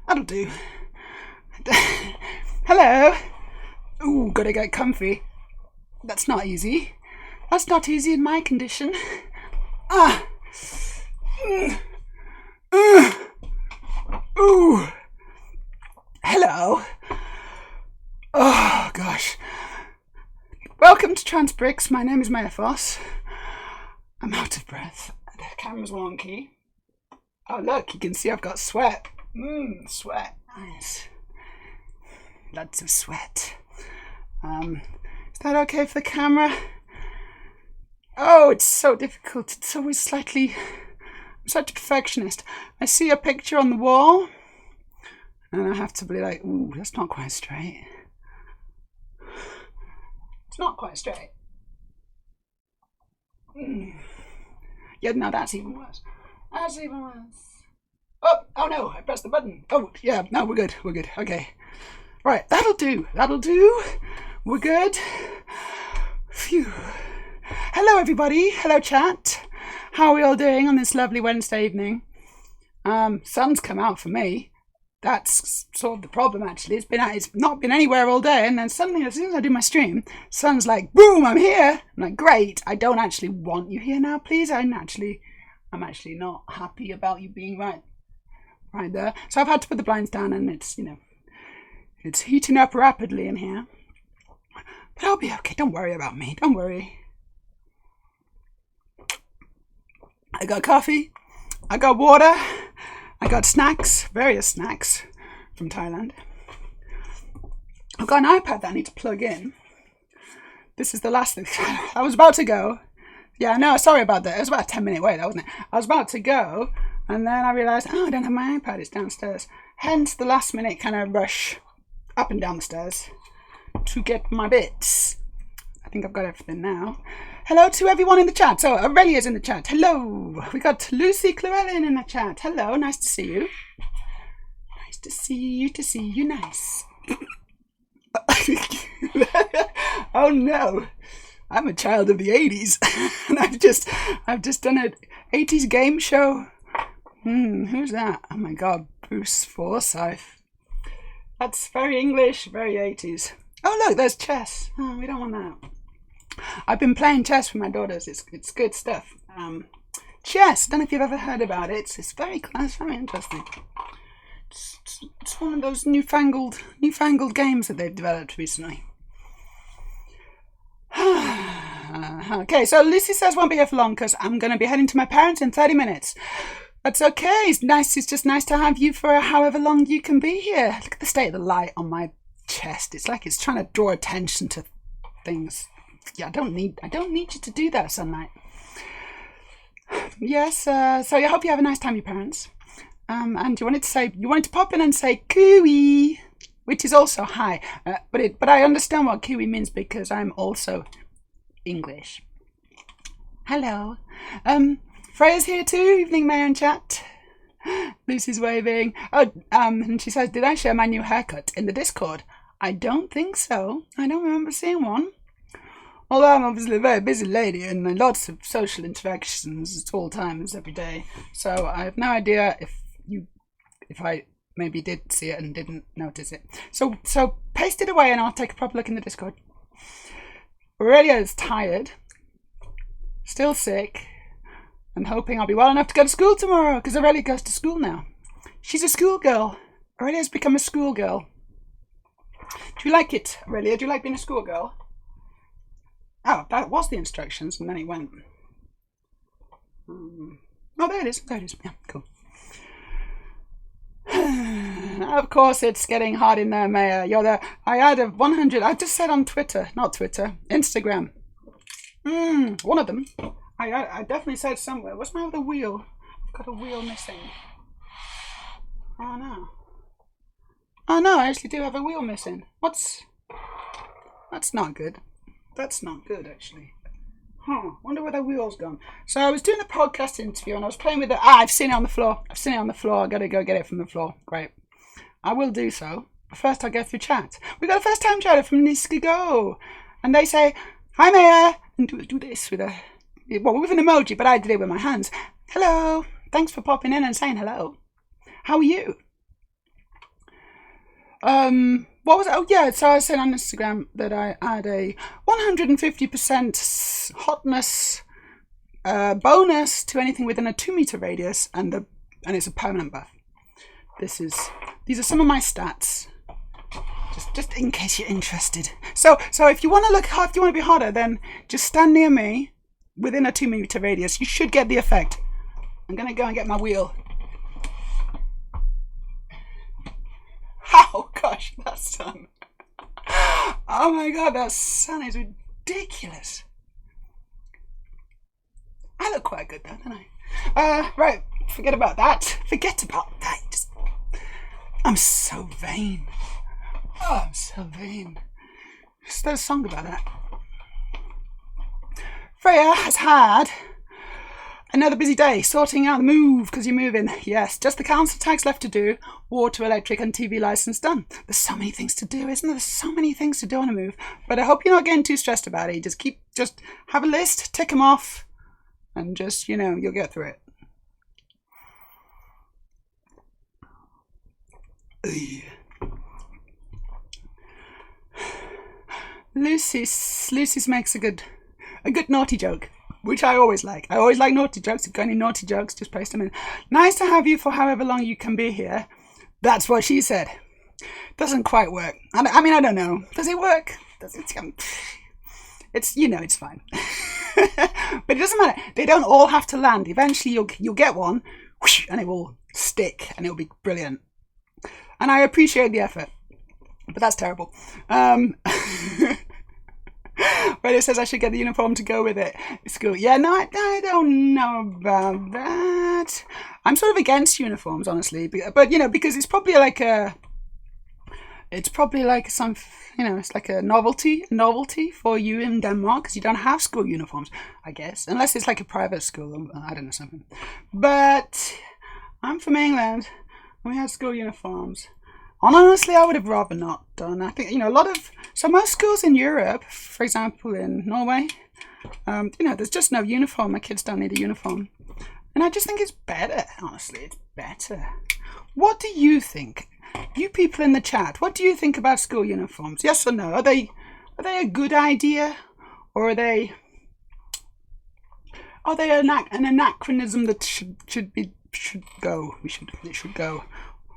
That'll do. Hello. Ooh, gotta get comfy. That's not easy. That's not easy in my condition. Ah. Ooh. Hello. Oh, gosh. Welcome to Transbricks. My name is Meja. I'm out of breath. The camera's wonky. Oh, look, you can see I've got sweat. Sweat. Nice. Lots of sweat. Is that okay for the camera? Oh, it's so difficult. It's always slightly... I'm such a perfectionist. I see a picture on the wall, and I have to be like, ooh, that's not quite straight. It's not quite straight. Yeah, no, that's even worse. That's even worse. Oh no, I pressed the button. Oh, yeah, no, we're good. Okay. Right, that'll do. We're good. Phew. Hello, everybody. Hello, chat. How are we all doing on this lovely Wednesday evening? Sun's come out for me. That's sort of the problem, actually. It's not been anywhere all day, and then suddenly, as soon as I do my stream, sun's like, boom, I'm here. I'm like, great. I don't actually want you here now, please. I'm actually not happy about you being right there. So I've had to put the blinds down, and it's heating up rapidly in here. But I'll be okay. Don't worry about me. Don't worry. I got coffee. I got water. I got snacks, various snacks from Thailand. I've got an iPad that I need to plug in. This is the last thing. I was about to go. Yeah, no, sorry about that. It was about a 10-minute wait, wasn't it? I was about to go, and then I realised, I don't have my iPad. It's downstairs. Hence the last-minute kind of rush up and down the stairs to get my bits. I think I've got everything now. Hello to everyone in the chat. So Aurelia's in the chat. Hello. We got Lucy Llewellyn in the chat. Hello. Nice to see you. Nice to see you. Nice. Oh no. I'm a child of the 80s. And I've just done an 80s game show. Who's that? Oh my god. Bruce Forsyth. That's very English, very 80s. Oh look, there's chess. Oh, we don't want that. I've been playing chess with my daughters. It's good stuff. Chess. Don't know if you've ever heard about it. It's very interesting. It's one of those newfangled games that they've developed recently. Okay, so Lucy says won't be here for long because I'm going to be heading to my parents in 30 minutes. That's okay. It's nice. It's just nice to have you for however long you can be here. Look at the state of the light on my chest. It's like it's trying to draw attention to things. Yeah, I don't need you to do that, sunlight. Yes, so I hope you have a nice time, your parents. And you wanted to pop in and say cooey, which is also hi. But I understand what cooey means because I'm also English. Hello. Freya's here too. Evening, Meja in chat. Lucy's waving. Oh, and she says, did I share my new haircut in the Discord? I don't think so. I don't remember seeing one. Although I'm obviously a very busy lady and lots of social interactions at all times every day. So I have no idea if I maybe did see it and didn't notice it. So paste it away and I'll take a proper look in the Discord. Aurelia is tired, still sick, and hoping I'll be well enough to go to school tomorrow because Aurelia goes to school now. She's a schoolgirl. Aurelia's become a schoolgirl. Do you like it, Aurelia? Do you like being a schoolgirl? Oh, that was the instructions, and then it went. Oh, there it is. Yeah, cool. Of course, it's getting hot in there, Meja. I had a 100. I just said on Twitter, not Twitter, Instagram. One of them. I definitely said somewhere. What's my other wheel? I've got a wheel missing. Oh no. I actually do have a wheel missing. That's not good. That's not good, actually. Wonder where the wheel's gone. So I was doing a podcast interview and I was playing with it. I've seen it on the floor. I gotta go get it from the floor. Great. I will do so. But first I'll go through chat. We got a first time chatter from Niskigo. And they say, hi Meja. And do this with an emoji, but I did it with my hands. Hello. Thanks for popping in and saying hello. How are you? What was it? Oh yeah, so I said on Instagram that I had a 150% hotness bonus to anything within a 2-meter radius, and it's a permanent buff. These are some of my stats, just in case you're interested. So if you want to if you want to be hotter, then just stand near me within a 2-meter radius. You should get the effect. I'm gonna go and get my wheel. Oh gosh, that sun. Oh my god, that sun is ridiculous. I look quite good though, don't I? Right, forget about that. I'm so vain. Oh, I'm so vain. There's a song about that. Freya has had another busy day sorting out the move because you're moving. Yes, just the council tax left to do. Water, electric and TV license done. There's so many things to do, isn't there? There's so many things to do on a move. But I hope you're not getting too stressed about it. Just have a list, tick them off, and just, you'll get through it. Lucy's makes a good naughty joke, which I always like. I always like naughty jokes. If you've got any naughty jokes, just paste them in. Nice to have you for however long you can be here. That's what she said. Doesn't quite work. I mean, I don't know. Does it work? It's fine. But it doesn't matter. They don't all have to land. Eventually you'll get one, whoosh, and it will stick and it'll be brilliant. And I appreciate the effort. But that's terrible. But it says I should get the uniform to go with it. School. Yeah, no, I don't know about that. I'm sort of against uniforms, honestly. But, because it's probably like some, it's like a novelty for you in Denmark because you don't have school uniforms, I guess. Unless it's like a private school, I don't know, something. But I'm from England and we have school uniforms. And honestly, I would have rather not done. I think, so most schools in Europe, for example, in Norway, there's just no uniform. My kids don't need a uniform. And I just think it's better, honestly, it's better. What do you think? You people in the chat, what do you think about school uniforms? Yes or no? Are they a good idea? Or are they an anachronism that should go? It should go.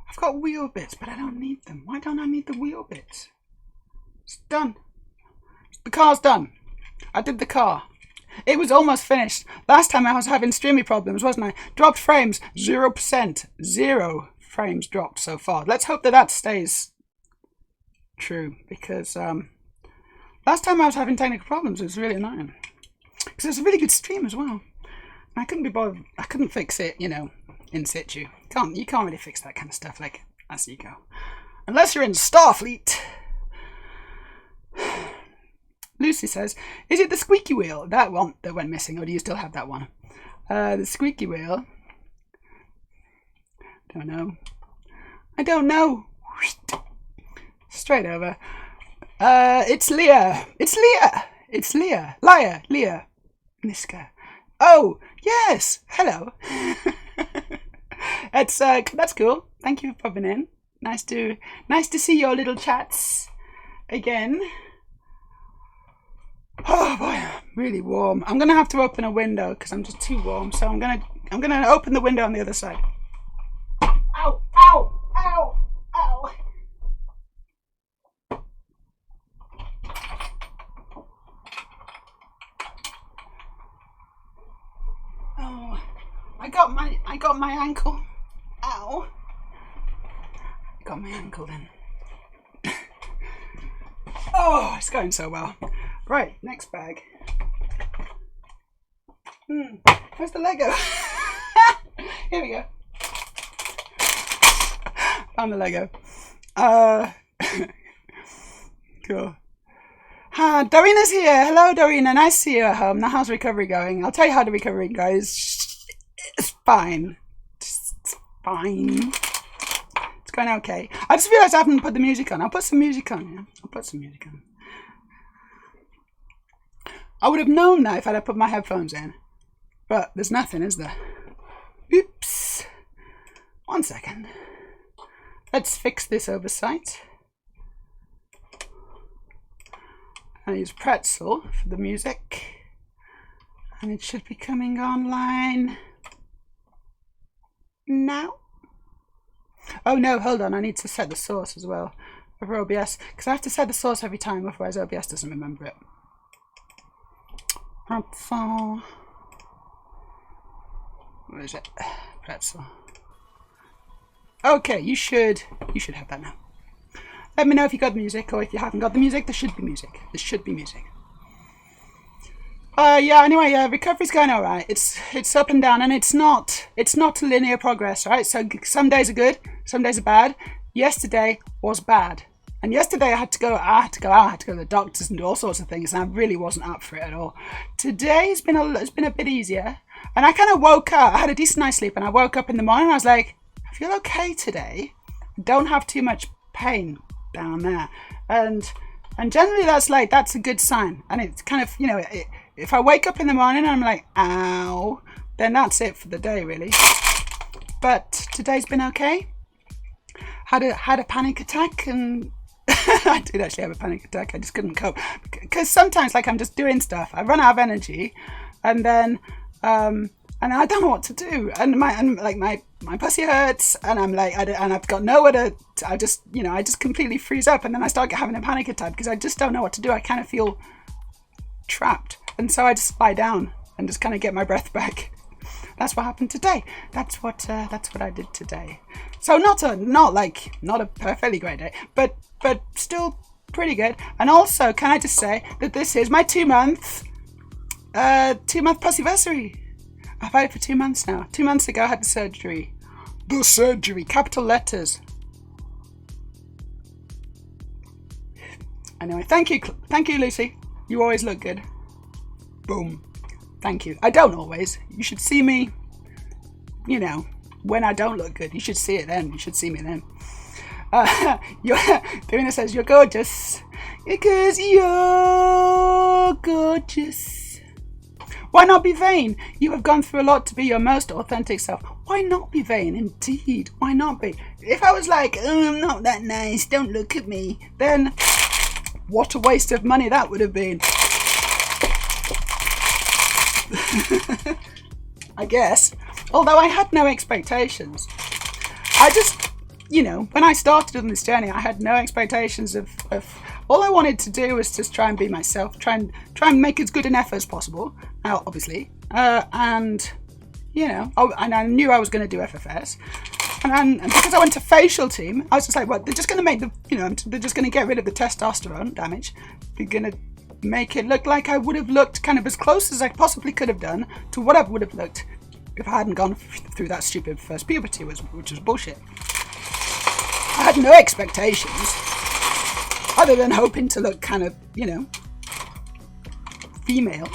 I've got wheel bits, but I don't need them. Why don't I need the wheel bits? It's done. The car's done. I did the car. It was almost finished. Last time I was having streamy problems, wasn't I? Dropped frames, 0%. 0 frames dropped so far. Let's hope that stays true, because last time I was having technical problems, it was really annoying. Because it was a really good stream as well. I couldn't be bothered. I couldn't fix it, in situ. You can't really fix that kind of stuff like as you go. Unless you're in Starfleet. Lucy says, is it the squeaky wheel? That one that went missing, or do you still have that one? The squeaky wheel. I don't know. Straight over. It's Leah. It's Leah. Leah. Niska. Oh, yes. Hello. That's cool. Thank you for popping in. Nice to see your little chats again. Oh boy, really warm. I'm gonna have to open a window because I'm just too warm. So I'm gonna open the window on the other side. Ow! Ow! Ow! Ow! Oh, I got my ankle. Ow! I got my ankle then. Oh, it's going so well. Right, next bag. Where's the Lego? Here we go. Found the Lego. Cool. Dorina's here. Hello, Dorina. Nice to see you at home. Now, how's recovery going? I'll tell you how the recovery goes. It's fine. It's fine. It's going okay. I just realised I haven't put the music on. I'll put some music on. Yeah? I'll put some music on. I would have known that if I'd have put my headphones in. But there's nothing, is there? Oops. 1 second. Let's fix this oversight. I use Pretzel for the music. And it should be coming online now. Oh no, hold on, I need to set the source as well over OBS, because I have to set the source every time, otherwise OBS doesn't remember it. Pretzel. Where is it? Pretzel. Okay, you should have that now. Let me know if you got the music, or if you haven't got the music, there should be music. There should be music. Yeah, anyway, recovery's going alright. It's up and down, and it's not linear progress, right? So some days are good, some days are bad. Yesterday was bad. And yesterday I had to go to the doctors and do all sorts of things, and I really wasn't up for it at all. Today's been it's been a bit easier. And I kind of woke up, I had a decent night's sleep, and I woke up in the morning and I was like, I feel okay today. I don't have too much pain down there. And generally that's a good sign. And it's kind of, if I wake up in the morning and I'm like, ow, then that's it for the day, really. But today's been okay. Had a panic attack, and I did actually have a panic attack. I just couldn't cope. Because sometimes, I'm just doing stuff, I run out of energy, and then, and I don't know what to do. And my pussy hurts, and I'm like, and I've got nowhere to, I just completely freeze up, and then I start having a panic attack because I just don't know what to do. I kind of feel trapped. And so I just lie down and just kind of get my breath back. That's what happened today. That's what I did today. So not a perfectly great day, but still pretty good. And also, can I just say that this is my 2-month pussyversary. I've had it for 2 months now. 2 months ago I had the surgery. The surgery, capital letters. Anyway, thank you, Lucy. You always look good. Boom. Thank you. I don't always. You should see me, when I don't look good. You should see it then. You should see me then. Davina says, you're gorgeous. Because you're gorgeous. Why not be vain? You have gone through a lot to be your most authentic self. Why not be vain? Indeed. Why not be? If I was like, I'm not that nice, don't look at me, then what a waste of money that would have been. I guess. Although I had no expectations. I just, when I started on this journey, I had no expectations of all I wanted to do was just try and be myself, try and make as good an effort as possible, obviously. And I knew I was going to do FFS. And because I went to facial team, I was just like, well, they're just going to make they're just going to get rid of the testosterone damage. They're going to make it look like I would have looked kind of as close as I possibly could have done to what I would have looked if I hadn't gone through that stupid first puberty, which was bullshit. I had no expectations other than hoping to look kind of, female.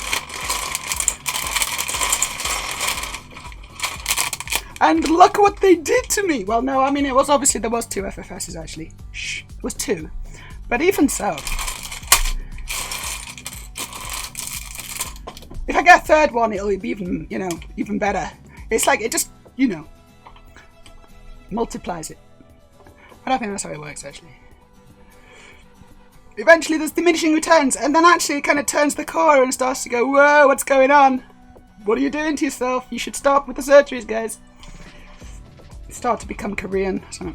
And look what they did to me. Well, no, I mean, there was 2 FFSs actually. It was 2. But even so, if I get a third one, it'll be even better. It's like, it just, multiplies it. I don't think that's how it works, actually. Eventually there's diminishing returns, and then actually it kind of turns the corner and starts to go, whoa, what's going on? What are you doing to yourself? You should stop with the surgeries, guys. Start to become Korean. So.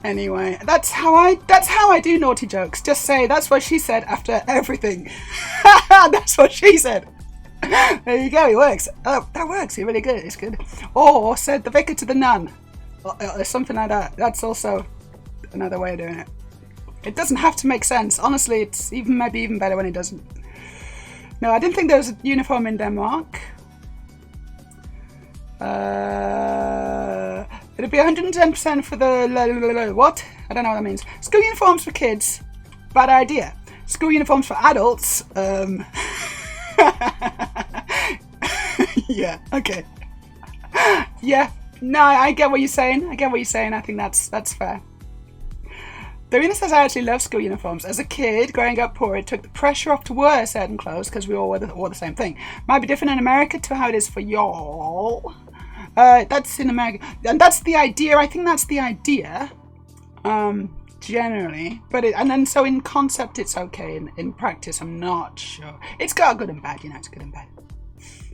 Anyway, that's how I do naughty jokes. Just say, that's what she said after everything. That's what she said. There you go, it works. Oh, that works, it's really good, it's good. Or said the vicar to the nun. Or something like that. That's also another way of doing it. It doesn't have to make sense. Honestly, it's maybe even better when it doesn't. No, I didn't think there was a uniform in Denmark. It'd be 110% for the what? I don't know what that means. School uniforms for kids. Bad idea. School uniforms for adults. Yeah, okay. Yeah, no, I get what you're saying. I think that's fair. Davina says, I actually love school uniforms. As a kid, growing up poor, it took the pressure off to wear certain clothes because we all wore the same thing. Might be different in America to how it is for y'all. That's in America. And that's the idea. I think that's the idea. generally, but and then so in concept it's okay. In practice, I'm not sure. It's got good and bad, you know. It's good and bad.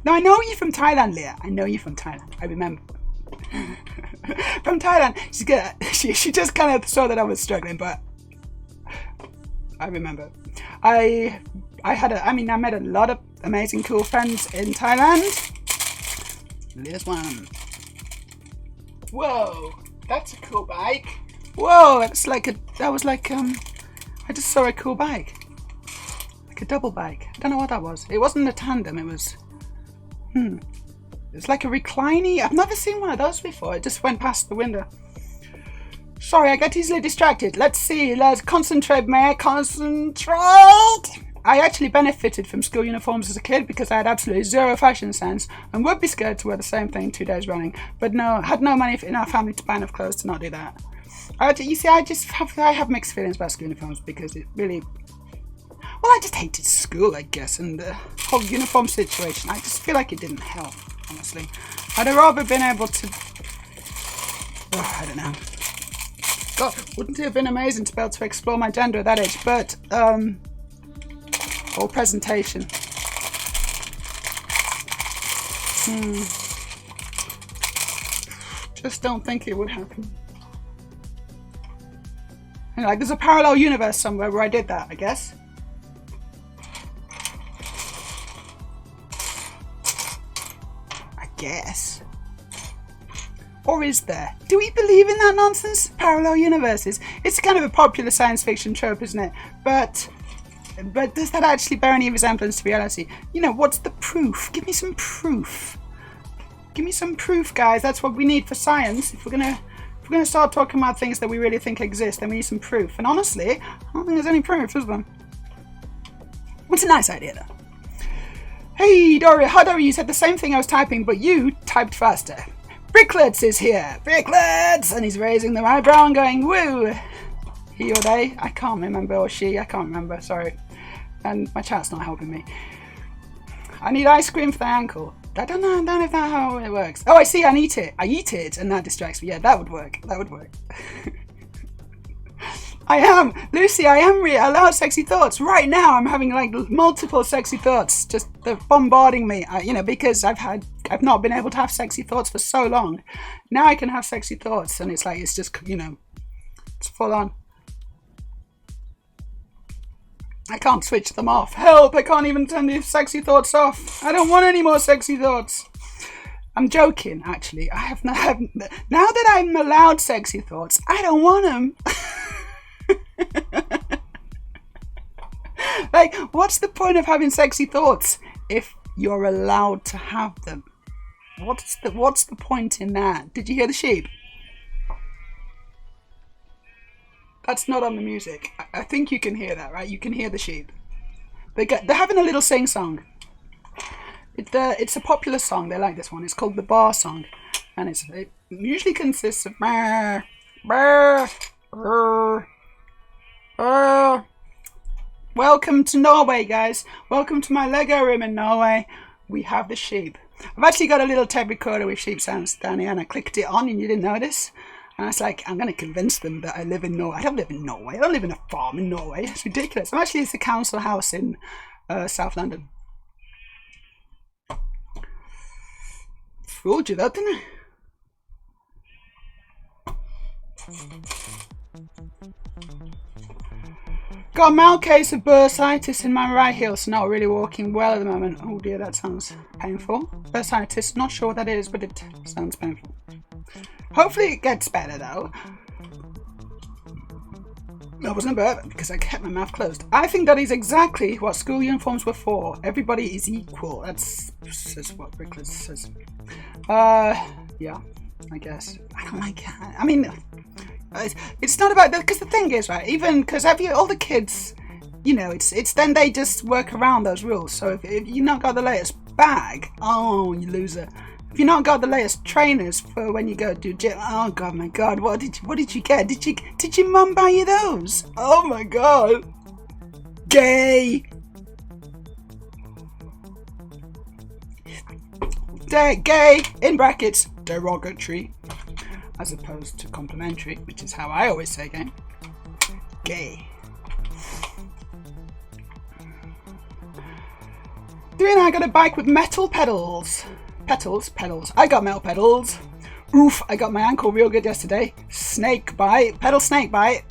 Now I know you from Thailand, Leah. I know you from Thailand. I remember. From Thailand, she's good. She just kind of saw that I was struggling, but I remember. I met a lot of amazing, cool friends in Thailand. There's one. Whoa, that's a cool bike. Whoa, I just saw a cool bike. Like a double bike. I don't know what that was. It wasn't a tandem, it was, it's like a recliny. I've never seen one of those before. It just went past the window. Sorry, I get easily distracted. Let's see, let's concentrate, may I concentrate? I actually benefited from school uniforms as a kid because I had absolutely zero fashion sense and would be scared to wear the same thing 2 days running, but had no money in our family to buy enough clothes to not do that. I have mixed feelings about school uniforms because it really, well, I just hated school, I guess, and the whole uniform situation. I just feel like it didn't help, honestly. I'd have rather been able to, I don't know. God, wouldn't it have been amazing to be able to explore my gender at that age, but, whole presentation. Just don't think it would happen. And like, there's a parallel universe somewhere where I did that, I guess. Or is there? Do we believe in that nonsense? Parallel universes? It's kind of a popular science fiction trope, isn't it? But does that actually bear any resemblance to reality? You know, what's the proof? Give me some proof. Give me some proof, guys. That's what we need for science. If we're gonna start talking about things that we really think exist, then we need some proof. And honestly, I don't think there's any proof, is there? It's a nice idea, though. Hey, Dory. Hi, Dory. You said the same thing I was typing, but you typed faster. Bricklets is here. Bricklets! And he's raising their eyebrow and going, woo! He or they? I can't remember. Or she? I can't remember. Sorry. And my chat's not helping me. I need ice cream for the ankle. I don't know if that's how it works. Oh, I see. I eat it, and that distracts me. Yeah, that would work. That would work. I am. Lucy, I am allowed sexy thoughts. Right now, I'm having like multiple sexy thoughts. Just they're bombarding me. Because I've not been able to have sexy thoughts for so long. Now I can have sexy thoughts, and it's just, it's full on. I can't switch them off. Help! I can't even turn the sexy thoughts off. I don't want any more sexy thoughts. I'm joking, actually. Now that I'm allowed sexy thoughts, I don't want them. Like, what's the point of having sexy thoughts if you're allowed to have them? What's the point in that? Did you hear the sheep? That's not on the music. I think you can hear that, right? You can hear the sheep. They're having a little sing-song. It's a popular song. They like this one. It's called the Bar Song. And it usually consists of brr, brr, brr, brr. Welcome to Norway, guys. Welcome to my Lego room in Norway. We have the sheep. I've actually got a little tape recorder with sheep sounds down here, and I clicked it on and you didn't notice. And I was like, I'm going to convince them that I live in Norway. I don't live in Norway. I don't live in a farm in Norway. It's ridiculous. It's a council house in South London. Fooled you that, didn't I? Got a mild case of bursitis in my right heel, so not really walking well at the moment. Oh dear, that sounds painful. Bursitis, not sure what that is, but it sounds painful. Hopefully it gets better though. That wasn't a burp because I kept my mouth closed. I think that is exactly what school uniforms were for. Everybody is equal. That's what Brickless says. Yeah, I guess. I don't like it. I mean, it's not about that, because the thing is, right, even because all the kids, it's then they just work around those rules. So if you've not got the latest bag, oh, you loser. If you've not got the latest trainers for when you go to gym, oh god, my god, what did you get? Did your mum buy you those? Oh my god, gay. Gay in brackets, derogatory, as opposed to complimentary, which is how I always say gay. Okay. Doing I got a bike with metal pedals. Pedals. I got metal pedals. Oof, I got my ankle real good yesterday. Snake bite, pedal snake bite.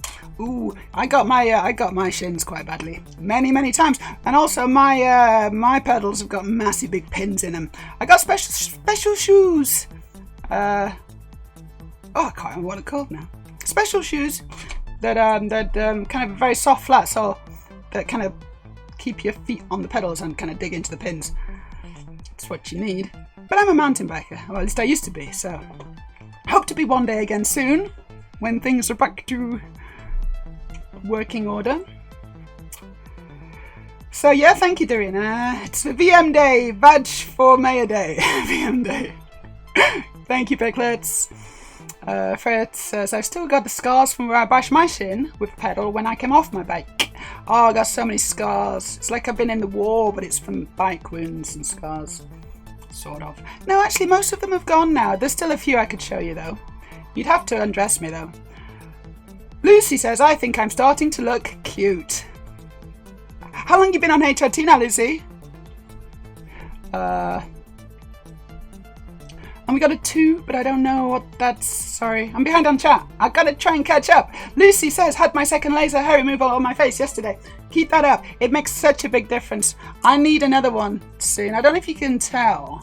Ooh, I got my shins quite badly, many times, and also my pedals have got massive big pins in them. I got special shoes. I can't remember what they're called now. Special shoes that kind of very soft flat, so that kind of keep your feet on the pedals and kind of dig into the pins. That's what you need. But I'm a mountain biker, well, at least I used to be. So hope to be one day again soon, when things are back to working order. So yeah, thank you, Doreen. It's a VM day, badge for Meja Day. VM day. Thank you, Picklets. Fred says, I've still got the scars from where I bashed my shin with a pedal when I came off my bike. Oh, I got so many scars. It's like I've been in the war, but it's from bike wounds and scars. Sort of. No, actually, most of them have gone now. There's still a few I could show you, though. You'd have to undress me, though. Lucy says, I think I'm starting to look cute. How long have you been on HRT now, Lucy? And we got a 2, but I don't know what that's... Sorry, I'm behind on chat. I've got to try and catch up. Lucy says, had my second laser hair removal on my face yesterday. Keep that up. It makes such a big difference. I need another one soon. I don't know if you can tell.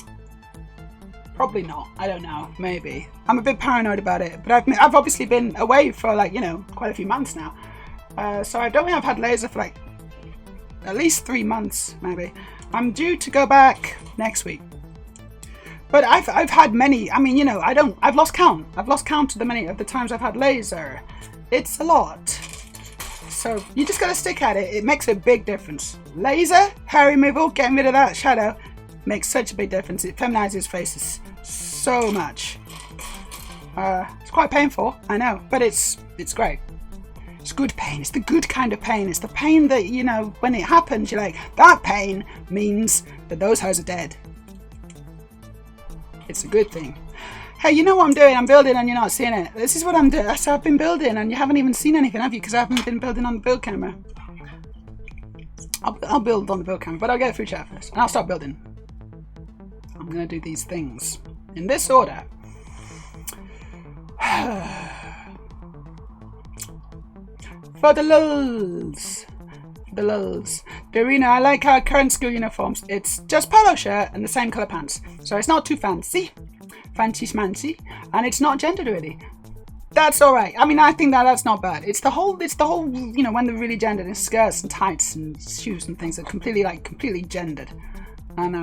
Probably not. I don't know. Maybe. I'm a bit paranoid about it. But I've obviously been away for quite a few months now. So I don't think I've had laser for at least 3 months, maybe. I'm due to go back next week. But I've had many. I mean, I've lost count. I've lost count of the times I've had laser. It's a lot. So you just got to stick at it. It makes a big difference. Laser, hair removal, getting rid of that shadow makes such a big difference. It feminizes faces so much. It's quite painful, I know, but it's great. It's good pain. It's the good kind of pain. It's the pain that, when it happens, you're like, that pain means that those hoes are dead. It's a good thing. Hey, you know what I'm doing? I'm building and you're not seeing it. This is what I'm doing. So I've been building and you haven't even seen anything, have you? Because I haven't been building on the build camera. I'll build on the build camera, but I'll get through chat first. And I'll start building. I'm going to do these things in this order. For the lulz. The lulz. Dorina, I like our current school uniforms. It's just polo shirt and the same colour pants. So it's not too fancy. Fancy schmancy. And it's not gendered really. That's alright. I mean, I think that's not bad. It's the whole, when they're really gendered in skirts and tights and shoes and things that are completely gendered. And I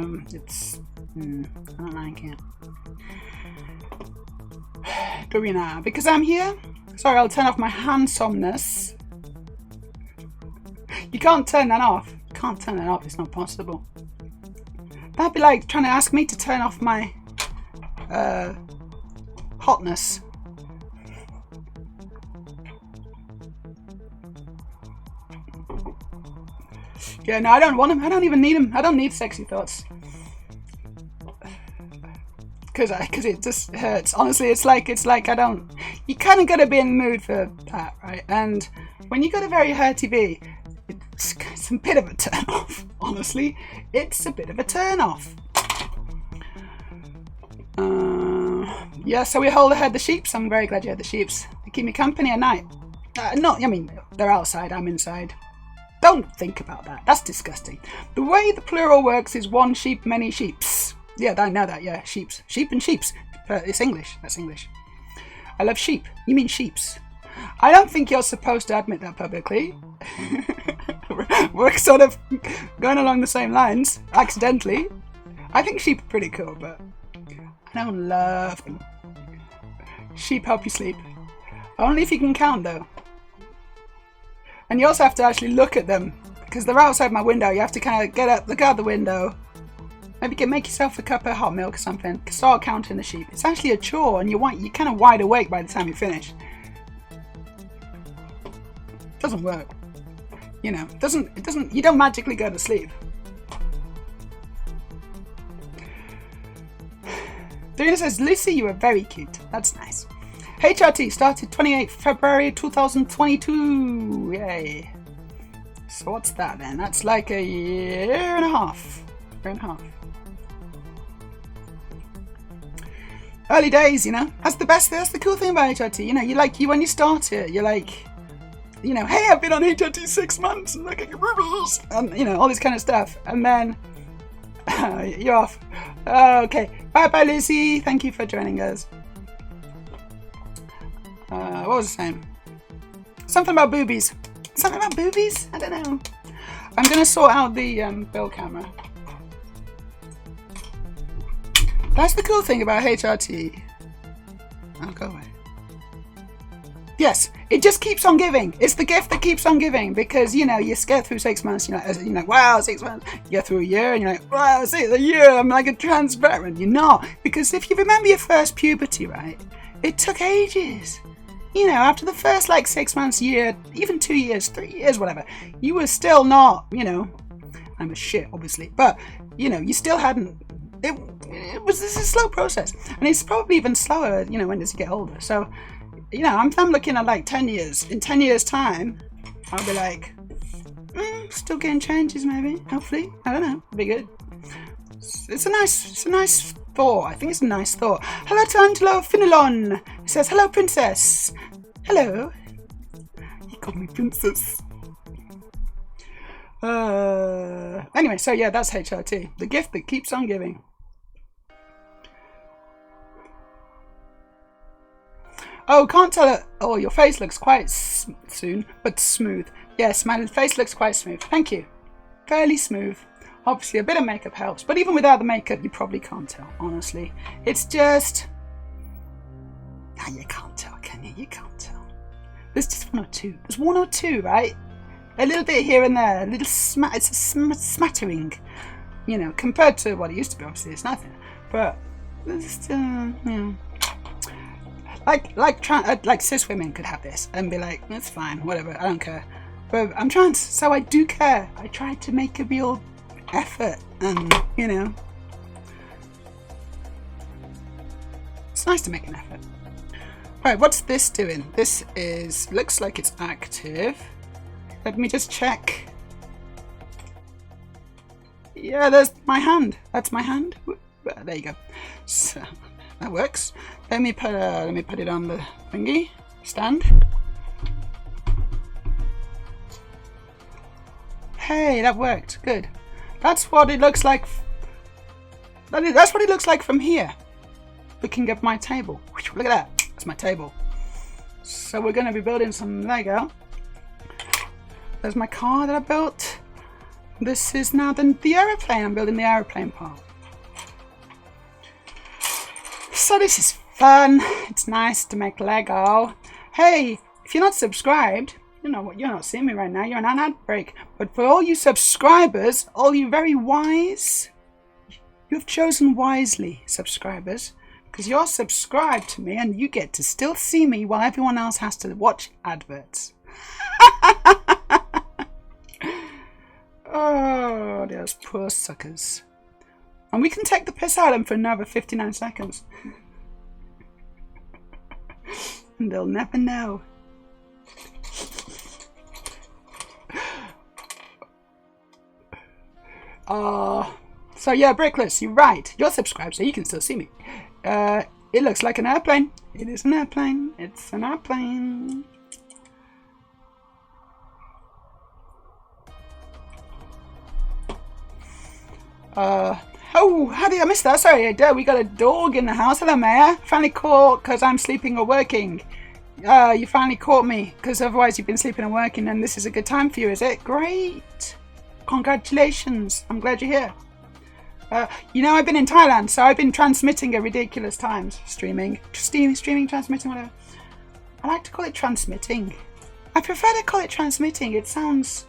don't like it. Dorina, because I'm here. Sorry, I'll turn off my handsomeness. You can't turn that off. You can't turn that off. It's not possible. That'd be like trying to ask me to turn off my hotness. Yeah, no, I don't want them. I don't even need them. I don't need sexy thoughts. Because it just hurts. Honestly, it's like I don't... You kind of got to be in the mood for that, right? And when you got a very hurty V, it's a bit of a turn off. Honestly, it's a bit of a turn off. Yeah, so we had the sheeps. I'm very glad you had the sheeps. They keep me company at night. They're outside. I'm inside. Don't think about that. That's disgusting. The way the plural works is one sheep, many sheeps. Yeah, I know that. Yeah, sheeps. Sheep and sheeps. It's English. That's English. I love sheep. You mean sheeps. I don't think you're supposed to admit that publicly. We're sort of going along the same lines, accidentally. I think sheep are pretty cool, but I don't love them. Sheep help you sleep. Only if you can count, though. And you also have to actually look at them, because they're outside my window. You have to kind of get up, look out the window. Maybe make yourself a cup of hot milk or something. Start counting the sheep. It's actually a chore, and you're kind of wide awake by the time you finish. Doesn't work. It doesn't. You don't magically go to sleep. Dorina says, Lucy, you are very cute. That's nice. HRT started 28th February 2022. Yay. So what's that then? That's like a year and a half. Early days, you know. That's the cool thing about HRT. You know, you when you start it, you're like, you know, hey, I've been on HRT 6 months and like, and you know, all this kind of stuff. And then you're off. Okay. Bye, Lucy. Thank you for joining us. What was I saying? Something about boobies. Something about boobies? I don't know. I'm going to sort out the bill camera. That's the cool thing about HRT. I'll go away. Yes, it just keeps on giving. It's the gift that keeps on giving because, you know, you scare through 6 months. You're like, wow, 6 months. You get through a year and you're like, wow, a year. I'm like a trans veteran. You're not. Because if you remember your first puberty, right, it took ages. You know, after the first like 6 months, year, even 2 years, 3 years, whatever, you were still not, you know, I'm a shit, obviously, but, you know, you still hadn't, it's a slow process. And it's probably even slower, you know, when as you get older. So, you know, I'm looking at like 10 years. In 10 years' time, I'll be like, still getting changes maybe, hopefully. I don't know, it'll be good. It's a nice thought. I think it's a nice thought. Hello to Angelo Finilon. He says, hello, princess. Hello. He called me princess. Anyway, so yeah, that's HRT. The gift that keeps on giving. Oh, can't tell it. Oh, your face looks quite soon, but smooth. Yes, my face looks quite smooth. Thank you. Fairly smooth. Obviously, a bit of makeup helps, but even without the makeup, you probably can't tell, honestly. It's just... you can't tell, can you? You can't tell. There's just one or two. There's one or two, right? A little bit here and there. A little it's a smattering. You know, compared to what it used to be, obviously, it's nothing. But, it's, you know... Like cis women could have this and be like, that's fine, whatever, I don't care. But I'm trans, so I do care. I try to make a real effort and, you know, it's nice to make an effort. Right, what's this doing? This looks like it's active. Let me just check. Yeah, there's my hand. That's my hand. There you go. So that works. Let me put it on the thingy stand. Hey, that worked. Good. That's what it looks like. That's what it looks like from here. Looking at my table. Look at that. That's my table. So we're going to be building some Lego. There's my car that I built. This is now the aeroplane. I'm building the aeroplane part. So this is fun. It's nice to make Lego. Hey, if you're not subscribed, you know what? You're not seeing me right now. You're on an ad break. But for all you subscribers, all you very wise, you've chosen wisely, subscribers, because you're subscribed to me and you get to still see me while everyone else has to watch adverts. Oh, those poor suckers. And we can take the piss out of them for another 59 seconds. And they'll never know. So yeah, Brickless, you're right. You're subscribed, so you can still see me. It looks like an airplane. It is an airplane. It's an airplane. Oh, how did I miss that? Sorry, we got a dog in the house. Hello, Meja. Finally caught because I'm sleeping or working. You finally caught me because otherwise you've been sleeping and working, and this is a good time for you, is it? Great. Congratulations. I'm glad you're here. You know, I've been in Thailand, so I've been transmitting at ridiculous times. Streaming, transmitting, whatever. I like to call it transmitting. I prefer to call it transmitting. It sounds...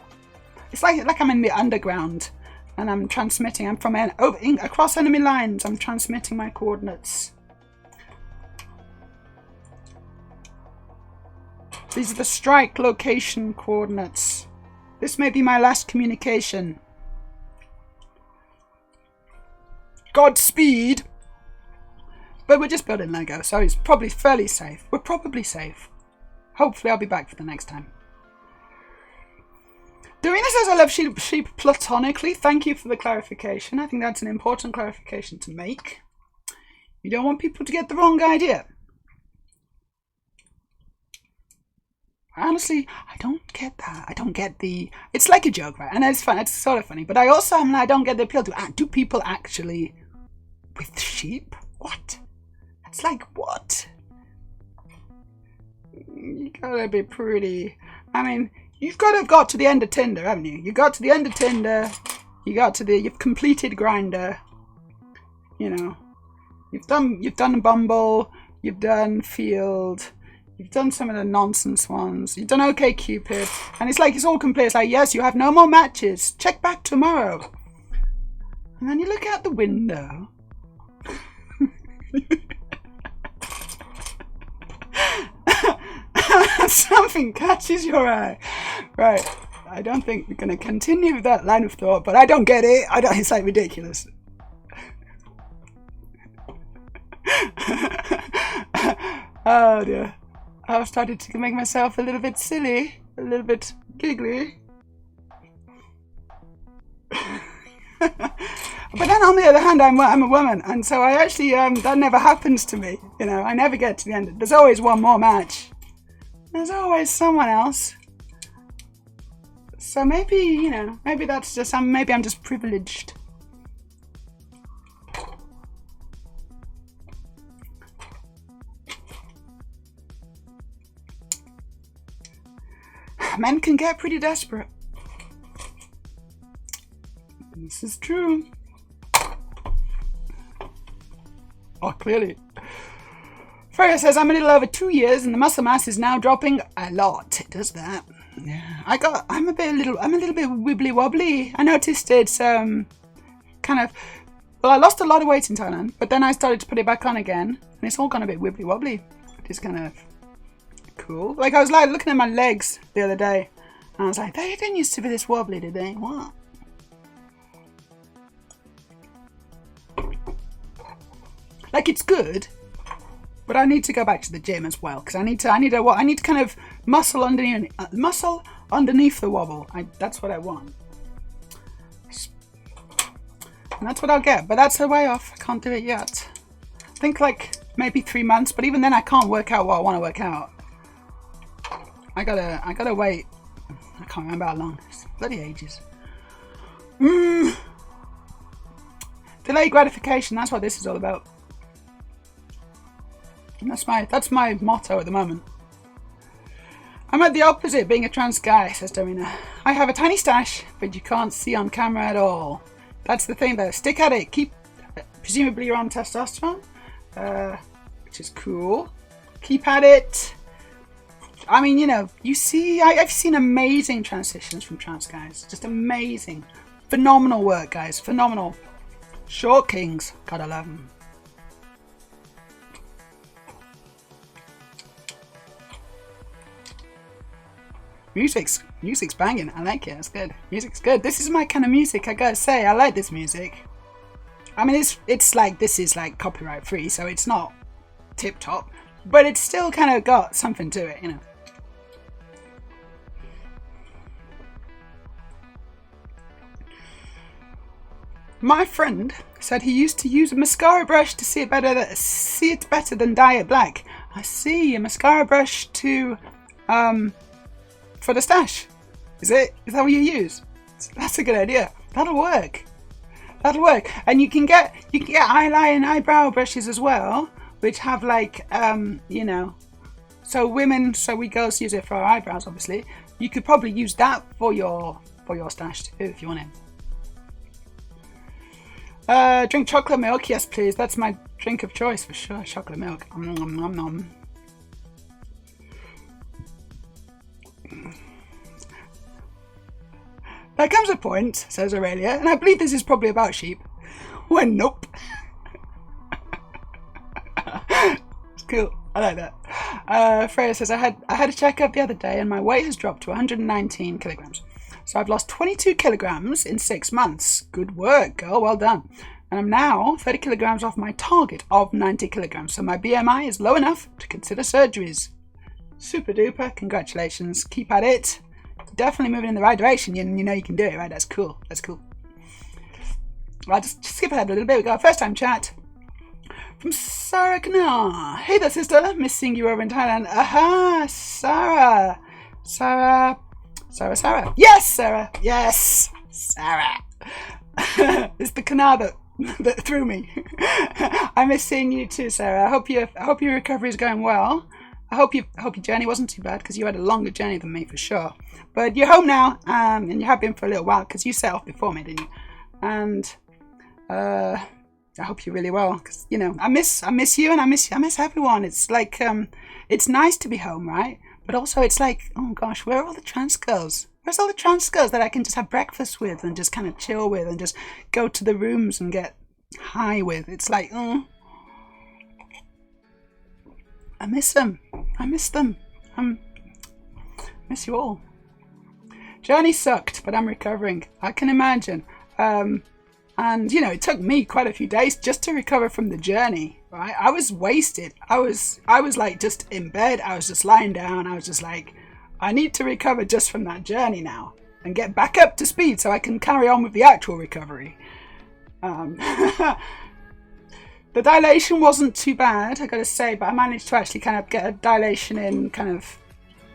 It's like I'm in the underground. And I'm transmitting. I'm from across enemy lines. I'm transmitting my coordinates. These are the strike location coordinates. This may be my last communication. Godspeed. But we're just building Lego, so it's probably fairly safe. We're probably safe. Hopefully I'll be back for the next time. Dorina says, I love sheep platonically. Thank you for the clarification. I think that's an important clarification to make. You don't want people to get the wrong idea. Honestly, I don't get that. I don't get the... It's like a joke, right? And it's fun. It's sort of funny. But I also, I don't get the appeal to... Do people actually... With sheep? What? It's like, what? You gotta be pretty... I mean, you've got to have got to the end of Tinder, haven't you? You got to the end of Tinder. You got to the... You've completed Grindr. You know. You've done Bumble. You've done Field. You've done some of the nonsense ones. You've done OK Cupid. And it's like, it's all complete. It's like, yes, you have no more matches. Check back tomorrow. And then you look out the window. Something catches your eye. Right. I don't think we're going to continue with that line of thought, but I don't get it. It's like ridiculous. Oh dear. I've started to make myself a little bit silly, a little bit giggly. But then on the other hand, I'm a woman, and so I actually, that never happens to me. You know, I never get to the end. There's always one more match. There's always someone else. So maybe, you know, maybe that's just, maybe I'm just privileged. Men can get pretty desperate. This is true. Oh, clearly. Freya says, I'm a little over 2 years and the muscle mass is now dropping a lot. It does that. Yeah. I'm a little bit wibbly wobbly. I noticed it's kind of, well, I lost a lot of weight in Thailand, but then I started to put it back on again and it's all gone a bit wibbly wobbly. It's kind of cool. Like I was like looking at my legs the other day and I was like, they didn't used to be this wobbly, did they? What? Like it's good, but I need to go back to the gym as well because I need to kind of muscle underneath the wobble. That's what I want, and that's what I'll get. But that's a way off. I can't do it yet. I think like maybe 3 months, but even then I can't work out what I want to work out. I gotta wait. I can't remember how long. It's bloody ages. Delayed gratification. That's what this is all about. That's my motto at the moment. I'm at the opposite, being a trans guy, says Dorina. I have a tiny stash, but you can't see on camera at all. That's the thing though. Stick at it. Keep, presumably you're on testosterone, which is cool. Keep at it. I mean, you know, you see, I've seen amazing transitions from trans guys. Just amazing. Phenomenal work, guys. Phenomenal. Short kings. Gotta love them. Music's banging. I like it. It's good. Music's good. This is my kind of music. I gotta say, I like this music. I mean, it's like, this is like copyright free, so it's not tip top, but it's still kind of got something to it, you know. My friend said he used to use a mascara brush to see it better than dye it black. I see, a mascara brush to for the stash. Is that what you use? That's a good idea. That'll work. And you can get eyeliner and eyebrow brushes as well, which have like you know, so we girls use it for our eyebrows. Obviously, you could probably use that for your stash too if you want it. Drink chocolate milk, yes please. That's my drink of choice for sure. Chocolate milk. Nom, nom, nom, nom. There comes a point, says Aurelia, and I believe this is probably about sheep, when nope. It's cool. I like that. Freya says, I had a checkup the other day and my weight has dropped to 119 kilograms. So I've lost 22 kilograms in 6 months. Good work, girl. Well done. And I'm now 30 kilograms off my target of 90 kilograms. So my BMI is low enough to consider surgeries. Super duper. Congratulations. Keep at it. Definitely moving in the right direction. You know you can do it, right? That's cool. That's cool. I'll just skip ahead a little bit. We got a first time chat from Sarah Knar. Hey there, sister. Miss seeing you over in Thailand. Aha, Sarah. Sarah. Yes, Sarah. Yes, Sarah. It's the Knar that threw me. I miss seeing you too, Sarah. I hope your recovery is going well. I hope your journey wasn't too bad, because you had a longer journey than me for sure. But you're home now, and you have been for a little while, because you set off before me, didn't you? And I hope you're really well, because I miss you, and I miss everyone. It's like it's nice to be home, right? But also it's like, oh gosh, where are all the trans girls? Where's all the trans girls that I can just have breakfast with and just kind of chill with and just go to the rooms and get high with? It's like, I miss them. I miss them. Miss you all. Journey sucked, but I'm recovering. I can imagine. And it took me quite a few days just to recover from the journey, right? I was wasted. I was like just in bed. I was just lying down. I was just like, I need to recover just from that journey now and get back up to speed so I can carry on with the actual recovery. The dilation wasn't too bad, I gotta say, but I managed to actually kind of get a dilation in kind of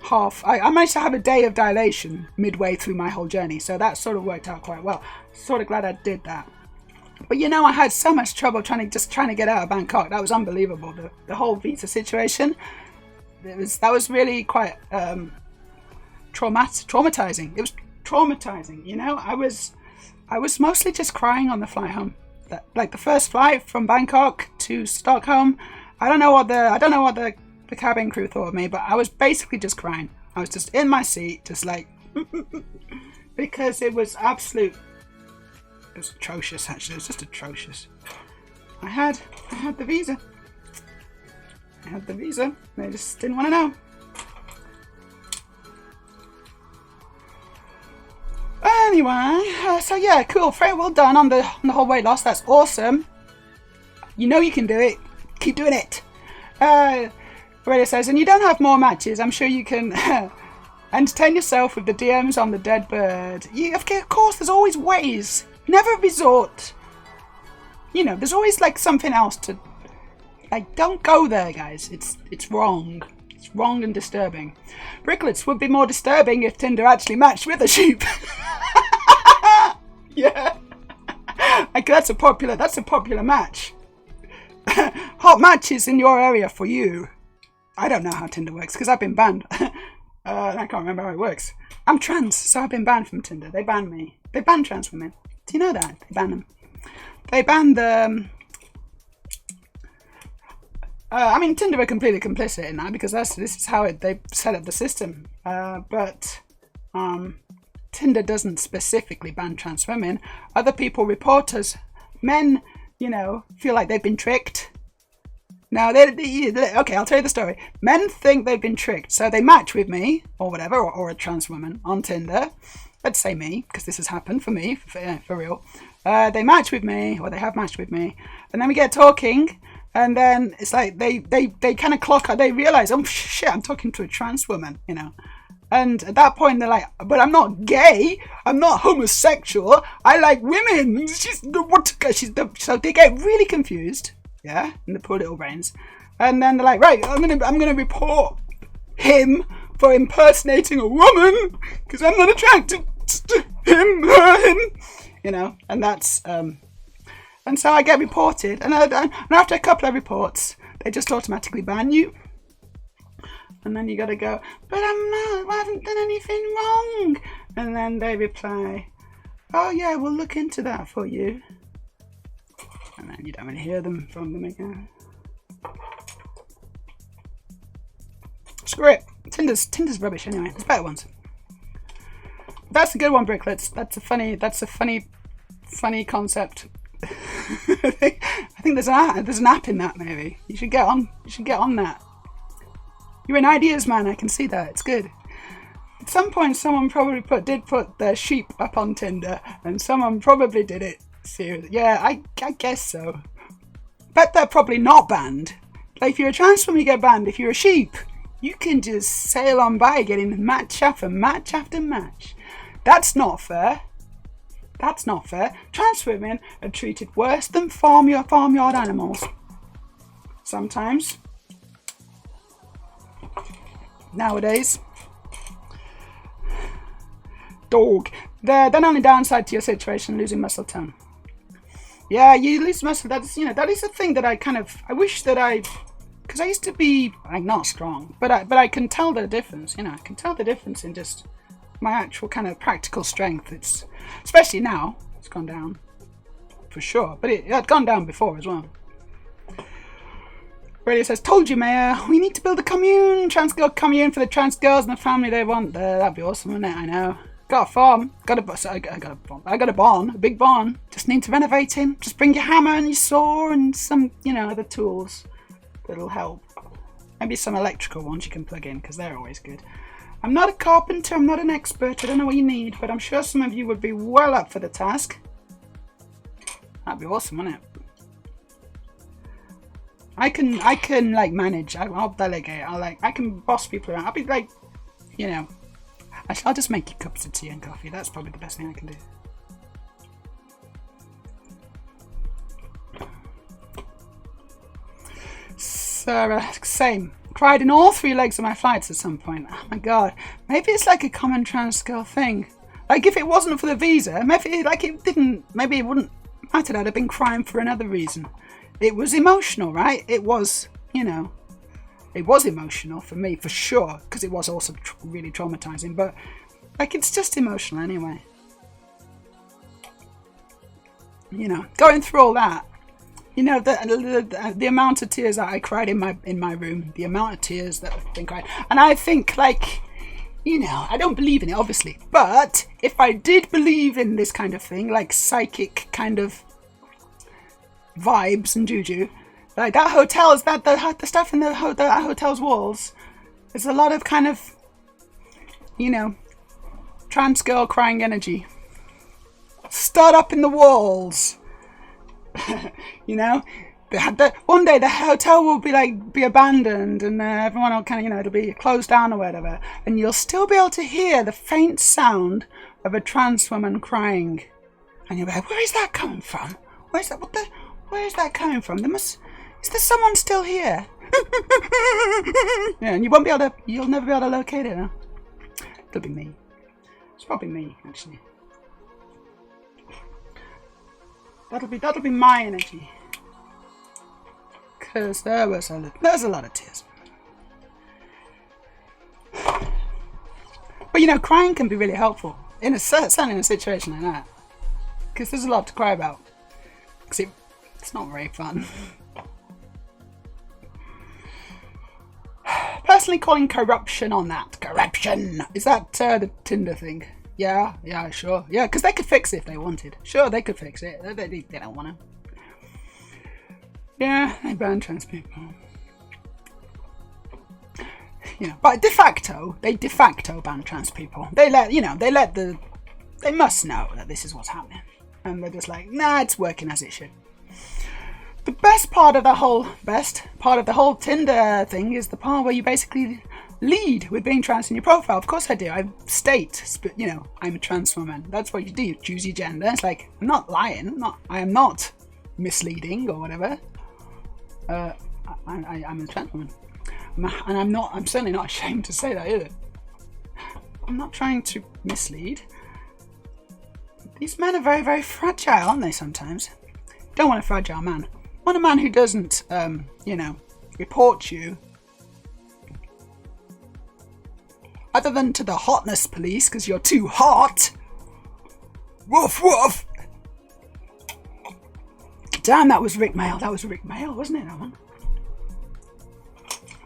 half. I managed to have a day of dilation midway through my whole journey, so that sort of worked out quite well. Sort of glad I did that. But I had so much trouble trying to get out of Bangkok. That was unbelievable. The whole visa situation. That was really quite traumatizing. It was traumatizing. I was mostly just crying on the flight home. Like the first flight from Bangkok to Stockholm. I don't know what the cabin crew thought of me, but I was basically just crying. I was just in my seat, just like because it was absolute. It was atrocious, actually. It was just atrocious. I had the visa. They just didn't want to know. Anyway, so yeah, cool. Very well done on the whole weight loss. That's awesome. You can do it. Keep doing it. Radio says, and you don't have more matches. I'm sure you can entertain yourself with the DMs on the dead bird. Of course, there's always ways. Never resort. There's always like something else to. Like, don't go there, guys. It's wrong. It's wrong and disturbing. Bricklets would be more disturbing if Tinder actually matched with a sheep. Yeah. Like, that's a popular match. Hot matches in your area for you. I don't know how Tinder works because I've been banned. I can't remember how it works. I'm trans, so I've been banned from Tinder. They banned me. They banned trans women. Do you know that? They banned them. They banned the... Tinder were completely complicit in that because this is how they set up the system. But Tinder doesn't specifically ban trans women. Other people report us. Men, feel like they've been tricked. Now, okay, I'll tell you the story. Men think they've been tricked, so they match with me or whatever, or a trans woman on Tinder. Let's say me, because this has happened for me, for real. They match with me, or they have matched with me, and then we get talking. And then it's like they kind of clock out. They realize, oh shit, I'm talking to a trans woman, And at that point they're like, but I'm not gay. I'm not homosexual. I like women. So they get really confused, yeah, in the poor little brains. And then they're like, right, I'm gonna report him for impersonating a woman because I'm not attracted to him, And that's And so I get reported, and after a couple of reports, they just automatically ban you. And then you got to go, but I haven't done anything wrong. And then they reply, oh yeah, we'll look into that for you. And then you don't really hear from them again. Screw it. Tinder's rubbish anyway. There's better ones. That's a good one, Bricklets. That's a funny concept. I think there's an app in that. Maybe you should get on that. You're an ideas man. I can see that. It's good. At some point, someone probably did put their sheep up on Tinder, and someone probably did it Seriously. Yeah, I guess so. But they're probably not banned. Like, if you're a trans woman, you get banned. If you're a sheep, you can just sail on by getting match after match after match. That's not fair. That's not fair. Trans women are treated worse than farmyard animals. Sometimes. Nowadays. Dog. The only downside to your situation, losing muscle tone. Yeah, you lose muscle. That is the thing that I wish that because I used to be like not strong, but I can tell the difference. I can tell the difference in just my actual kind of practical strength. It's especially now it's gone down for sure, but it had gone down before as well. Radio says, "Told you, Meja. We need to build a trans girl commune for the trans girls and the family they want. That'd be awesome, wouldn't it? I know. Got a farm. I got a barn, a big barn. Just need to renovate it. Just bring your hammer and your saw and some, other tools that'll help. Maybe some electrical ones you can plug in because they're always good. I'm not a carpenter. I'm not an expert. I don't know what you need, but I'm sure some of you would be well up for the task. That'd be awesome, wouldn't it? I can like manage. I'll delegate. I can boss people around. I'll be like, I'll just make you cups of tea and coffee. That's probably the best thing I can do. Sarah, same. Cried in all 3 legs of my flights at some point. Oh my god. Maybe it's like a common trans girl thing. Like if it wasn't for the visa, maybe it wouldn't matter. I'd have been crying for another reason. It was emotional, right? It was, it was emotional for me, for sure, because it was also really traumatizing, but like it's just emotional anyway. Going through all that, the amount of tears that I cried in my room, the amount of tears that I've been cried, and I think like, I don't believe in it, obviously, but if I did believe in this kind of thing, like psychic kind of vibes and juju, like that hotel's the stuff in that hotel's walls, there's a lot of kind of trans girl crying energy stored up in the walls. One day the hotel will be abandoned and everyone will it'll be closed down or whatever, and you'll still be able to hear the faint sound of a trans woman crying, and you'll be like, where is that coming from? Where is that coming from? Is there someone still here? Yeah, and you'll never be able to locate it, huh? It'll be me. It's probably me, actually. That'll be my energy. Because there's a lot of tears. But crying can be really helpful certainly in a situation like that. Because there's a lot to cry about. Because it's not very fun. Personally calling corruption on that. Corruption! Is that the Tinder thing? Yeah, sure. Yeah, because they could fix it if they wanted. Sure, they could fix it. They don't want to. Yeah, they ban trans people. But they de facto ban trans people. They must know that this is what's happening. And they're just like, nah, it's working as it should. The best part of the whole Tinder thing is the part where you basically lead with being trans in your profile. Of course I do. I state, I'm a trans woman. That's what you do. You choose your gender. It's like, I'm not lying. I am not misleading or whatever. I'm a trans woman. And I'm certainly not ashamed to say that either. I'm not trying to mislead. These men are very, very fragile, aren't they, sometimes? Don't want a fragile man. Want a man who doesn't, report you. Other than to the hotness police, because you're too hot. Woof, woof. Damn, that was Rick Mail. That was Rick Mail, wasn't it, that one?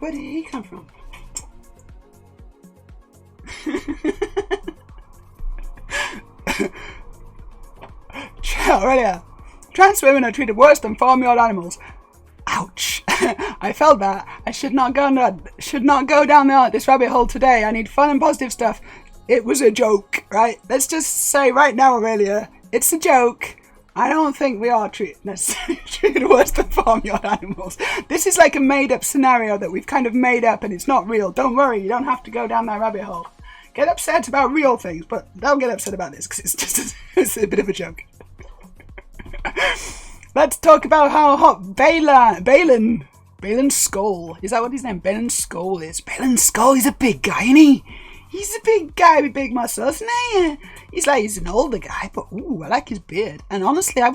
Where did he come from? Aurelia. Trans women are treated worse than farmyard animals. Ouch. I felt that. I should not go down this rabbit hole today. I need fun and positive stuff. It was a joke, right? Let's just say right now, Aurelia, it's a joke. I don't think we are necessarily treated worse than farmyard animals. This is like a made-up scenario that we've kind of made up and it's not real. Don't worry, you don't have to go down that rabbit hole. Get upset about real things, but don't get upset about this because it's just it's a bit of a joke. Let's talk about how hot Balin Skull. Is that what his name? Balin Skull is. Balin Skull, he's a big guy, isn't he? He's a big guy with big muscles, isn't he? He's an older guy, but ooh, I like his beard. And honestly, I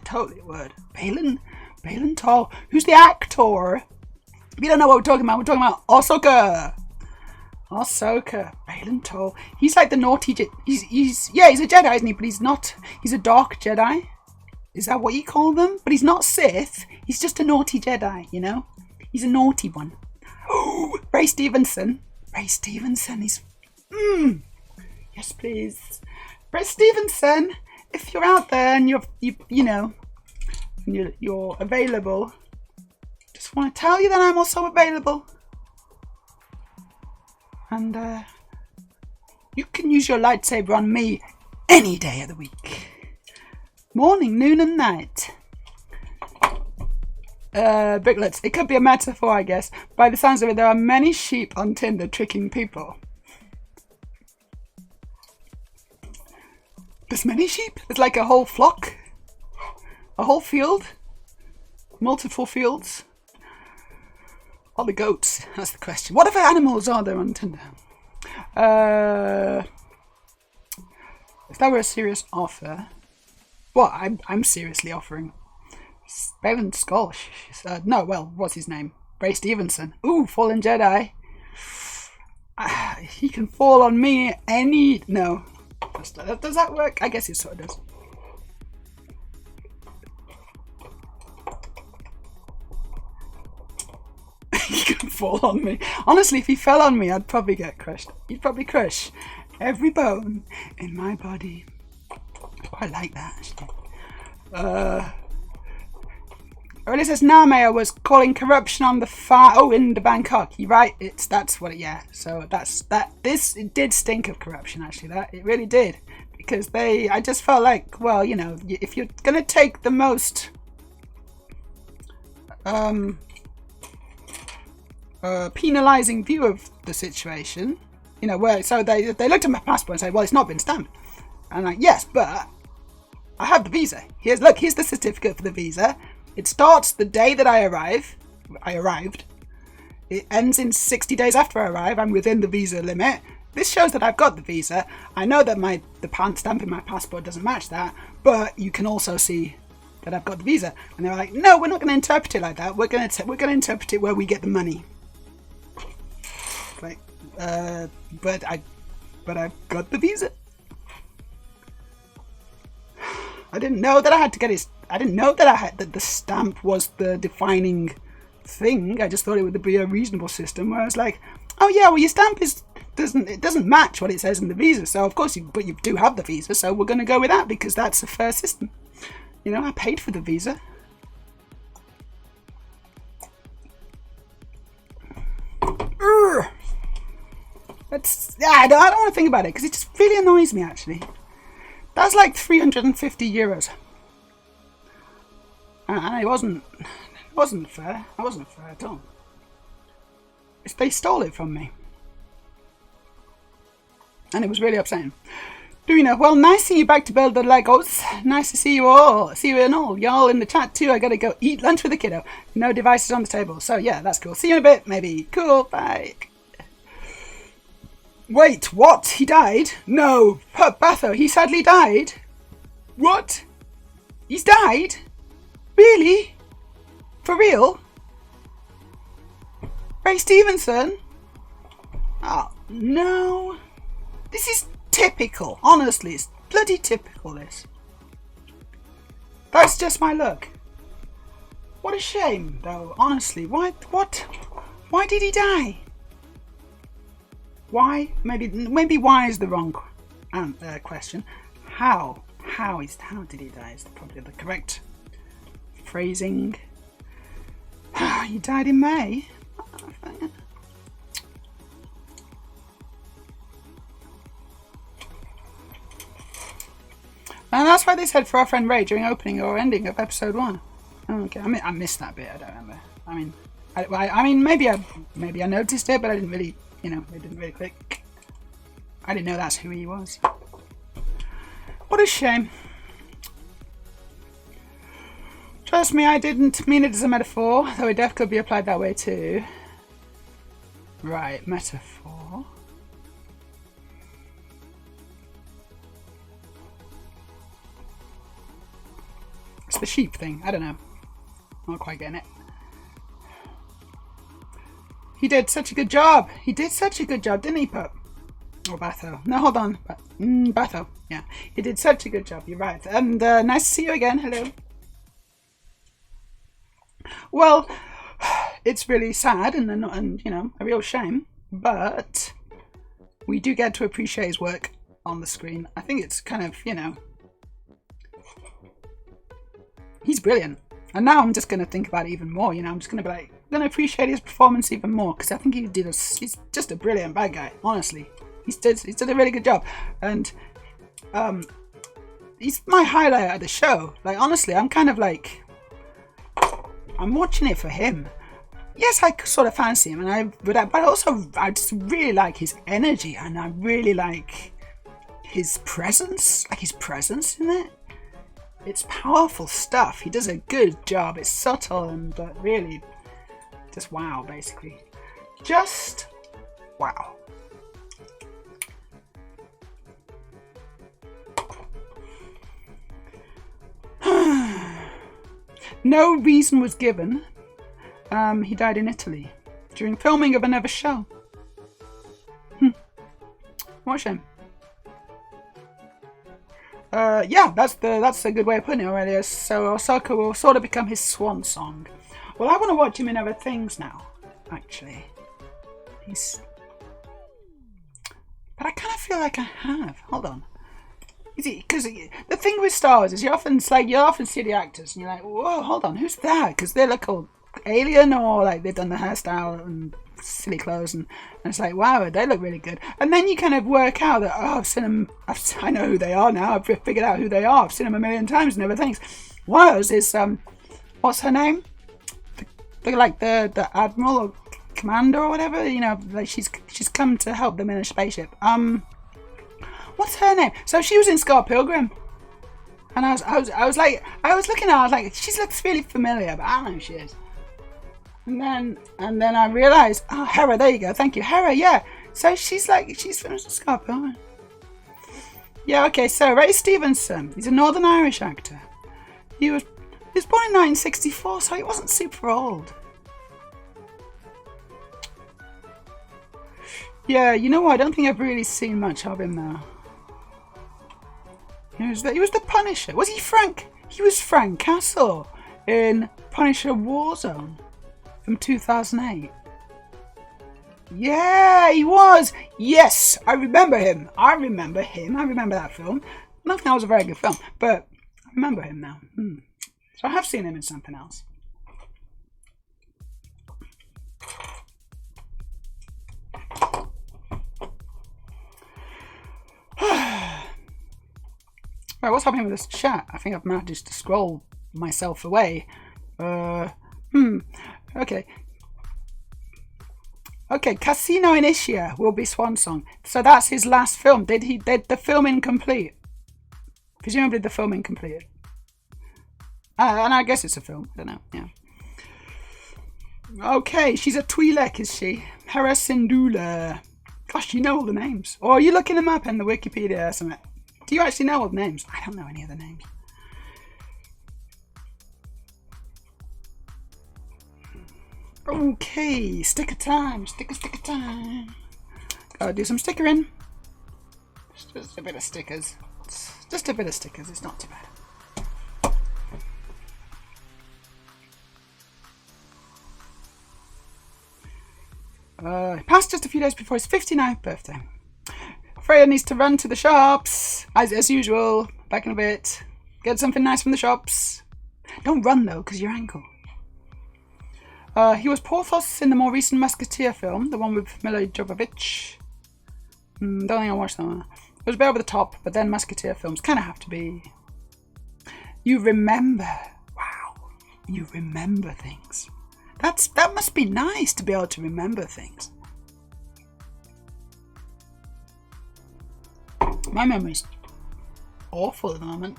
totally would. Balin Tall. Who's the actor? If you don't know what we're talking about Ahsoka. Balin Tall. He's like the naughty he's a Jedi, isn't he? But he's not. He's a dark Jedi. Is that what you call them? But he's not Sith. He's just a naughty Jedi, you know? He's a naughty one. Oh, Ray Stevenson. He's... Yes, please. Ray Stevenson, if you're out there and you're available, just want to tell you that I'm also available. And you can use your lightsaber on me any day of the week. Morning, noon and night. Bricklets. It could be a metaphor, I guess. By the sounds of it, there are many sheep on Tinder tricking people. There's many sheep? There's like a whole flock? A whole field? Multiple fields? Or the goats? That's the question. What other animals are there on Tinder? If that were a serious offer... Well, I'm seriously offering. Balin Skull. What's his name? Ray Stevenson. Ooh, Fallen Jedi. He can fall on me No. Does that work? I guess it sort of does. He can fall on me. Honestly, if he fell on me, I'd probably get crushed. He'd probably crush every bone in my body. I like that, actually. It says Meja was calling corruption on the in the Bangkok. You're right. That's what it. Yeah. So it did stink of corruption. Actually, it really did, because I just felt like, well, if you're gonna take the most penalizing view of the situation, so they looked at my passport and said, well, it's not been stamped. And I'm like, yes, but I have the visa. Here's the certificate for the visa. It starts the day that I arrived. It ends in 60 days after I arrive. I'm within the visa limit. This shows that I've got the visa. I know that the stamp in my passport doesn't match that, but you can also see that I've got the visa. And they're like, no, we're not going to interpret it like that. We're going to interpret it where we get the money. Like, but I've got the visa. I didn't know that I had to get it. I didn't know that that the stamp was the defining thing. I just thought it would be a reasonable system where I was like, oh yeah, well your stamp doesn't match what it says in the visa. So of course but you do have the visa, so we're going to go with that because that's a fair system. I paid for the visa. I don't want to think about it because it just really annoys me actually. That's like 350 euros. And it wasn't fair. I wasn't fair at all. They stole it from me. And it was really upsetting. Well, nice seeing you back to build the Legos. Nice to see you all. See you and all. Y'all in the chat too. I gotta go eat lunch with the kiddo. No devices on the table. So yeah, that's cool. See you in a bit, maybe. Cool, bye. Wait, what? He died? No. Batho, he sadly died? What? He's died? Really? For real? Ray Stevenson? Oh, no. This is typical. Honestly, it's bloody typical, this. That's just my luck. What a shame, though. Honestly, why did he die? Why? Maybe why is the wrong question. How did he die is probably the correct phrasing. He died in May. And that's why they said for our friend Ray during opening or ending of episode 1. Oh, okay, I missed that bit. I don't remember. I mean, maybe I noticed it, but I didn't really, it didn't really click. I didn't know that's who he was. What a shame. Trust me, I didn't mean it as a metaphor, though it definitely could be applied that way too. Right, metaphor. It's the sheep thing. I don't know. I'm not quite getting it. He did such a good job. He did such a good job, didn't he, Pup? Or Batho. No, hold on. Batho. Yeah. He did such a good job. You're right. And nice to see you again. Hello. Well, it's really sad and a real shame. But we do get to appreciate his work on the screen. I think it's kind of, he's brilliant. And now I'm just going to think about it even more, I'm just going to be like, I'm going to appreciate his performance even more, because I think he's just a brilliant bad guy, honestly. He's did a really good job. And he's my highlight of the show. Like, honestly, I'm kind of like, I'm watching it for him. Yes, I sort of fancy him, but also I just really like his energy, and I really like his presence, in it. It's powerful stuff. He does a good job. It's subtle but really just wow, basically. Just wow. No reason was given. He died in Italy during filming of another show. What a shame. Yeah, that's a good way of putting it already. So Osaka will sort of become his swan song. Well, I want to watch him in other things now, actually. But I kind of feel like I have. Hold on. Because the thing with Star Wars is you often see the actors and you're like, whoa, hold on, who's that? Because they look all alien, or like they've done the hairstyle and silly clothes, and it's like, wow, they look really good. And then you kind of work out that, oh, I've seen them, I know who they are now, I've figured out who they are, I've seen them a million times and other things. One of those is, what's her name? The admiral or commander or whatever, like she's come to help them in a spaceship. What's her name? So she was in Scott Pilgrim, and I was looking at her, I was like, she looks really familiar, but I don't know who she is. And then I realised, oh, Hera, there you go, thank you, Hera, yeah. So she's from Scott Pilgrim. Yeah, okay. So Ray Stevenson, he's a Northern Irish actor. He was born in 1964, so he wasn't super old. Yeah, you know what? I don't think I've really seen much of him now. He was the Punisher. Was he Frank? He was Frank Castle in Punisher Warzone from 2008. Yeah, he was. Yes, I remember him. I remember that film. I don't think that was a very good film, but I remember him now. So I have seen him in something else. Right, what's happening with this chat? I think I've managed to scroll myself away. Okay. Okay, Casino in Ischia will be Swan Song. So that's his last film. Did the filming complete? Presumably the filming completed. And I guess it's a film. I don't know. Yeah. Okay, she's a Twi'lek, is she? Hera Syndulla. Gosh, you know all the names. Or are you looking them up in the Wikipedia or something? Do you actually know all the names? I don't know any of the names. Okay, sticker time. Sticker time. Gotta do some stickering. Just a bit of stickers. Just a bit of stickers. It's not too bad. Passed just a few days before his 59th birthday. Freya needs to run to the shops, as usual, back in a bit. Get something nice from the shops. Don't run though, because your ankle. He was Porthos in the more recent Musketeer film, the one with Mila Jovovich. Don't think I watched that one. was a bit over the top, but then Musketeer films kind of have to be. You remember. Wow. You remember things. That must be nice to be able to remember things. My memory's awful at the moment.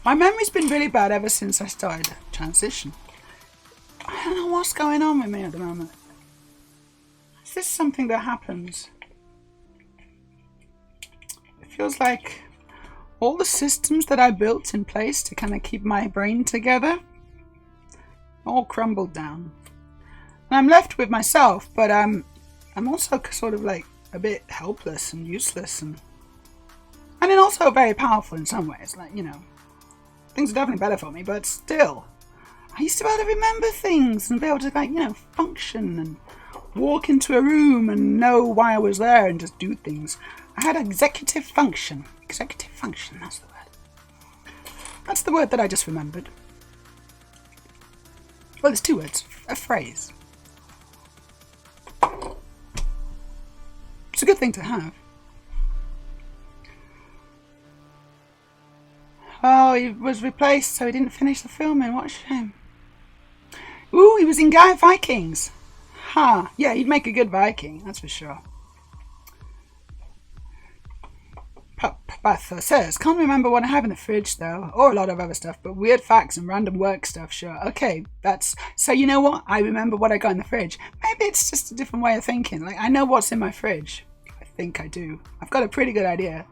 My memory's been really bad ever since I started transition. I don't know what's going on with me at the moment. Is this something that happens? It feels like all the systems that I built in place to kind of keep my brain together all crumbled down. And I'm left with myself, but I'm also sort of like a bit helpless and useless and then also very powerful in some ways. Like, you know, things are definitely better for me, but still, I used to be able to remember things and be able to, like, you know, function and walk into a room and know why I was there and just do things. I had executive function. Executive function, that's the word. That's the word that I just remembered. Well, there's two words. A phrase. It's a good thing to have. Oh, he was replaced, so he didn't finish the filming. What a shame. Ooh, he was in Guy Vikings. Ha! Huh. Yeah, he'd make a good Viking, that's for sure. Beth says, can't remember what I have in the fridge though, or a lot of other stuff, but weird facts and random work stuff, sure. Okay, that's, so you know what? I remember what I got in the fridge. Maybe it's just a different way of thinking. Like, I know what's in my fridge. I think I do. I've got a pretty good idea.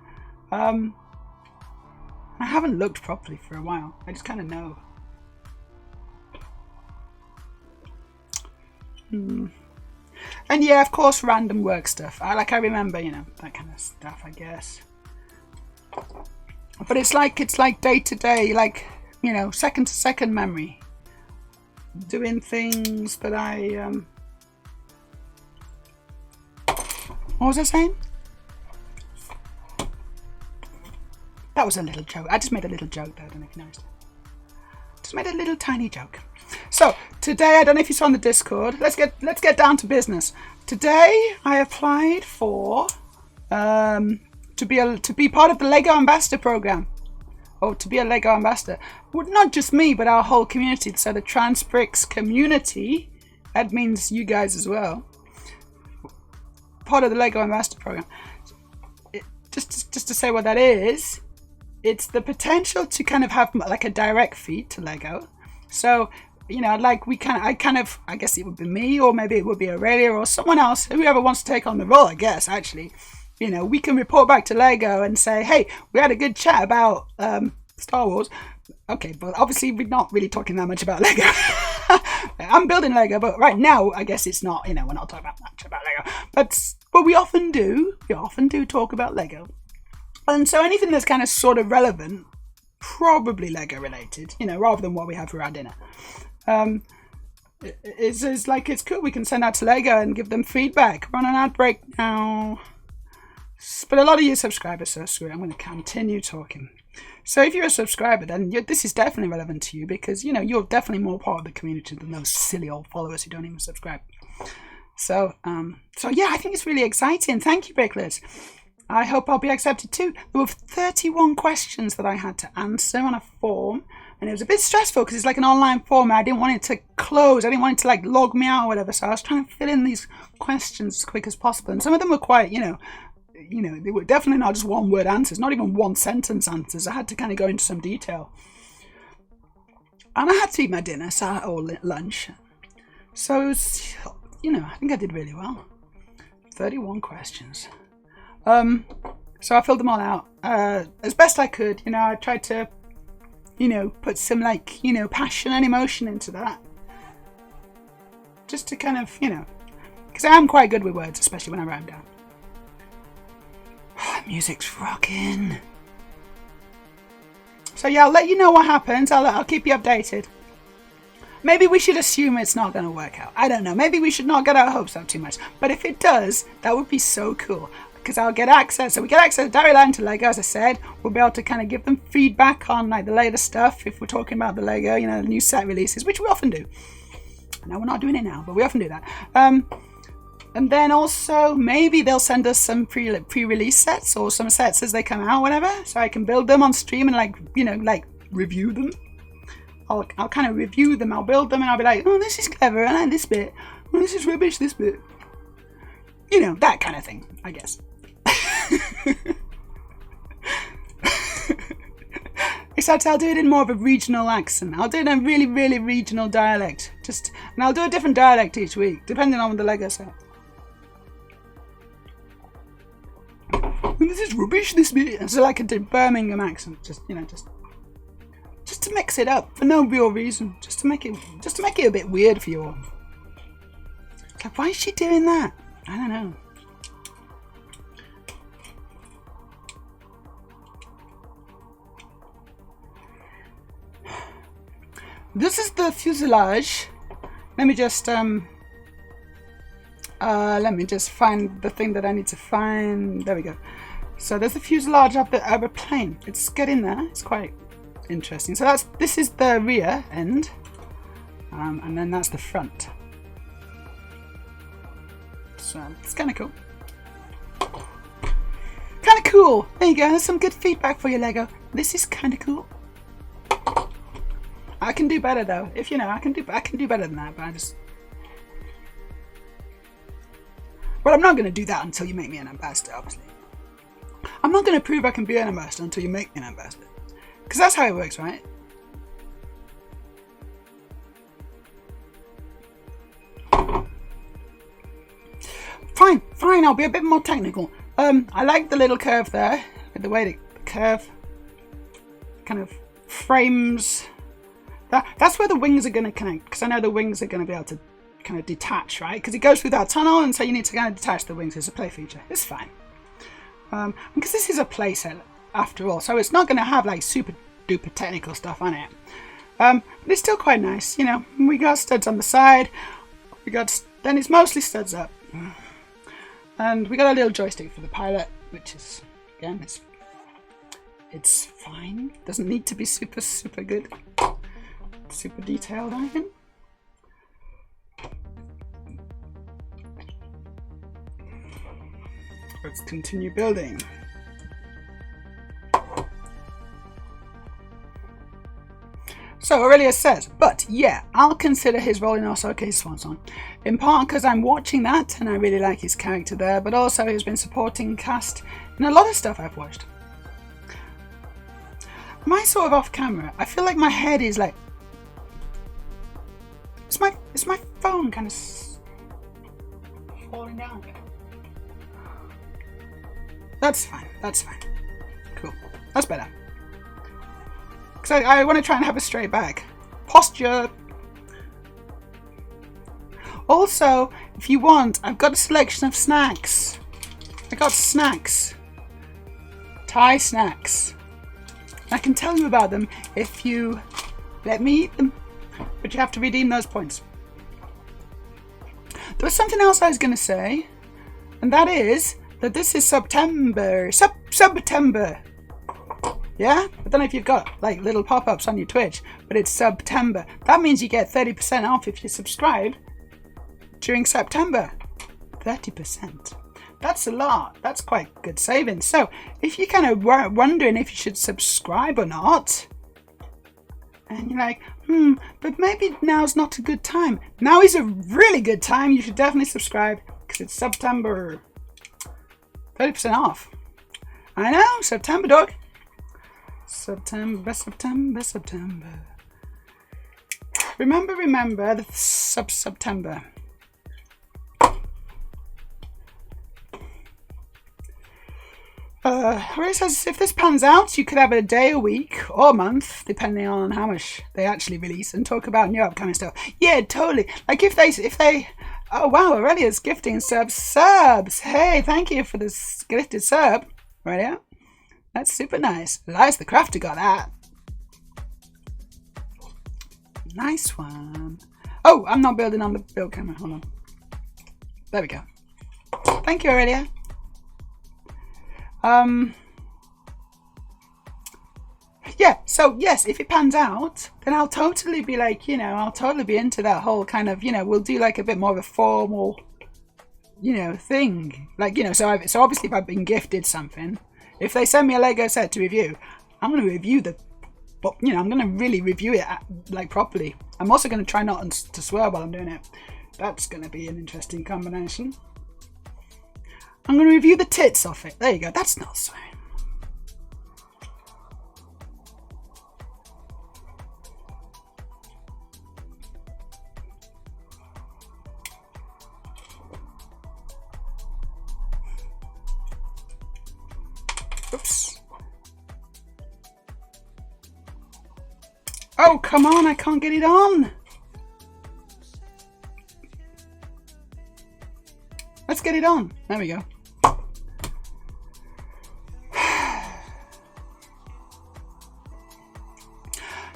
I haven't looked properly for a while. I just kind of know. And yeah, of course, random work stuff. I remember, you know, that kind of stuff, I guess. But it's like day to day, like, you know, second to second memory. Doing things that I what was I saying? That was a little joke. I just made a little joke there. I don't know if you noticed. Just made a little tiny joke. So today, I don't know if you saw on the Discord. Let's get down to business. Today, I applied for to be part of the Lego Ambassador program, or to be a Lego Ambassador. Well, not just me, but our whole community. So the Transbricks community. That means you guys as well. Part of the Lego Ambassador program. Just to say what that is. It's the potential to kind of have like a direct feed to Lego. So, you know, like I guess it would be me, or maybe it would be Aurelia or someone else, whoever wants to take on the role, I guess, actually. You know, we can report back to Lego and say, hey, we had a good chat about Star Wars. Okay, but obviously we're not really talking that much about Lego. I'm building Lego, but right now, I guess it's not, you know, we're not talking much about Lego. But we often do talk about Lego. And so anything that's kind of sort of relevant, probably Lego related, you know, rather than what we have for our dinner. It's like, it's cool. We can send out to Lego and give them feedback. We're on an ad break now. But a lot of you subscribers, so screw it. I'm going to continue talking. So if you're a subscriber, then this is definitely relevant to you, because, you know, you're definitely more part of the community than those silly old followers who don't even subscribe. So yeah, I think it's really exciting. Thank you, Bricklers. I hope I'll be accepted too. There were 31 questions that I had to answer on a form, and it was a bit stressful because it's like an online form and I didn't want it to close. I didn't want it to like log me out or whatever. So I was trying to fill in these questions as quick as possible. And some of them were quite, you know, they were definitely not just one word answers, not even one sentence answers. I had to kind of go into some detail. And I had to eat my dinner or lunch. So it was, you know, I think I did really well. 31 questions. So I filled them all out as best I could. You know, I tried to, you know, put some like, you know, passion and emotion into that. Just to kind of, you know, because I am quite good with words, especially when I write them down. Music's rocking. So yeah, I'll let you know what happens. I'll keep you updated. Maybe we should assume it's not going to work out. I don't know. Maybe we should not get our hopes up too much. But if it does, that would be so cool. Because I'll get access. So we get access direct line to Lego, as I said. We'll be able to kind of give them feedback on like the latest stuff. If we're talking about the Lego, you know, the new set releases, which we often do. No, we're not doing it now, but we often do that. And then also maybe they'll send us some pre-release sets or some sets as they come out, whatever, so I can build them on stream and like, you know, like review them. I'll kind of review them. I'll build them and I'll be like, oh, this is clever. I like this bit. Oh, this is rubbish. This bit. You know, that kind of thing, I guess. Except I'll do it in more of a regional accent. I'll do it in a really, really regional dialect. And I'll do a different dialect each week, depending on the Lego set. This is rubbish, this bit. So like a Birmingham accent, just to mix it up for no real reason, just to make it a bit weird for you all. Like, why is she doing that? I don't know. This is the fuselage. Let me just find the thing that I need to find. There we go. So there's the fuselage of the plane. It's getting there. It's quite interesting. So this is the rear end, and then that's the front. So it's kind of cool. Kind of cool. There you go. There's some good feedback for you, Lego. This is kind of cool. I can do better though. If you know, I can do better than that. But I'm not going to do that until you make me an ambassador. Obviously, I'm not going to prove I can be an ambassador until you make me an ambassador. Because that's how it works, right? Fine, I'll be a bit more technical. I like the little curve there. The way the curve kind of frames. That's where the wings are going to connect. Because I know the wings are going to be able to kind of detach, right? Because it goes through that tunnel, and so you need to kind of detach the wings. It's a play feature. It's fine. Because this is a play set after all, so it's not going to have like super duper technical stuff on it. But it's still quite nice, you know. We got studs on the side. Then it's mostly studs up, and we got a little joystick for the pilot, which is again it's fine. Doesn't need to be super good, super detailed or anything. Let's continue building. So Aurelius says, but yeah, I'll consider his role in Ahsoka's Swan Song, in part because I'm watching that and I really like his character there, but also he's been supporting cast in a lot of stuff I've watched. Am I sort of off camera? I feel like my head is like, is my phone kind of falling down? That's fine. Cool. That's better. Because I want to try and have a straight back. Posture. Also, if you want, I've got a selection of snacks. I got snacks. Thai snacks. I can tell you about them if you let me eat them. But you have to redeem those points. There was something else I was going to say. And that is that this is September. September. Yeah? I don't know if you've got like little pop-ups on your Twitch, but it's September. That means you get 30% off if you subscribe during September. 30%. That's a lot. That's quite good savings. So if you're kind of wondering if you should subscribe or not, and you're like, but maybe now's not a good time. Now is a really good time. You should definitely subscribe because it's September. 30% off. I know, September, dog. September. Remember the September. Ray says, if this pans out, you could have a day, a week, or a month, depending on how much they actually release, and talk about new upcoming stuff. Yeah, totally. Like if they oh wow, Aurelia's gifting subs. Hey, thank you for this gifted sub. Aurelia, that's super nice. Elias the Crafter got that. Nice one. Oh, I'm not building on the build camera. Hold on. There we go. Thank you, Aurelia. Yeah, so yes, if it pans out, then I'll totally be like, I'll totally be into that whole kind of, we'll do like a bit more of a formal thing. Like, so obviously if I've been gifted something, if they send me a Lego set to review, I'm going to review I'm going to really review it like properly. I'm also going to try not to swear while I'm doing it. That's going to be an interesting combination. I'm going to review the tits off it. There you go. That's not swearing. Oops. Oh, come on. I can't get it on. Let's get it on. There we go.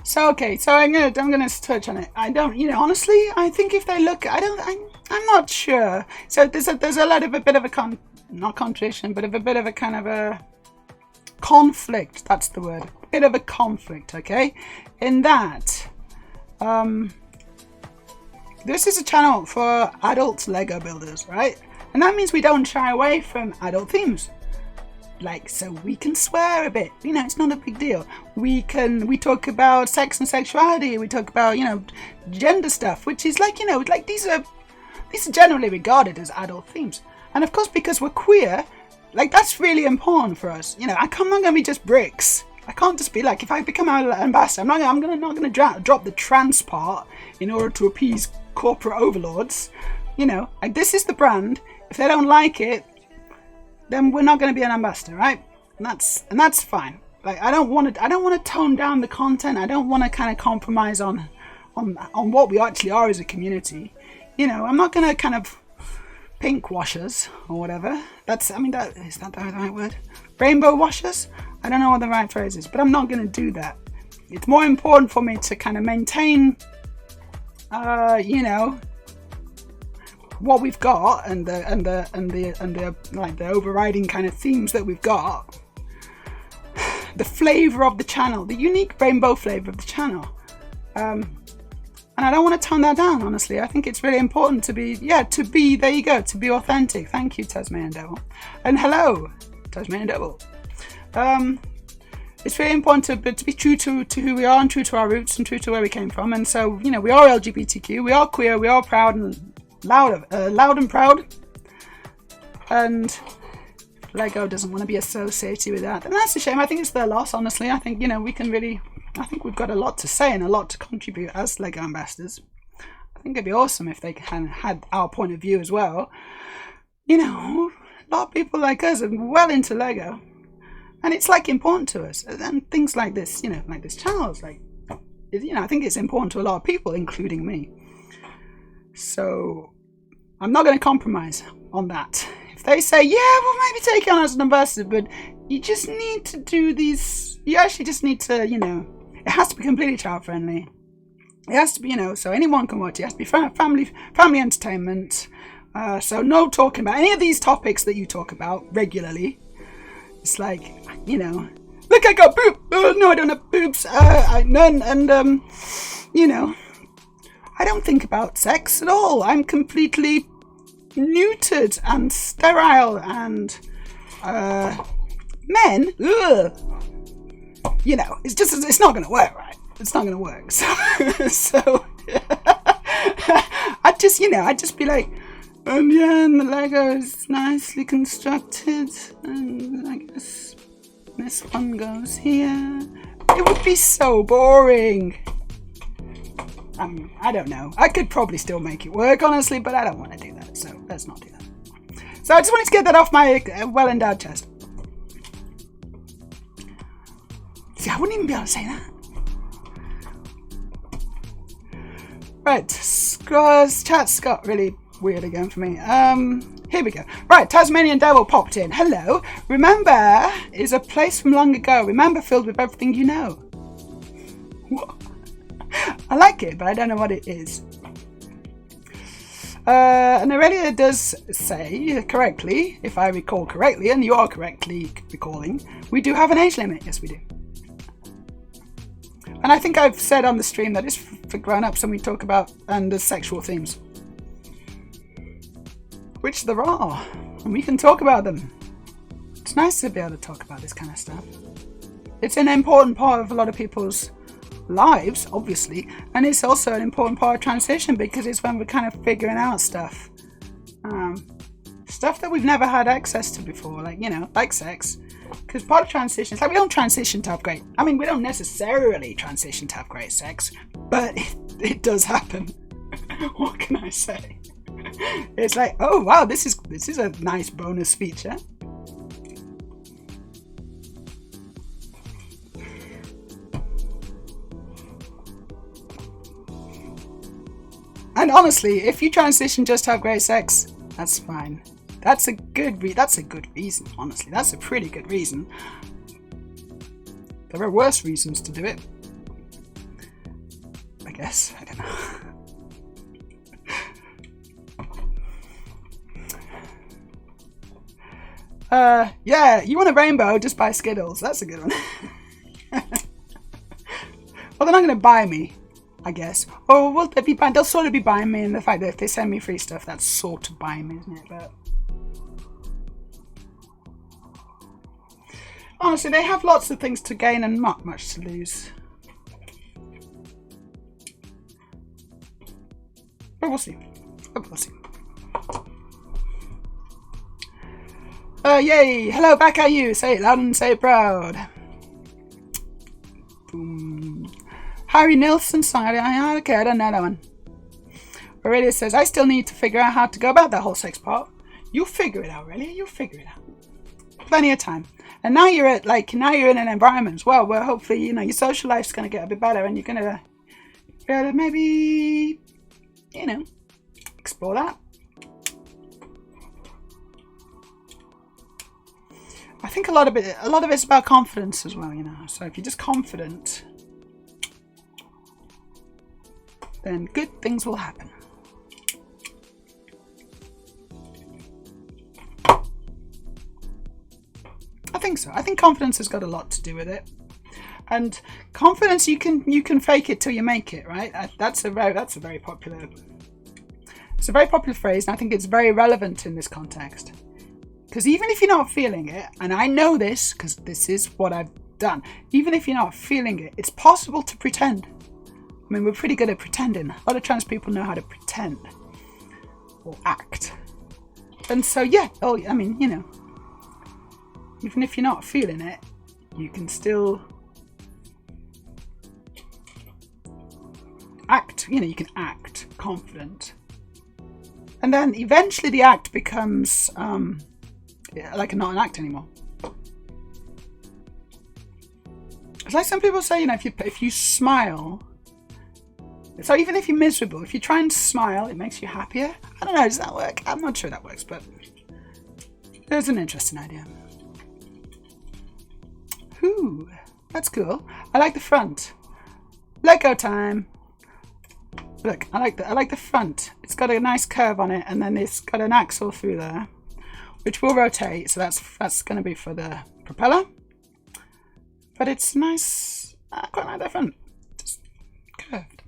So okay, so I'm gonna touch on it. I don't, honestly, I think if they look, I'm not sure. So there's a bit of a not contradiction, but a bit of a kind of a conflict. That's the word. A bit of a conflict, okay? In that, this is a channel for adult Lego builders, right? And that means we don't shy away from adult themes. Like, so we can swear a bit, it's not a big deal. We talk about sex and sexuality, we talk about, gender stuff, which is like, like these are generally regarded as adult themes. And of course, because we're queer, like that's really important for us. I'm not going to be just bricks. I can't just be like, if I become an ambassador, I'm not going to drop the trans part in order to appease corporate overlords. Like this is the brand. If they don't like it, then we're not going to be an ambassador, right? And that's fine. Like I don't want to tone down the content. I don't want to kind of compromise on what we actually are as a community. I'm not going to kind of pink washers or whatever. Is that the right word? Rainbow washers? I don't know what the right phrase is, but I'm not going to do that. It's more important for me to kind of maintain, what we've got and the like the overriding kind of themes that we've got, the flavor of the channel, the unique rainbow flavor of the channel, and I don't want to tone that down. Honestly, I think it's really important to be there you go, to be authentic. Thank you, Tasmanian Devil, and hello, Tasmanian Devil. It's really important to be true to who we are and true to our roots and true to where we came from. And so we are LGBTQ, we are queer, we are proud and loud and proud, and Lego doesn't want to be associated with that, and that's a shame. I think it's their loss, honestly. I think I think we've got a lot to say and a lot to contribute as Lego ambassadors. I think it'd be awesome if they had our point of view as well. A lot of people like us are well into Lego, and it's like important to us, and things like this, like this channel is like, I think it's important to a lot of people, including me. So I'm not going to compromise on that. If they say, yeah, we'll maybe take you on as an ambassador, but you just need to do these, you actually just need to, it has to be completely child friendly. It has to be, so anyone can watch it. It has to be family entertainment. So no talking about any of these topics that you talk about regularly. It's like, look, I got boob. Oh, no, I don't have boobs. None. And, I don't think about sex at all. I'm completely neutered and sterile, and men, it's not going to work, right? It's not going to work. So I'd just be like, and the Lego is nicely constructed, and I guess this one goes here. It would be so boring. I don't know. I could probably still make it work, honestly, but I don't want to do that, so let's not do that. So I just wanted to get that off my well-endowed chest. See, I wouldn't even be able to say that. Right, chat's got really weird again for me. Here we go. Right, Tasmanian Devil popped in. Hello. Remember is a place from long ago. Remember filled with everything you know. What? I like it, but I don't know what it is. And Aurelia does say correctly, if I recall correctly, and you are correctly recalling, we do have an age limit. Yes, we do. And I think I've said on the stream that it's for grown-ups and we talk about and the sexual themes. which there are, and we can talk about them. It's nice to be able to talk about this kind of stuff. It's an important part of a lot of people's lives, obviously, and it's also an important part of transition because it's when we're kind of figuring out stuff. Stuff that we've never had access to before, like, you know, like sex. Because part of transition, it's like we don't transition to have great, I mean, we don't necessarily transition to have great sex, but it does happen. What can I say? It's like, oh wow, this is a nice bonus feature. And honestly, if you transition just to have great sex, that's fine. That's a good reason, honestly. That's a pretty good reason. There are worse reasons to do it. I guess. I don't know. Yeah, you want a rainbow, just buy Skittles. That's a good one. Well, they're not going to buy me, I guess. Or will they be buying? They'll sort of be buying me, and the fact that if they send me free stuff, that's sort of buying me, isn't it? But honestly, they have lots of things to gain and not much to lose. But we'll see. We'll see. Yay! Hello, back at you. Say it loud and say it proud. Boom. Harry Nilsson song. Okay, I don't know that one. Aurelia says, I still need to figure out how to go about that whole sex part. You'll figure it out, really. You'll figure it out. Plenty of time. And now you're in an environment as well where hopefully, you know, your social life's going to get a bit better and you're going to be able to maybe, you know, explore that. I think a lot of it's about confidence as well, you know. So if you're just confident, then good things will happen. I think so. I think confidence has got a lot to do with it. And confidence, you can fake it till you make it, right? That's a very popular phrase, and I think it's very relevant in this context. Because even if you're not feeling it, and I know this because this is what I've done, even if you're not feeling it, it's possible to pretend. I mean, we're pretty good at pretending. A lot of trans people know how to pretend or act. And so, yeah, I mean, you know, even if you're not feeling it, you can still act, you know, you can act confident. And then eventually the act becomes like not an act anymore. It's like some people say, you know, if you smile, so even if you're miserable, if you try and smile, it makes you happier. I don't know, does that work? I'm not sure that works, but there's an interesting idea. Ooh, that's cool. I like the front. Lego time. Look, I like the front. It's got a nice curve on it, and then it's got an axle through there, which will rotate. So that's going to be for the propeller. But it's nice. I quite like that front. Just curved.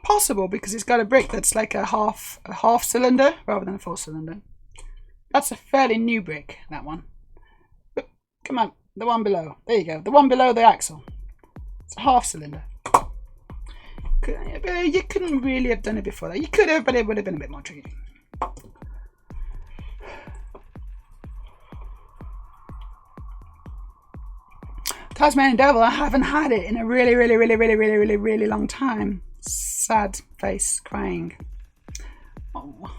Possible because it's got a brick that's like a half cylinder rather than a full cylinder. That's a fairly new brick, that one. But come on, the one below. There you go. The one below the axle. It's a half cylinder. You couldn't really have done it before that. You could have, but it would have been a bit more tricky. Tasmanian Devil, I haven't had it in a really long time. Sad face, crying. Oh.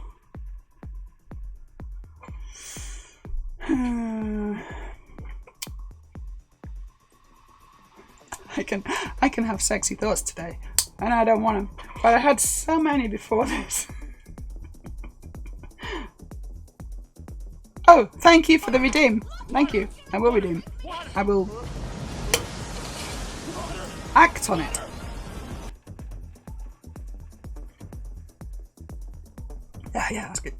I can have sexy thoughts today, and I don't want them. But I had so many before this. Oh, thank you for the redeem. Thank you. I will redeem. I will act on it. Yeah, that's good.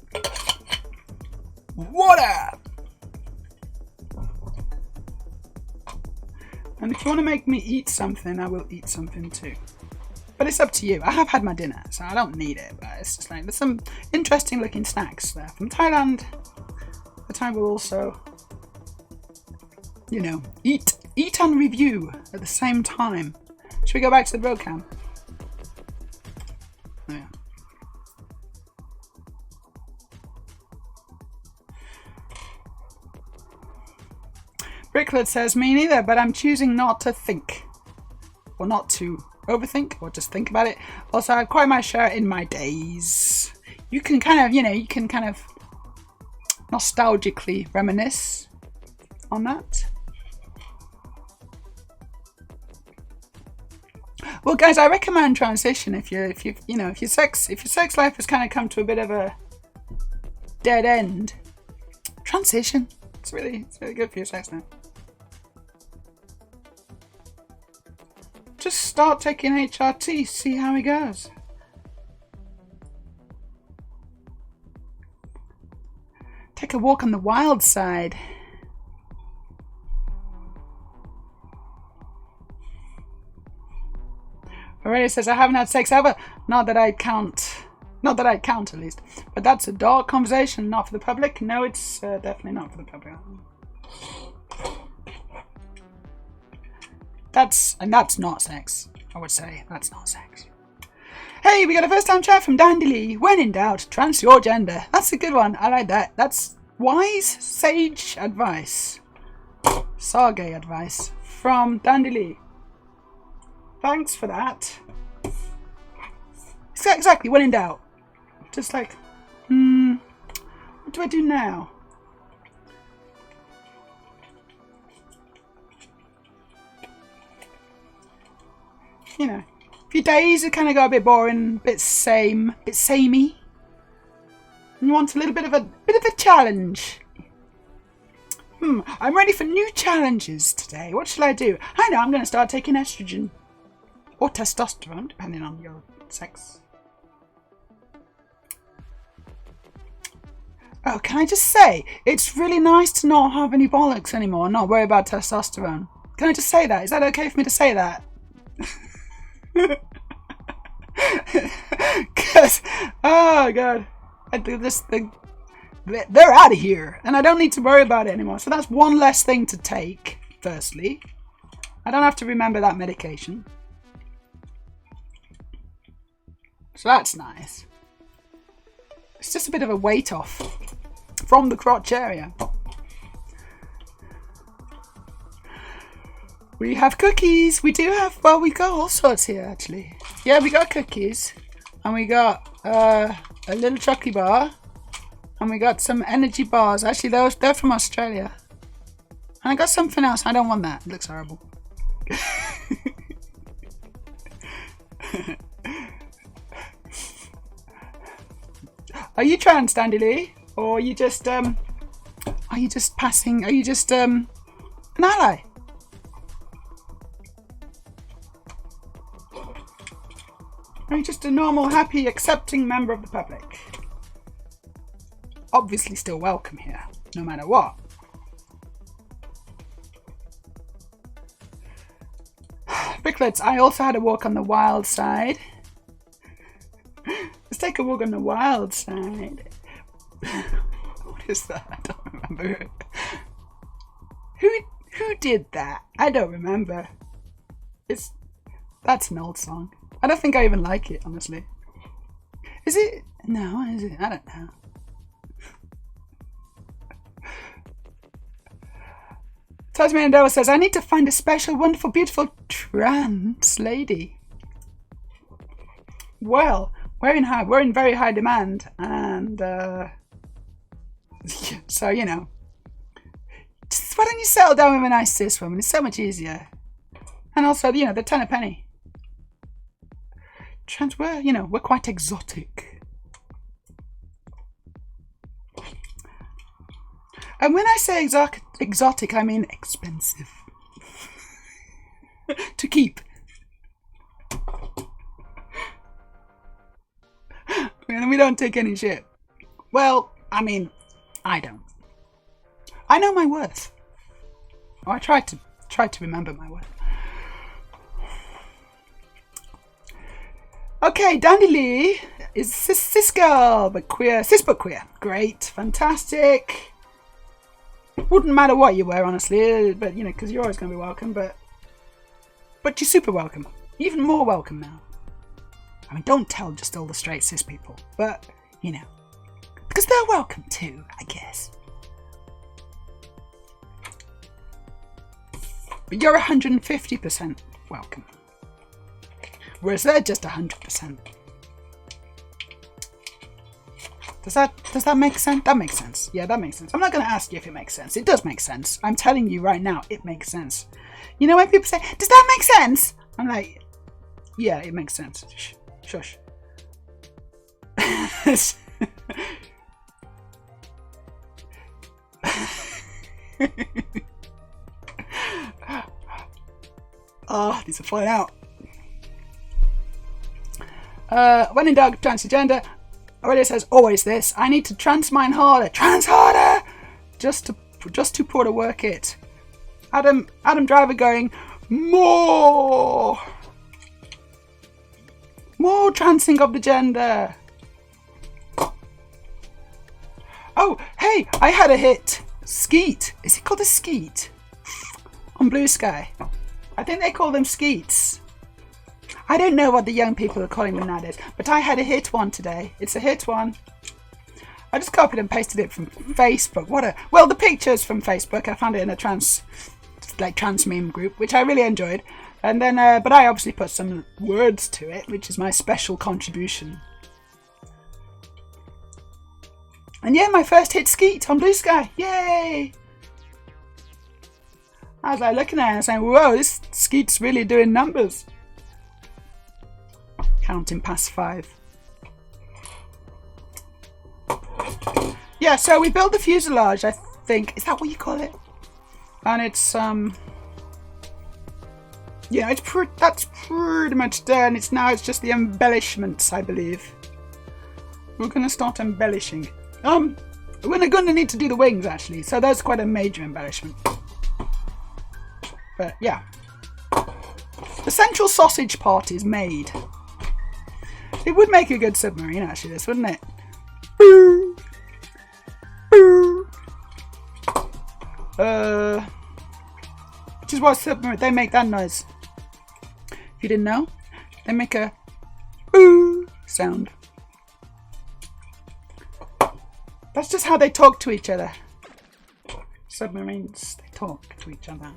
Water! And if you want to make me eat something, I will eat something too. But it's up to you. I have had my dinner, so I don't need it. But it's just like, there's some interesting looking snacks there from Thailand that I will also, you know, eat and review at the same time. Should we go back to the road cam? Oh, yeah. Bricklet says, me neither, but I'm choosing not to think. Or not to overthink, or just think about it. Also, I have quite my share in my days. You can kind of, you know, you can kind of nostalgically reminisce on that. Well, guys, I recommend transition if your sex life has kind of come to a bit of a dead end. Transition. It's really good for your sex life. Just start taking HRT, see how it goes. Take a walk on the wild side. Aurelia says, I haven't had sex ever. Not that I count at least. But that's a dark conversation, not for the public. No, it's definitely not for the public. That's not sex, I would say. That's not sex. Hey, we got a first time chat from Dandy Lee. When in doubt, trans your gender. That's a good one. I like that. That's wise, sage advice. Sage advice from Dandy Lee. Thanks for that. Exactly, when in doubt. Just like, what do I do now? You know, if your days are kind of got a bit boring, bit samey, and you want a little bit of a challenge. I'm ready for new challenges today. What shall I do? I know, I'm going to start taking estrogen or testosterone, depending on your sex. Oh, can I just say, it's really nice to not have any bollocks anymore and not worry about testosterone. Can I just say that? Is that okay for me to say that? Because, oh god, I do this thing. They're out of here, and I don't need to worry about it anymore. So that's one less thing to take. Firstly, I don't have to remember that medication, so that's nice. It's just a bit of a weight off from the crotch area. We have cookies. We do have, well, we got all sorts here actually. Yeah, we got cookies, and we got a little chocolate bar, and we got some energy bars. Actually, they're from Australia. And I got something else. I don't want that. It looks horrible. Are you trans, Dandy Lee? Or are you just passing? Are you just an ally? Are you just a normal, happy, accepting member of the public? Obviously still welcome here, no matter what. Bricklets, I also had a walk on the wild side. Let's take a walk on the wild side. What is that? I don't remember. Who did that? I don't remember. That's an old song. I don't think I even like it, honestly. Is it? No, is it? I don't know. Tasmanian Devil says, I need to find a special, wonderful, beautiful trans lady. Well, we're in very high demand, and so, you know, just, why don't you settle down with a nice cis woman? It's so much easier. And also, you know, the 10 a penny. Trans, we're quite exotic. And when I say exotic, I mean expensive. To keep. And we don't take any shit. Well, I mean, I don't. I know my worth. Or I try to remember my worth. Okay, Dandy Lee is cis girl, but queer. Cis but queer. Great. Fantastic. Wouldn't matter what you wear, honestly, but you know, because you're always going to be welcome, but you're super welcome. Even more welcome now. I mean, don't tell just all the straight cis people, but, you know, because they're welcome too, I guess. But you're 150% welcome. Whereas they're just 100%. Does that make sense? That makes sense. Yeah, that makes sense. I'm not going to ask you if it makes sense. It does make sense. I'm telling you right now, it makes sense. You know when people say, does that make sense? I'm like, yeah, it makes sense. Shush. Oh, these are falling out. When in doubt, transgender. Aurelia says, always this. I need to trans mine harder. Trans harder! Just to put to work it. Adam Driver going, more transing of the gender. Oh, hey, I had a hit. Skeet. Is it called a skeet? On Blue Sky. I think they call them skeets. I don't know what the young people are calling them nowadays, but I had a hit one today. It's a hit one. I just copied and pasted it from Facebook. Well, the pictures from Facebook. I found it in a trans meme group, which I really enjoyed. And then, but I obviously put some words to it, which is my special contribution. And yeah, my first hit skeet on Blue Sky. Yay! I was like looking at it and saying, whoa, this skeet's really doing numbers. Counting past 5. Yeah, so we built the fuselage, I think. Is that what you call it? And it's, yeah, that's pretty much done. It's just the embellishments, I believe. We're going to start embellishing. We're going to need to do the wings, actually. So that's quite a major embellishment. But, yeah. The central sausage part is made. It would make a good submarine, actually, this, wouldn't it? Boo! Boo! Which is what submarine... They make that noise. If you didn't know, they make a boo sound. That's just how they talk to each other. Submarines, they talk to each other.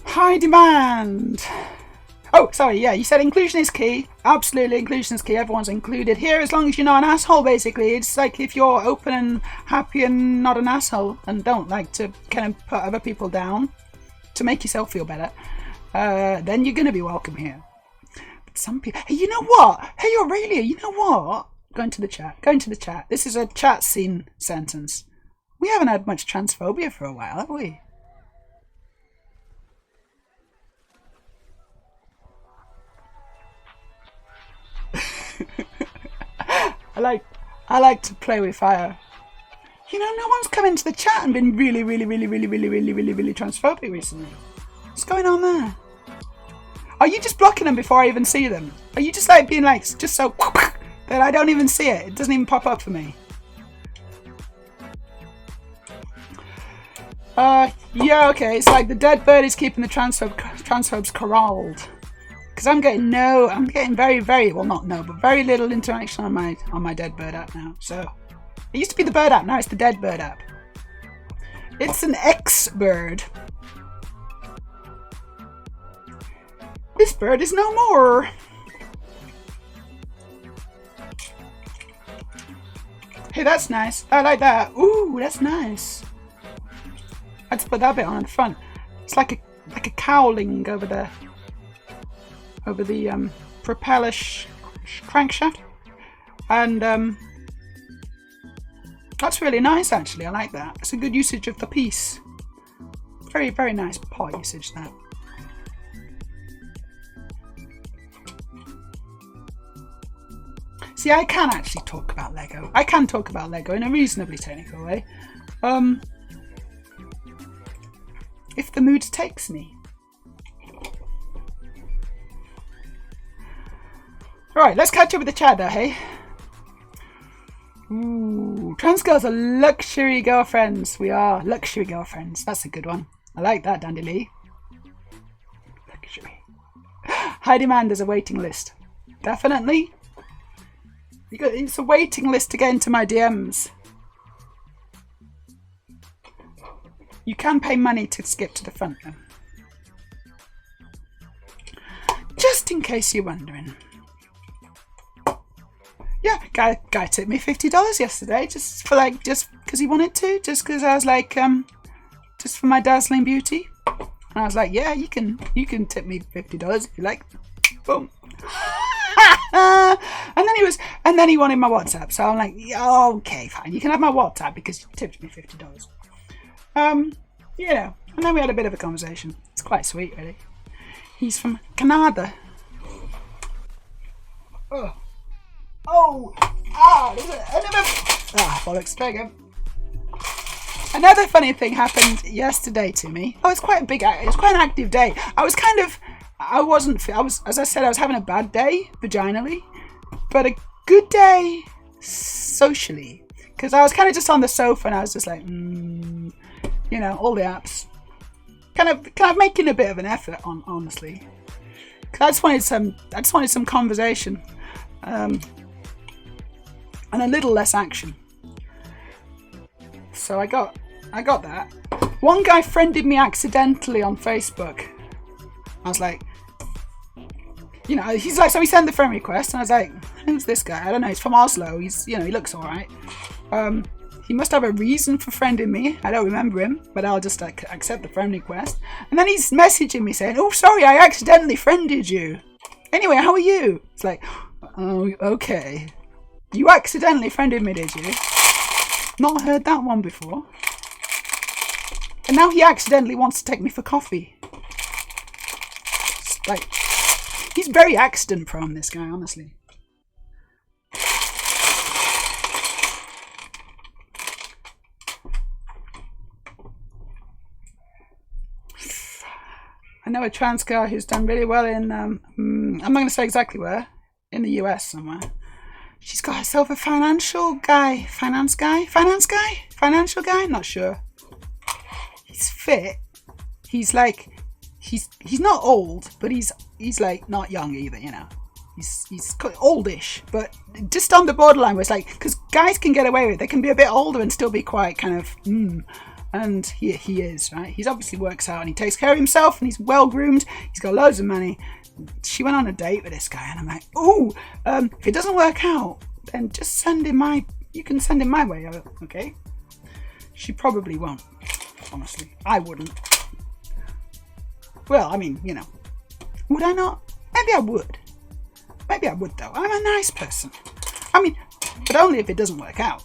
High demand. Oh, sorry, yeah, you said inclusion is key. Absolutely, inclusion is key. Everyone's included here as long as you're not an asshole, basically. It's like if you're open and happy and not an asshole and don't like to kind of put other people down to make yourself feel better, then you're going to be welcome here. But some people... Hey, you know what? Hey, Aurelia, you know what? Go into the chat. This is a chat scene sentence. We haven't had much transphobia for a while, have we? I like to play with fire. You know, no one's come into the chat and been really transphobic recently. What's going on there? Are you just blocking them before I even see them? Are you just like being like just so that I don't even see it? It doesn't even pop up for me. Yeah, okay. It's like the dead bird is keeping the transphobes corralled. Because I'm getting very very little interaction on my dead bird app now. So it used to be the bird app, now it's the dead bird app. It's an X-bird. This bird is no more. Hey, that's nice. I like that. Ooh, that's nice. Let's put that bit on the front. It's like a cowling over the propeller crankshaft, and that's really nice, actually. I like that. It's a good usage of the piece. Very, very nice part usage, that. See, I can actually talk about Lego. I can talk about Lego in a reasonably technical way. If the mood takes me. Right, let's catch up with the chat though, hey? Ooh, trans girls are luxury girlfriends. We are luxury girlfriends. That's a good one. I like that, Dandy Lee. Luxury. High demand is a waiting list. Definitely. It's a waiting list to get into my DMs. You can pay money to skip to the front though. Just in case you're wondering. Yeah, guy tipped me $50 yesterday just because he wanted to, just because I was like, just for my dazzling beauty. And I was like, yeah, you can tip me $50 if you like. Boom. and then he wanted my WhatsApp, so I'm like, yeah, okay, fine, you can have my WhatsApp because you tipped me $50. And then we had a bit of a conversation. It's quite sweet, really. He's from Canada. Bollocks, try again. Another funny thing happened yesterday to me. It's quite an active day. As I said, I was having a bad day vaginally, but a good day socially. Because I was kind of just on the sofa and I was just like, all the apps. Kind of making a bit of an effort honestly. Because I just wanted some conversation. And a little less action. So I got that. One guy friended me accidentally on Facebook. I was like, he's like, so he sent the friend request, and I was like, who's this guy? I don't know. He's from Oslo. He looks all right. He must have a reason for friending me. I don't remember him, but I'll just accept the friend request. And then he's messaging me saying, oh, sorry, I accidentally friended you. Anyway, how are you? It's like, oh, okay. You accidentally friended me, did you? Not heard that one before. And now he accidentally wants to take me for coffee. It's like, he's very accident prone, this guy, honestly. I know a trans girl who's done really well in, I'm not going to say exactly where, in the US somewhere. She's got herself a financial guy, not sure. He's fit. He's like, he's not old, but he's like not young either, He's oldish, but just on the borderline where it's like, because guys can get away with it. They can be a bit older and still be quite kind of, and he is, right? He's obviously works out and he takes care of himself and he's well groomed. He's got loads of money. She went on a date with this guy and I'm like, if it doesn't work out, then just you can send him my way, okay? She probably won't, honestly. I wouldn't. Well, I mean, would I not? Maybe I would. Maybe I would though. I'm a nice person. I mean, but only if it doesn't work out.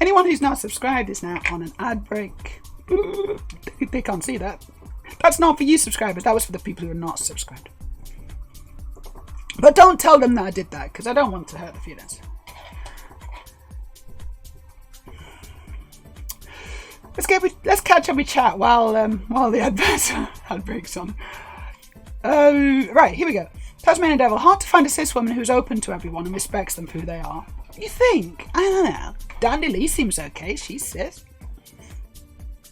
Anyone who's not subscribed is now on an ad break. They can't see that. That's not for you subscribers. That was for the people who are not subscribed. But don't tell them that I did that, because I don't want to hurt the feelings. Let's catch up with chat while the ad breaks on. Right, here we go. Tasmanian Devil. Hard to find a cis woman who's open to everyone and respects them for who they are. You think? I don't know. Dandy Lee seems okay. She's cis.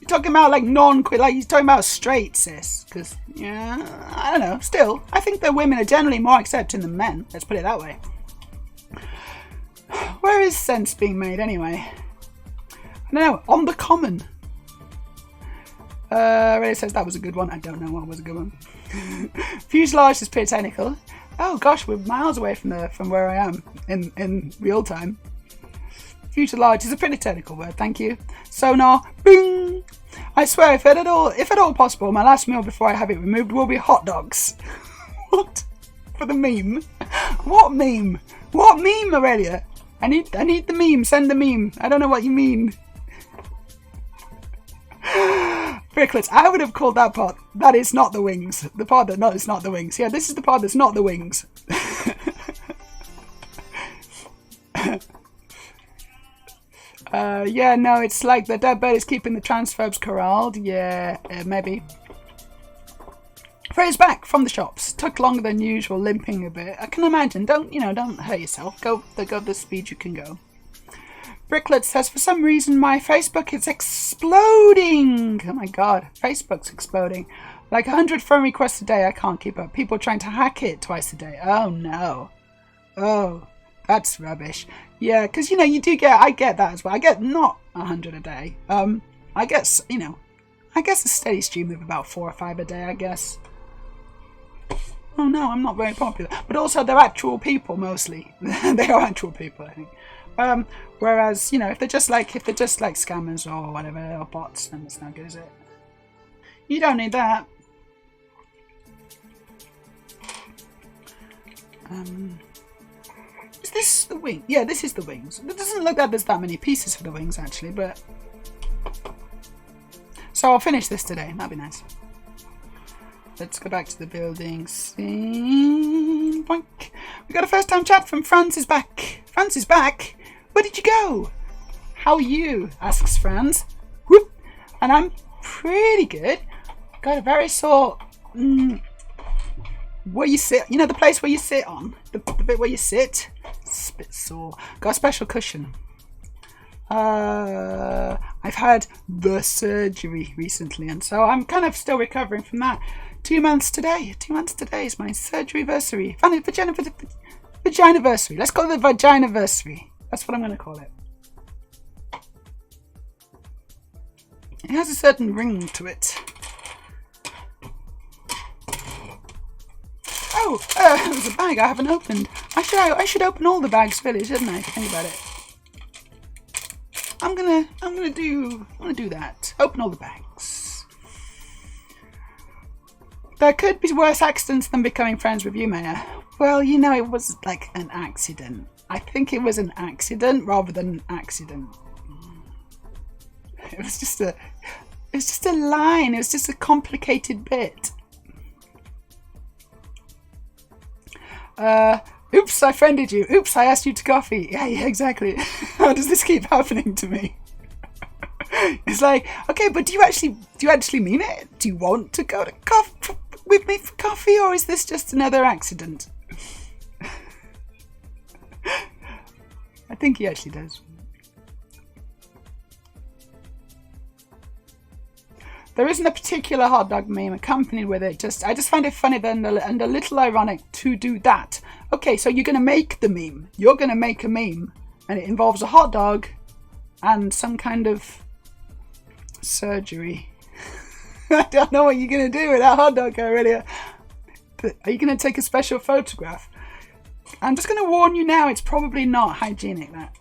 You're talking about like non-queer, like he's talking about straight cis. Because, I don't know. Still, I think that women are generally more accepting than men. Let's put it that way. Where is sense being made anyway? I don't know. On the common. Ray says that was a good one. I don't know what was a good one. Fuselage is pretty technical. Oh gosh, we're miles away from where I am in real time. Fuselage is a pretty technical word, thank you. Sonar, bing! I swear, if at all possible, my last meal before I have it removed will be hot dogs. What? For the meme? What meme? What meme, Aurelia? I need the meme. Send the meme. I don't know what you mean. Bricklets, I would have called that part, that is not the wings. The part that is not the wings. Yeah, this is the part that's not the wings. Yeah, no, it's like the dead bird is keeping the transphobes corralled. Yeah, maybe. Freya's back from the shops. Took longer than usual, limping a bit. I can imagine. Don't hurt yourself. Go the speed you can go. Bricklet says, for some reason my Facebook is exploding. Oh my god, Facebook's exploding. Like 100 phone requests a day. I can't keep up. People trying to hack it twice a day. Oh no. Oh, that's rubbish. Yeah, because you do get. I get that as well. I get not 100 a day. I guess a steady stream of about 4 or 5 a day. I guess. Oh no, I'm not very popular. But also, they're actual people mostly. They are actual people, I think. Whereas, if they're just like scammers or whatever, or bots, then it's not good, is it? You don't need that. Is this the wing? Yeah, this is the wings. It doesn't look like there's that many pieces for the wings, actually, but... So I'll finish this today. That'd be nice. Let's go back to the building scene. Boink. We got a first-time chat from Franz is back. Franz is back? Where did you go? How are you? Asks Franz. Whoop. And I'm pretty good. Got a very sore... where you sit, the place where you sit on. The bit where you sit. It's a bit sore. Got a special cushion. I've had the surgery recently, and so I'm kind of still recovering from that. 2 months today. 2 months today is my surgery-versary. Vagina-versary. Let's call it the vagina-versary. That's what I'm going to call it. It has a certain ring to it. Oh, there's a bag I haven't opened. I should open all the bags, really, shouldn't I? If you think about it. I'm gonna do that. Open all the bags. There could be worse accidents than becoming friends with you, Meja. Well, it was like an accident. I think it was an accident rather than an accident. It was just a line. It was just a complicated bit. Oops, I offended you. Oops, I asked you to coffee. Yeah, exactly. How does this keep happening to me? It's like, okay, but do you actually mean it? Do you want to go to with me for coffee, or is this just another accident? I think he actually does. There isn't a particular hot dog meme accompanied with it. I just find it funny and a little ironic to do that. Okay, so you're going to make the meme. You're going to make a meme, and it involves a hot dog and some kind of surgery. I don't know what you're going to do with that hot dog already. Are you going to take a special photograph? I'm just going to warn you now, it's probably not hygienic, that.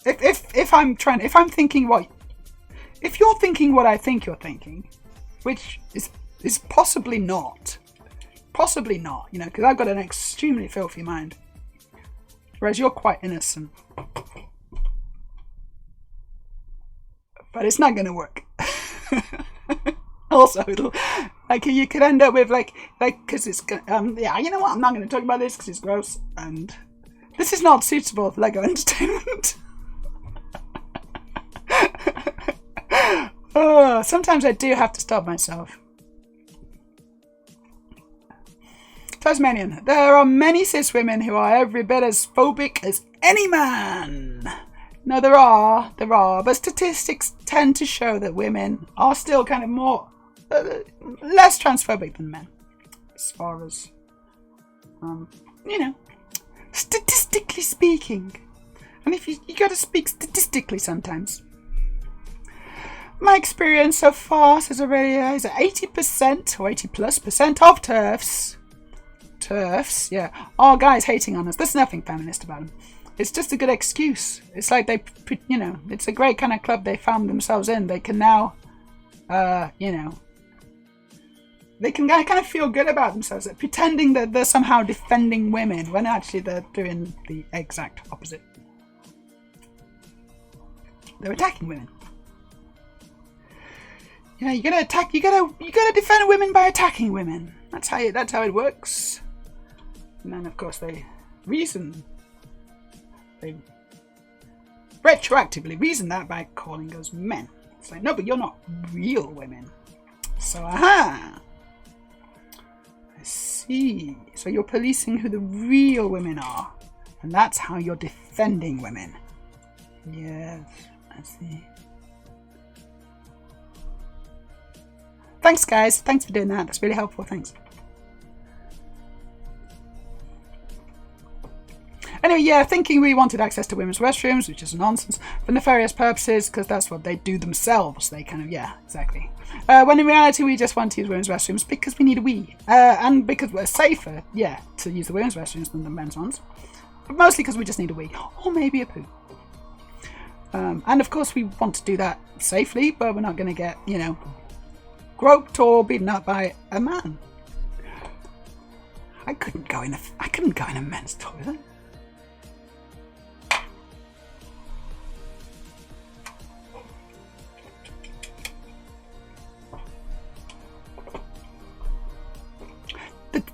If I'm thinking what... If you're thinking what I think you're thinking, which is possibly not, because I've got an extremely filthy mind, whereas you're quite innocent. But it's not going to work. Also, you could end up with because it's yeah. You know what? I'm not going to talk about this because it's gross, and this is not suitable for Lego entertainment. Oh, sometimes I do have to stop myself. Tasmanian. There are many cis women who are every bit as phobic as any man. No, there are, but statistics tend to show that women are still kind of more, less transphobic than men, as far as, statistically speaking. And if you got to speak statistically sometimes. My experience so far, says Aurelia, is that 80% or 80+% of TERFs, yeah, are guys hating on us. There's nothing feminist about them. It's just a good excuse. It's like it's a great kind of club they found themselves in. They can now, they can kind of feel good about themselves, pretending that they're somehow defending women when actually they're doing the exact opposite. They're attacking women. You gotta defend women by attacking women. That's how it works. And then of course they retroactively reason that by calling us men. It's like, no, but you're not real women. So, aha. I see. So you're policing who the real women are. And that's how you're defending women. Yes, I see. Thanks, guys. Thanks for doing that. That's really helpful. Thanks. Anyway, yeah, thinking we wanted access to women's restrooms, which is nonsense, for nefarious purposes, because that's what they do themselves. They kind of, yeah, exactly. When in reality, we just want to use women's restrooms because we need a wee. And because we're safer, yeah, to use the women's restrooms than the men's ones. But mostly because we just need a wee. Or maybe a poo. And of course, we want to do that safely, but we're not going to get, you know, groped or beaten up by a man. I couldn't go in a men's toilet.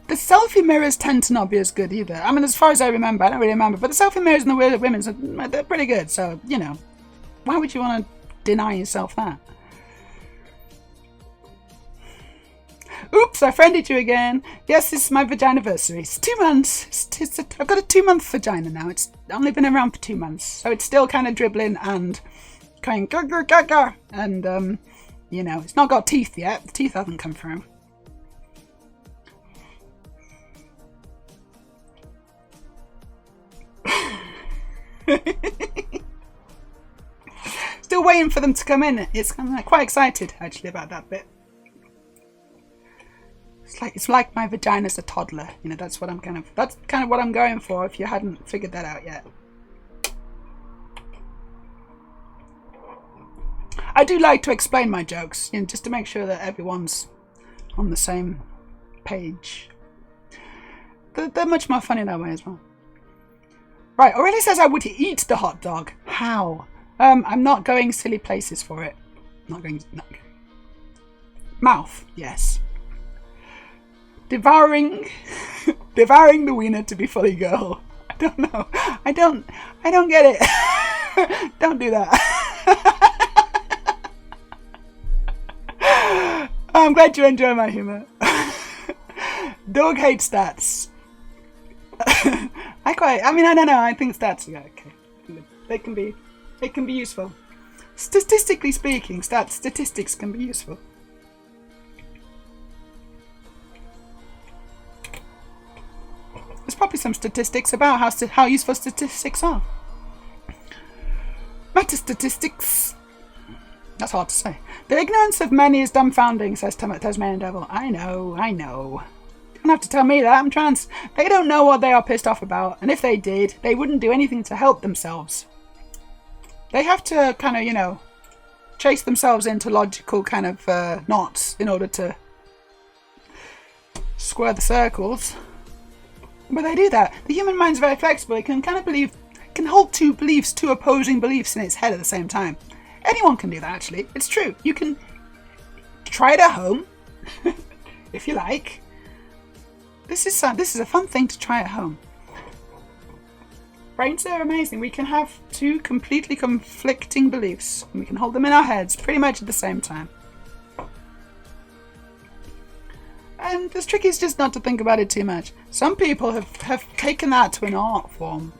The selfie mirrors tend to not be as good either. I mean, as far as I remember, I don't really remember, but the selfie mirrors in the women's, they're pretty good. So, you know, why would you want to deny yourself that? Oops, I friended you again. Yes, this is my vaginiversary. It's 2 months. I've got a 2-month vagina now. It's only been around for 2 months. So it's still kind of dribbling and going gaga. And, you know, it's not got teeth yet. The teeth haven't come through. Still waiting for them to come in. It's kind of like quite excited actually about that bit. It's like my vagina's a toddler. You know, that's kind of what I'm going for. If you hadn't figured that out yet, I do like to explain my jokes, you know, just to make sure that everyone's on the same page. They're much more funny that way as well. Right, Aurelia says I would eat the hot dog. How? I'm not going silly places for it. Not going. No. Mouth, yes. Devouring the wiener to be fully girl. I don't know. I don't get it. Don't do that. I'm glad you enjoy my humour. Dog hate stats. I don't know. I think stats are okay. They can be useful. Statistically speaking, statistics can be useful. There's probably some statistics about how useful statistics are. Meta-statistics. That's hard to say. The ignorance of many is dumbfounding, says Tasmanian Devil. I know. You don't have to tell me that. I'm trans. They don't know what they are pissed off about. And if they did, they wouldn't do anything to help themselves. They have to kind of, you know, chase themselves into logical kind of knots in order to square the circles. But they do that. The human mind's very flexible. It can hold two opposing beliefs in its head at the same time. Anyone can do that, actually. It's true. You can try it at home, if you like. This is a fun thing to try at home. Brains are amazing. We can have two completely conflicting beliefs, and we can hold them in our heads pretty much at the same time. And the trick is just not to think about it too much. Some people have taken that to an art form.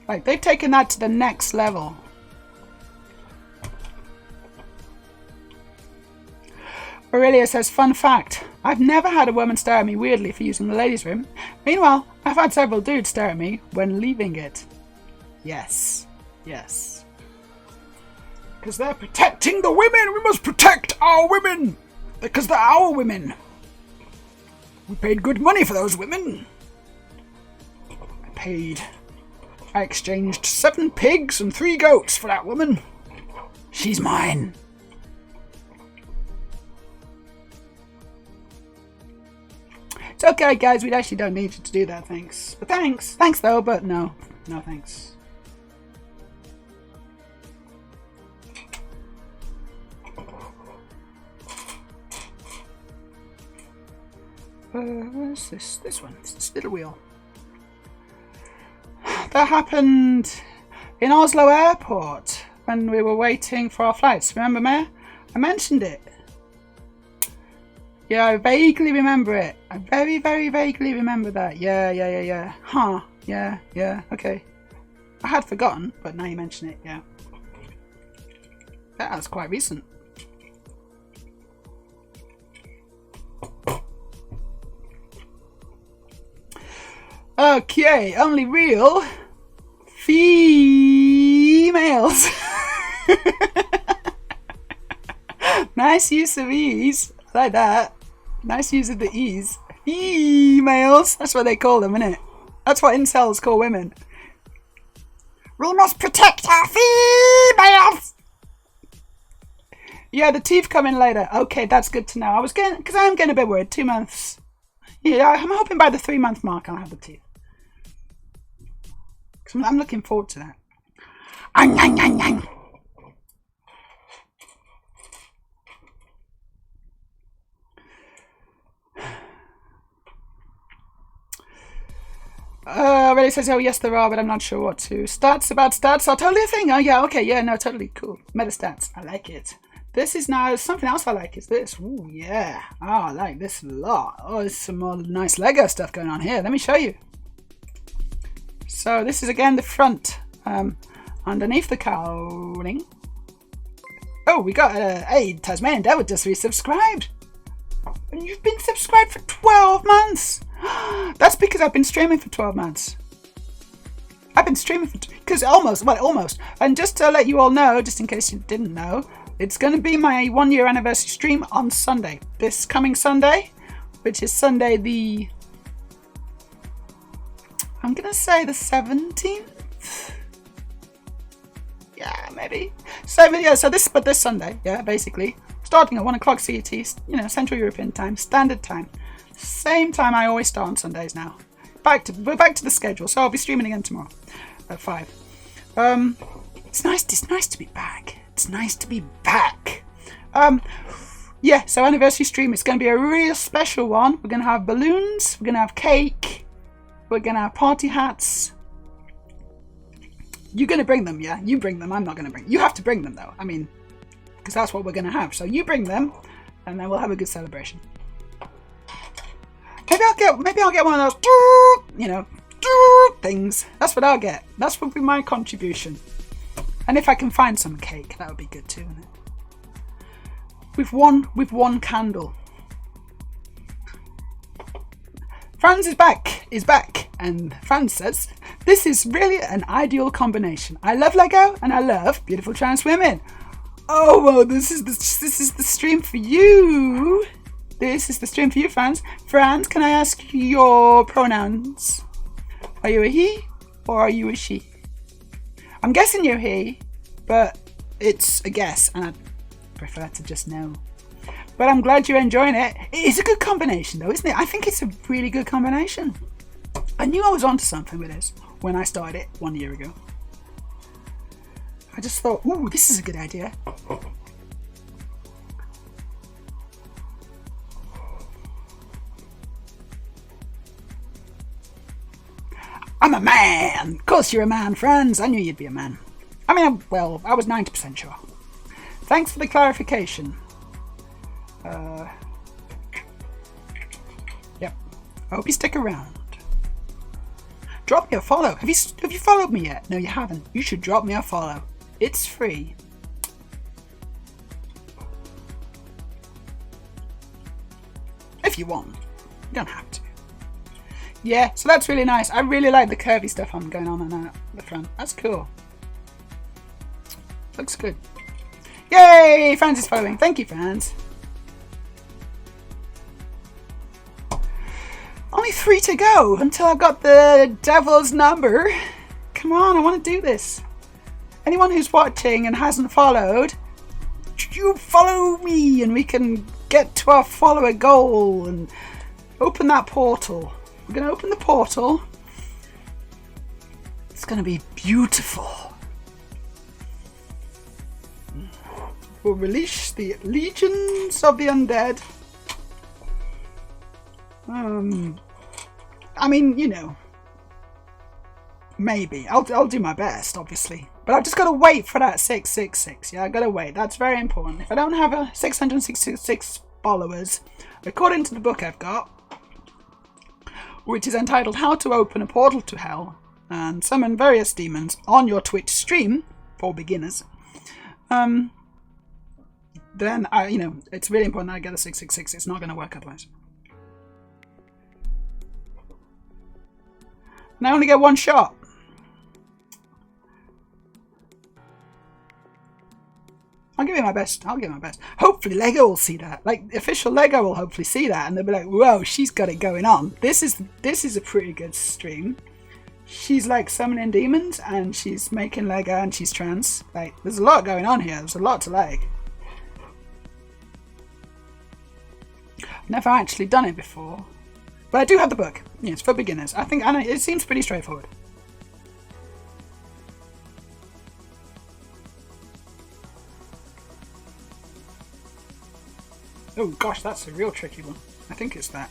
Like, they've taken that to the next level. Aurelia says, fun fact, I've never had a woman stare at me weirdly for using the ladies' room. Meanwhile, I've had several dudes stare at me when leaving it. Yes. Because they're protecting the women! We must protect our women! Because they're our women! We paid good money for those women! I exchanged 7 pigs and 3 goats for that woman. She's mine. It's okay, guys. We actually don't need you to do that, thanks. But thanks. Thanks, though, but no. No, thanks. Where's this? This one. It's this little wheel. that happened in Oslo Airport when we were waiting for our flights. Remember, Meja? I mentioned it. Yeah, I vaguely remember it. I very, very vaguely remember that. Yeah. Huh. Yeah. Okay. I had forgotten, but now you mention it, yeah. That was quite recent. Okay, only real females. Nice use of ease. I like that. Nice use of the ease. Females. That's what they call them, isn't it? That's what incels call women. We must protect our females. Yeah, the teeth come in later. Okay, that's good to know. I am getting a bit worried. 2 months. Yeah, I'm hoping by the 3-month mark I'll have the teeth. I'm looking forward to that. Really says, oh yes there are, but I'm not sure what to. Stats about stats are totally a thing. Oh yeah, okay, yeah, no, totally cool. Meta stats, I like it. This is now something else I like is this. Ooh, yeah. Oh, I like this a lot. Oh, there's some more nice Lego stuff going on here. Let me show you. So this is again the front. Underneath the cowling. Oh, we got a Tasmanian Devil just resubscribed. And you've been subscribed for 12 months. That's because I've been streaming for 12 months. I've been streaming for because almost. And just to let you all know, just in case you didn't know, it's going to be my 1-year anniversary stream on Sunday. This coming Sunday, which is Sunday the... I'm going to say the 17th? Yeah, maybe. So this Sunday, yeah, basically. Starting at 1 o'clock CET, Central European time, standard time. Same time I always start on Sundays now. We're back to the schedule, so I'll be streaming again tomorrow at 5. It's nice to be back. It's nice to be back. Yeah, so anniversary stream, it's going to be a real special one. We're going to have balloons, we're going to have cake, we're going to have party hats. You're going to bring them, yeah? You bring them, I'm not going to bring them. You have to bring them though, I mean, because that's what we're going to have. So you bring them, and then we'll have a good celebration. Maybe I'll get one of those, things. That's what I'll get. That's what will be my contribution. And if I can find some cake, that would be good too, wouldn't it? With one candle. Franz is back, and Franz says, this is really an ideal combination. I love Lego, and I love beautiful trans women. Oh, well, this is the stream for you. This is the stream for you, Franz. Franz, can I ask your pronouns? Are you a he, or are you a she? I'm guessing you're he, but it's a guess, and I'd prefer to just know. But I'm glad you're enjoying it. It is a good combination, though, isn't it? I think it's a really good combination. I knew I was onto something with this when I started it 1 year ago. I just thought, ooh, this is a good idea. I'm a man! Of course you're a man, Franz. I knew you'd be a man. I mean, well, I was 90% sure. Thanks for the clarification. Yep. I hope you stick around. Drop me a follow. Have you followed me yet? No, you haven't. You should drop me a follow. It's free. If you want. You don't have to. Yeah, so that's really nice. I really like the curvy stuff I'm going on the front. That's cool. Looks good. Yay! Franz is following. Thank you, Franz. Only 3 to go until I've got the devil's number. Come on, I want to do this. Anyone who's watching and hasn't followed, you follow me and we can get to our follower goal and open that portal. We're going to open the portal. It's going to be beautiful. We'll release the legions of the undead. I mean, Maybe. I'll do my best, obviously. But I've just got to wait for that 666. Yeah, I've got to wait. That's very important. If I don't have a 666 followers, according to the book I've got, which is entitled How to Open a Portal to Hell and Summon Various Demons on Your Twitch Stream for Beginners, then it's really important that I get a 666. It's not going to work otherwise. And I only get one shot. I'll give it my best. I'll give it my best. Hopefully Lego will see that. Like, official Lego will hopefully see that, and they'll be like, whoa, she's got it going on. This is a pretty good stream. She's like summoning demons, and she's making Lego, and she's trans. Like, there's a lot going on here. There's a lot to like. Never actually done it before. But I do have the book. Yeah, it's for beginners. I know it seems pretty straightforward. Oh gosh, that's a real tricky one. I think it's that.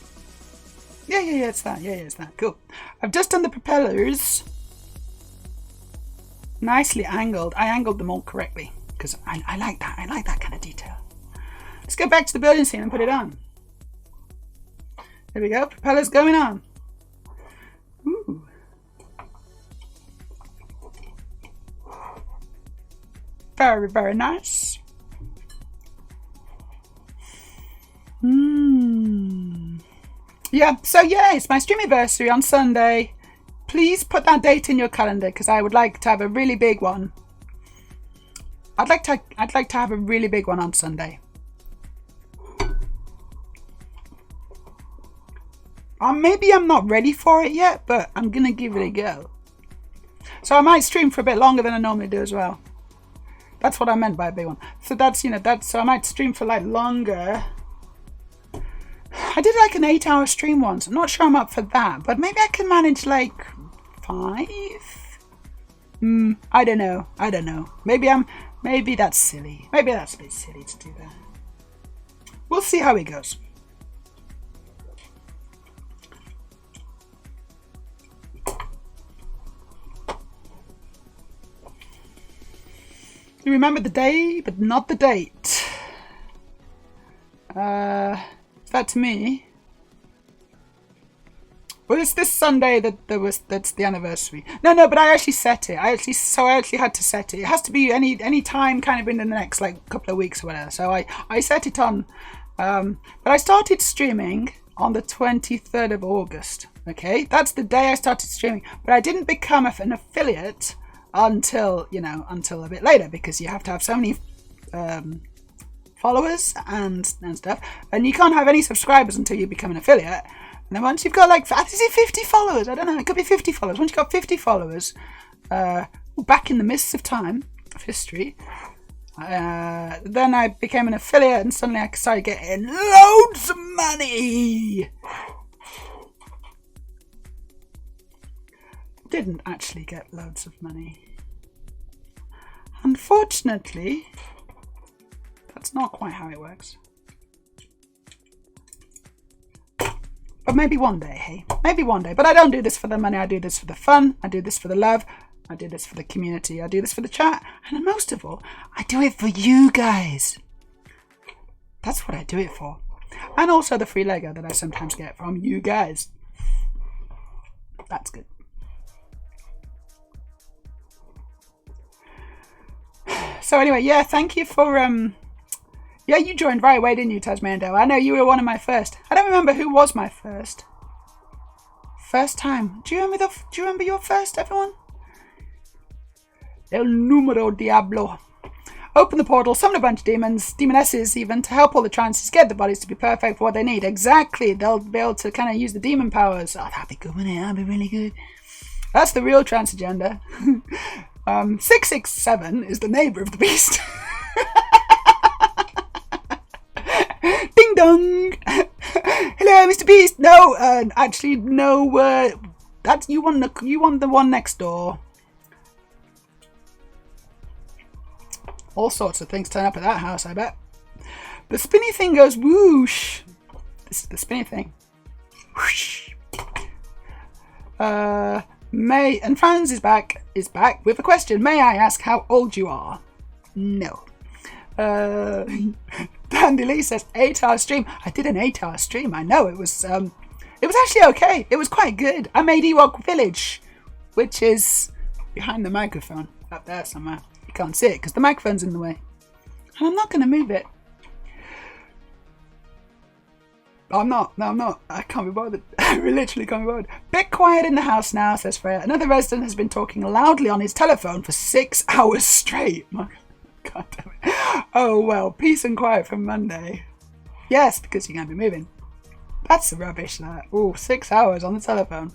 Yeah, it's that. Yeah, it's that. Cool. I've just done the propellers. Nicely angled. I angled them all correctly because I like that. I like that kind of detail. Let's go back to the building scene and put it on. There we go. Propellers going on. Ooh. Very, very nice. Yeah, so yeah, it's my stream anniversary on Sunday. Please put that date in your calendar because I would like to have a really big one. I'd like to have a really big one on Sunday. Maybe I'm not ready for it yet, but I'm gonna give it a go. So I might stream for a bit longer than I normally do as well. That's what I meant by a big one. So so I might stream for like longer. I did like an 8-hour stream once. I'm not sure I'm up for that, but maybe I can manage like 5. I don't know. Maybe that's silly. Maybe that's a bit silly to do that. We'll see how it goes. You remember the day, but not the date. Is that to me? Well, it's this Sunday that's the anniversary. No, but I actually set it. I actually had to set it. It has to be any time kind of in the next like couple of weeks or whatever. So I set it on. But I started streaming on the 23rd of August. Okay, that's the day I started streaming. But I didn't become an affiliate until a bit later because you have to have so many followers and stuff, and you can't have any subscribers until you become an affiliate. And then once you've got like, is it 50 followers? I don't know. It could be 50 followers. Once you've got 50 followers, back in the mists of time of history, then I became an affiliate, and suddenly I started getting loads of money. Didn't actually get loads of money. Unfortunately, that's not quite how it works. But maybe one day, hey? Maybe one day. But I don't do this for the money. I do this for the fun. I do this for the love. I do this for the community. I do this for the chat. And most of all, I do it for you guys. That's what I do it for. And also the free Lego that I sometimes get from you guys. That's good. So anyway, yeah, thank you for yeah, you joined right away, didn't you, Tasmando? I know you were one of my first. I don't remember who was my first time. Do you remember your first, everyone? El numero diablo. Open the portal, summon a bunch of demons, demonesses even, to help all the trances get the bodies to be perfect for what they need. Exactly. They'll be able to kind of use the demon powers. Oh, that'd be good, wouldn't it? That'd be really good. That's the real trans agenda. 667 is the neighbor of the beast. Ding dong. Hello, Mr. Beast. No, actually, no. That's you want the one next door. All sorts of things turn up at that house, I bet. The spinny thing goes whoosh. This is the spinny thing. Whoosh. And Franz is back with a question. May I ask how old you are? No. Dandy Lee says 8-hour stream. I did an 8-hour stream. I know it was actually okay. It was quite good. I made Ewok Village, which is behind the microphone up there somewhere. You can't see it because the microphone's in the way. And I'm not going to move it. I'm not. No, I'm not. I can't be bothered. I literally can't be bothered. Bit quiet in the house now, says Freya. Another resident has been talking loudly on his telephone for 6 hours straight. God damn it. Oh, well, peace and quiet from Monday. Yes, because you're going to be moving. That's rubbish, that. Oh, 6 hours on the telephone.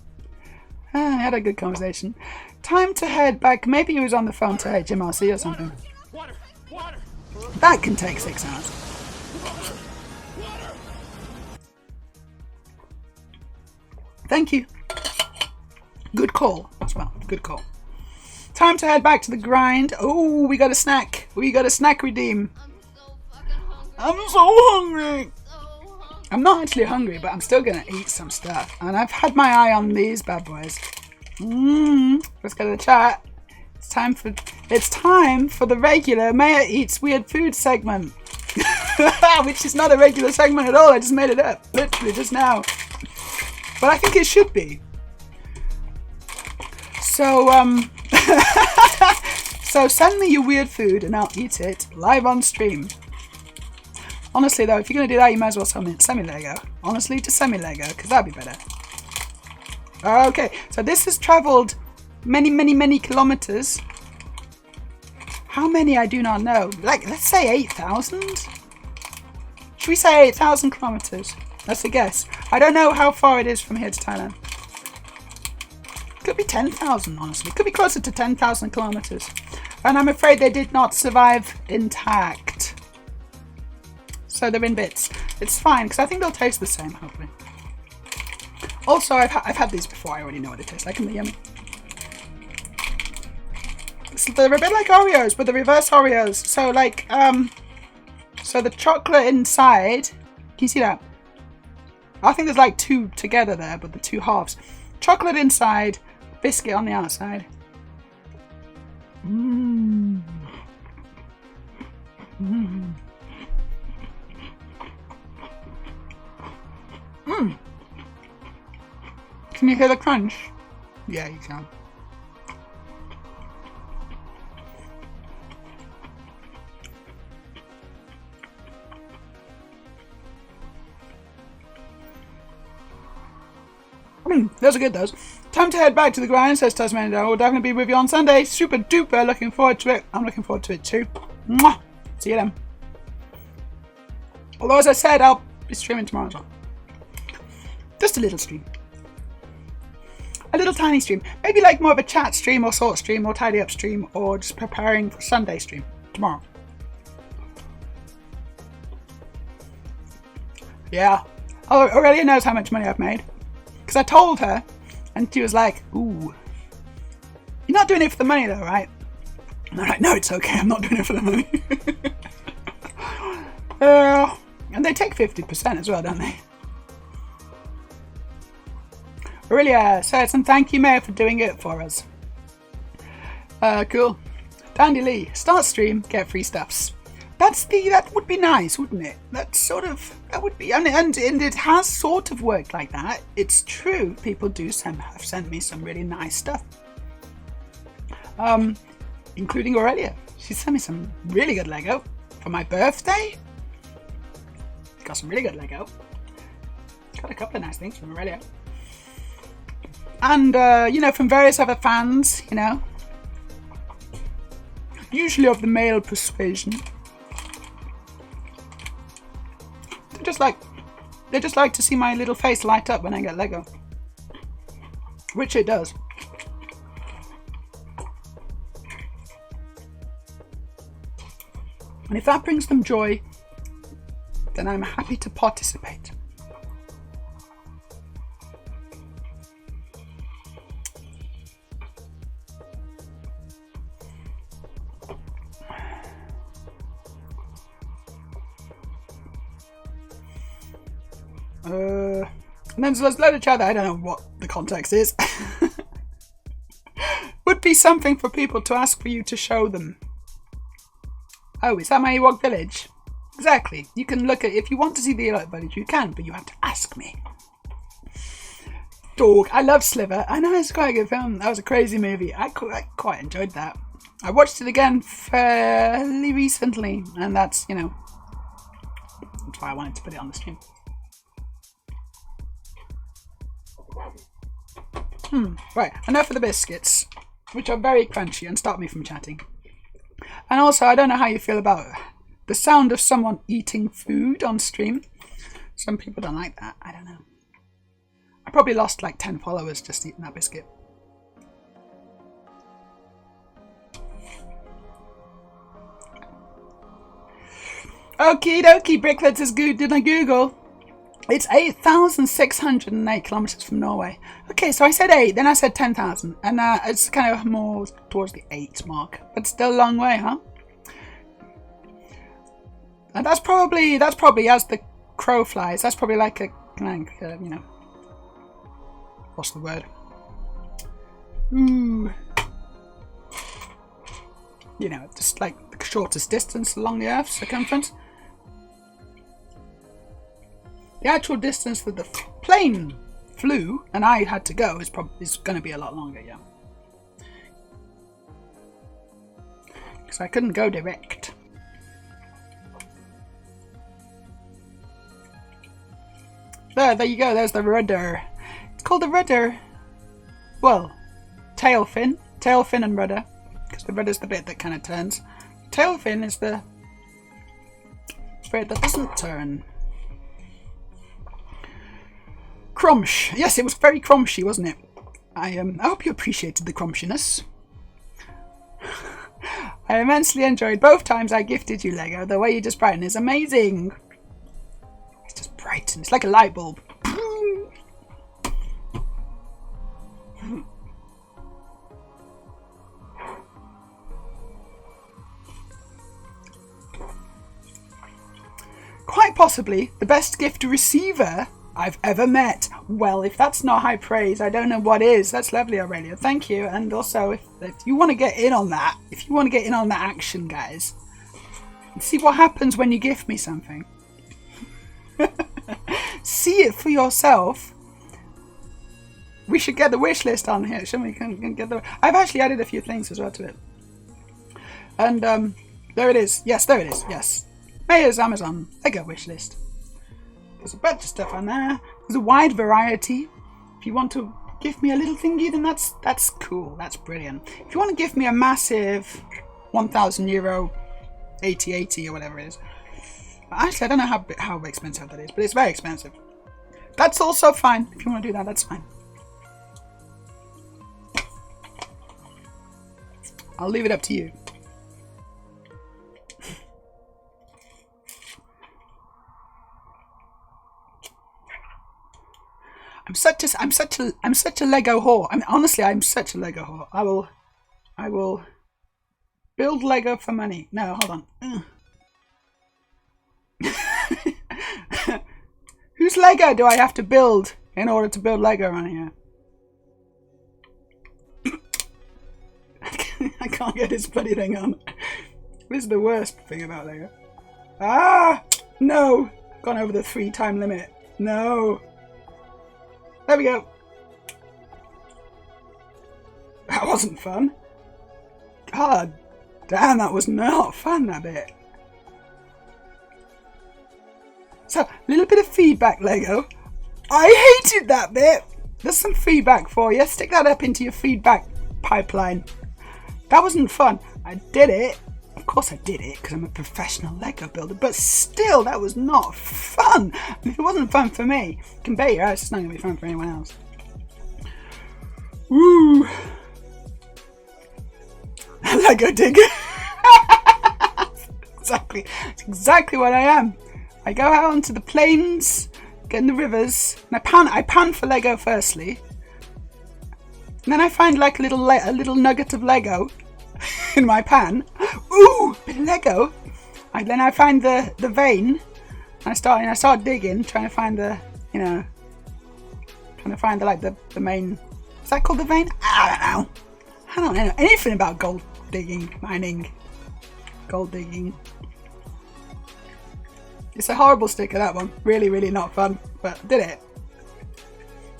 I had a good conversation. Time to head back. Maybe he was on the phone to HMRC or something. Water. That can take 6 hours. Thank you. Good call as well. Good call. Time to head back to the grind. Oh, we got a snack. We got a snack redeem. I'm so hungry. I'm not actually hungry, but I'm still going to eat some stuff. And I've had my eye on these bad boys. Let's go to the chat. It's time for the regular Meja Eats Weird Food segment. Which is not a regular segment at all. I just made it up. Literally just now. But I think it should be. So, so send me your weird food and I'll eat it live on stream. Honestly though, if you're going to do that, you might as well send me Lego. Honestly, just send me Lego, because that'd be better. Okay, so this has travelled many kilometres. How many, I do not know. Like, let's say 8,000? Should we say 8,000 kilometres? That's a guess. I don't know how far it is from here to Thailand. Could be 10,000, honestly. Could be closer to 10,000 kilometres. And I'm afraid they did not survive intact. So they're in bits. It's fine, because I think they'll taste the same, hopefully. Also, I've had these before. I already know what they taste like, and they're yummy. So they're a bit like Oreos, but the reverse Oreos. So, like, so the chocolate inside... Can you see that? I think there's like two together there, but the two halves. Chocolate inside, biscuit on the outside. Mmm. Mmm. Mmm. Can you hear the crunch? Yeah, you can. Those are good, those. Time to head back to the grind, says Tasmania. We'll definitely be with you on Sunday. Super duper looking forward to it. I'm looking forward to it too. Mwah! See you then. Although, as I said, I'll be streaming tomorrow as well. Just a little stream. A little tiny stream. Maybe like more of a chat stream or sort stream or tidy up stream or just preparing for Sunday stream tomorrow. Yeah. Oh, Aurelia knows how much money I've made. Because I told her, and she was like, ooh. You're not doing it for the money though, right? And I'm like, no, it's okay, I'm not doing it for the money. And they take 50% as well, don't they? Aurelia says, and thank you, Mayor, for doing it for us. Cool. Dandy Lee, start stream, get free stuffs. That would be nice, wouldn't it? That would be, and it has sort of worked like that. It's true, people have sent me some really nice stuff. Including Aurelia. She sent me some really good Lego for my birthday. Got some really good Lego. Got a couple of nice things from Aurelia. And, from various other fans, usually of the male persuasion. They just like to see my little face light up when I get Lego. Which it does. And if that brings them joy, then I'm happy to participate. And then there's a load of chat that I don't know what the context is. be something for people to ask for you to show them. Oh, is that my Ewok village? Exactly. You can look at, if you want to see the Ewok village, you can, but you have to ask me. Dog. I love Sliver. I know, it's quite a good film. That was a crazy movie. I quite enjoyed that. I watched it again fairly recently, and that's, you know, that's why I wanted to put it on the stream. Right, enough of the biscuits, which are very crunchy and stop me from chatting. And also, I don't know how you feel about the sound of someone eating food on stream. Some people don't like that. I don't know. I probably lost like 10 followers just eating that biscuit. Okie dokie, Bricklets is good. Did I Google? It's 8,608 kilometers from Norway. Okay, so I said 8, then I said 10,000, and it's kind of more towards the 8 mark, but still a long way, huh? And that's probably as the crow flies. That's probably like a, you know, what's the word? Ooh, you know, just like the shortest distance along the Earth's circumference. The actual distance that the plane flew and I had to go is going to be a lot longer, yeah. Because I couldn't go direct. There you go. There's the rudder. It's called the rudder. Well, tail fin and rudder, because the rudder's the bit that kind of turns. Tail fin is the bit that doesn't turn. Crumsh. Yes, it was very crunchy, wasn't it? I hope you appreciated the crunchiness. I immensely enjoyed both times I gifted you Lego. The way you just brighten is amazing. It's just bright and it's like a light bulb. Quite possibly the best gift receiver I've ever met. Well, if that's not high praise, I don't know what is. That's lovely, Aurelia. Thank you. And also, if you want to get in on that, action, guys, and see what happens when you gift me something. See it for yourself. We should get the wish list on here, shouldn't we? Can get the. I've actually added a few things as well to it. And there it is. Yes, there it is. Yes, Meja's Amazon Lego wish list. There's a bunch of stuff on there. There's a wide variety. If you want to give me a little thingy, then that's cool. That's brilliant. If you want to give me a massive €1,000 8080 or whatever it is, actually I don't know how expensive that is, but it's very expensive. That's also fine. If you want to do that, that's fine. I'll leave it up to you. I'm such a Lego whore. I mean, honestly, I'm such a Lego whore. I will build Lego for money. No, hold on. Whose Lego do I have to build in order to build Lego around here? I can't get this bloody thing on. This is the worst thing about Lego. Ah! No! Gone over the 3-time limit. No! There we go. That wasn't fun. God damn, that was not fun, that bit. So, a little bit of feedback, Lego. I hated that bit. There's some feedback for you. Stick that up into your feedback pipeline. That wasn't fun. I did it. Of course I did it, because I'm a professional Lego builder, but still, that was not fun. If it wasn't fun for me, you can bet your ass it's not going to be fun for anyone else. Woo! Lego digger. Exactly. It's exactly what I am. I go out onto the plains, get in the rivers, and I pan for Lego firstly. And then I find like a little nugget of Lego in my pan. Ooh, bit of Lego. Then I find the vein. And I start digging, trying to find the main. Is that called the vein? I don't know. I don't know anything about gold digging, mining, gold digging. It's a horrible sticker, that one. Really, really not fun, but did it.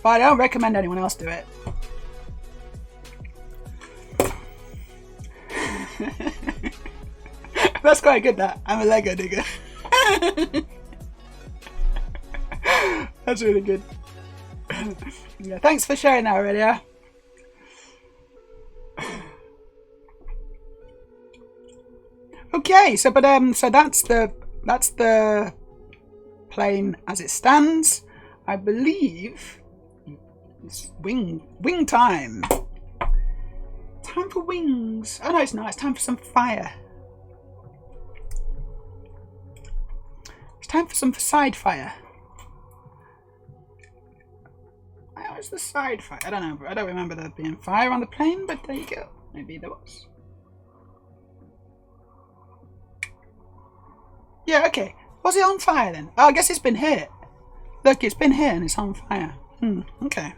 But I don't recommend anyone else do it. That's quite good, that. I'm a Lego digger. That's really good. Yeah, thanks for sharing that, Aurelia. Okay, so so that's the plane as it stands. I believe it's wing time. Time for wings. Oh no, it's not. It's time for some fire. It's time for some side fire. Where was the side fire? I don't know. I don't remember there being fire on the plane, but there you go. Maybe there was. Yeah, okay. Was it on fire then? Oh, I guess it's been hit. Look, it's been hit and it's on fire. Okay.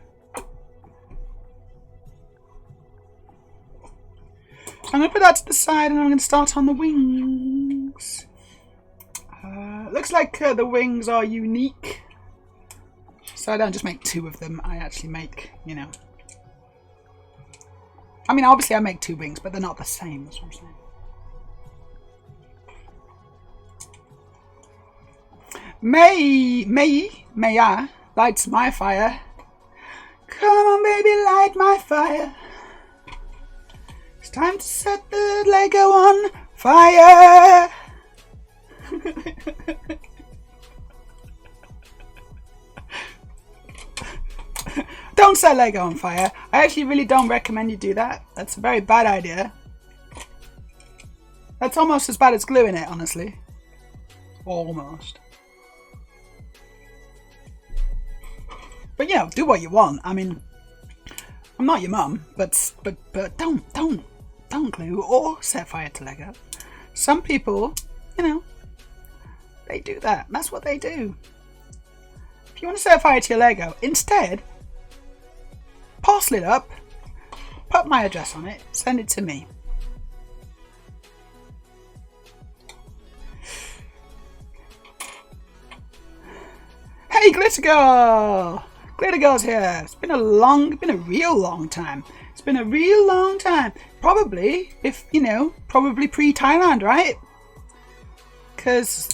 So I'm going to put that to the side and I'm going to start on the wings. Looks like the wings are unique. So I don't just make 2 of them, I actually make, you know. I mean, obviously I make 2 wings, but they're not the same, that's what I'm saying. Meja lights my fire. Come on, baby, light my fire. It's time to set the Lego on fire. Don't set Lego on fire. I actually really don't recommend you do that. That's a very bad idea. That's almost as bad as gluing it, honestly. Almost. But you know, do what you want. I mean, I'm not your mum, but don't glue or set fire to Lego. Some people, you know, they do that. That's what they do. If you want to set fire to your Lego, instead, parcel it up, put my address on it, send it to me. Hey, Glitter Girl! Glitter Girl's here. It's been a real long time. It's been a real long time. Probably, probably pre-Thailand, right? Because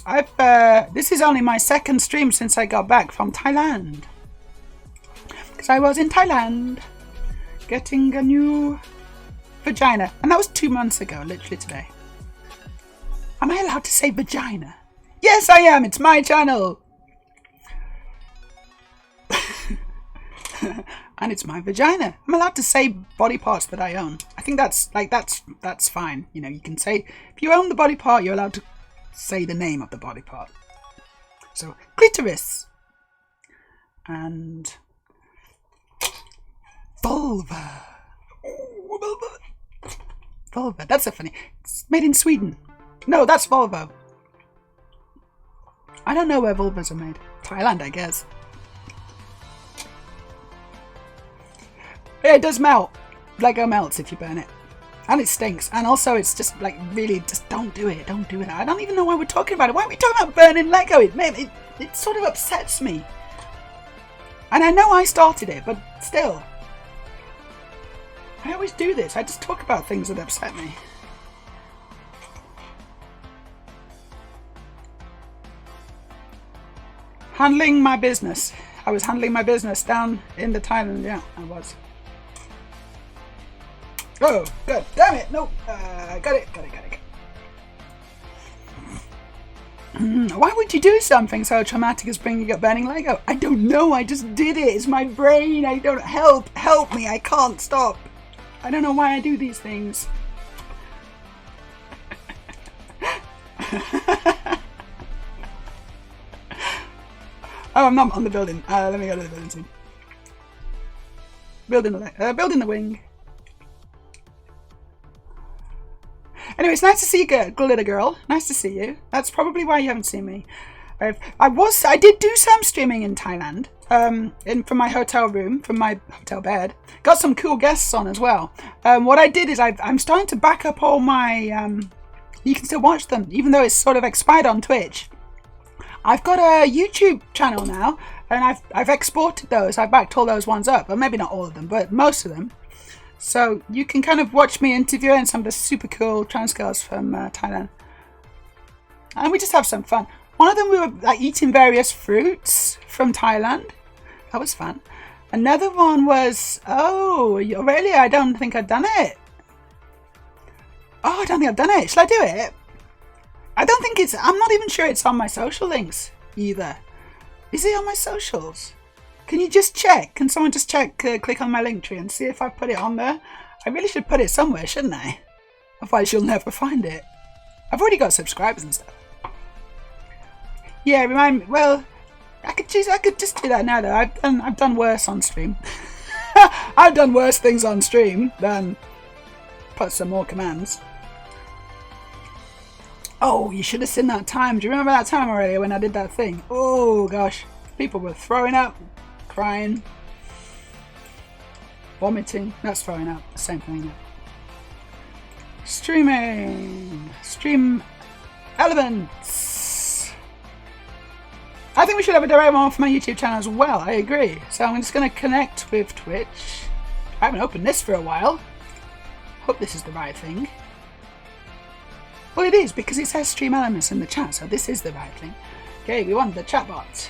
this is only my 2nd stream since I got back from Thailand. Because I was in Thailand getting a new vagina. And that was 2 months ago, literally today. Am I allowed to say vagina? Yes, I am. It's my channel. And it's my vagina. I'm allowed to say body parts that I own. I think that's fine. You know, you can say, if you own the body part, you're allowed to say the name of the body part. So, clitoris. And vulva. Ooh, vulva. Vulva. That's so funny. It's made in Sweden. No, that's Volvo. I don't know where vulvas are made. Thailand, I guess. Yeah, it does melt. Lego melts if you burn it. And it stinks. And also it's just like really, just don't do it. Don't do it. I don't even know why we're talking about it. Why are we talking about burning Lego? It sort of upsets me. And I know I started it, but still. I always do this. I just talk about things that upset me. Handling my business. I was handling my business down in the Thailand. Yeah, I was. Oh, good. Damn it. No. Got it. Why would you do something so traumatic as bringing up burning Lego? I don't know. I just did it. It's my brain. I don't help me. I can't stop. I don't know why I do these things. Oh, I'm not on the building. Let me go to the building soon. Building the wing. Anyway, it's nice to see you, Glitter Girl. Nice to see you. That's probably why you haven't seen me. I did do some streaming in Thailand, from my hotel room, from my hotel bed. Got some cool guests on as well. What I did is I'm starting to back up all my, you can still watch them, even though it's sort of expired on Twitch. I've got a YouTube channel now, and I've exported those. I've backed all those ones up, but maybe not all of them, but most of them. So you can kind of watch me interviewing some of the super cool trans girls from Thailand. And we just have some fun. One of them, we were like eating various fruits from Thailand. That was fun. Another one was, oh, really? I don't think I've done it. Oh, I don't think I've done it. Shall I do it? I don't think it's, I'm not even sure it's on my social links either. Is it on my socials? Can you just check? Can someone just check, click on my link tree and see if I put it on there? I really should put it somewhere, shouldn't I? Otherwise you'll never find it. I've already got subscribers and stuff. Yeah, remind me. Well, I could just do that now though. I've done worse on stream. I've done worse things on stream than put some more commands. Oh, you should have seen that time. Do you remember that time already when I did that thing? Oh gosh, people were throwing up, crying, vomiting. That's throwing up. Same thing. Streaming, stream elements. I think we should have a direct one for my YouTube channel as well. I agree. So I'm just going to connect with Twitch. I haven't opened this for a while. Hope this is the right thing. Well, it is, because it says stream elements in the chat, so this is the right thing. Okay, we want the chatbot.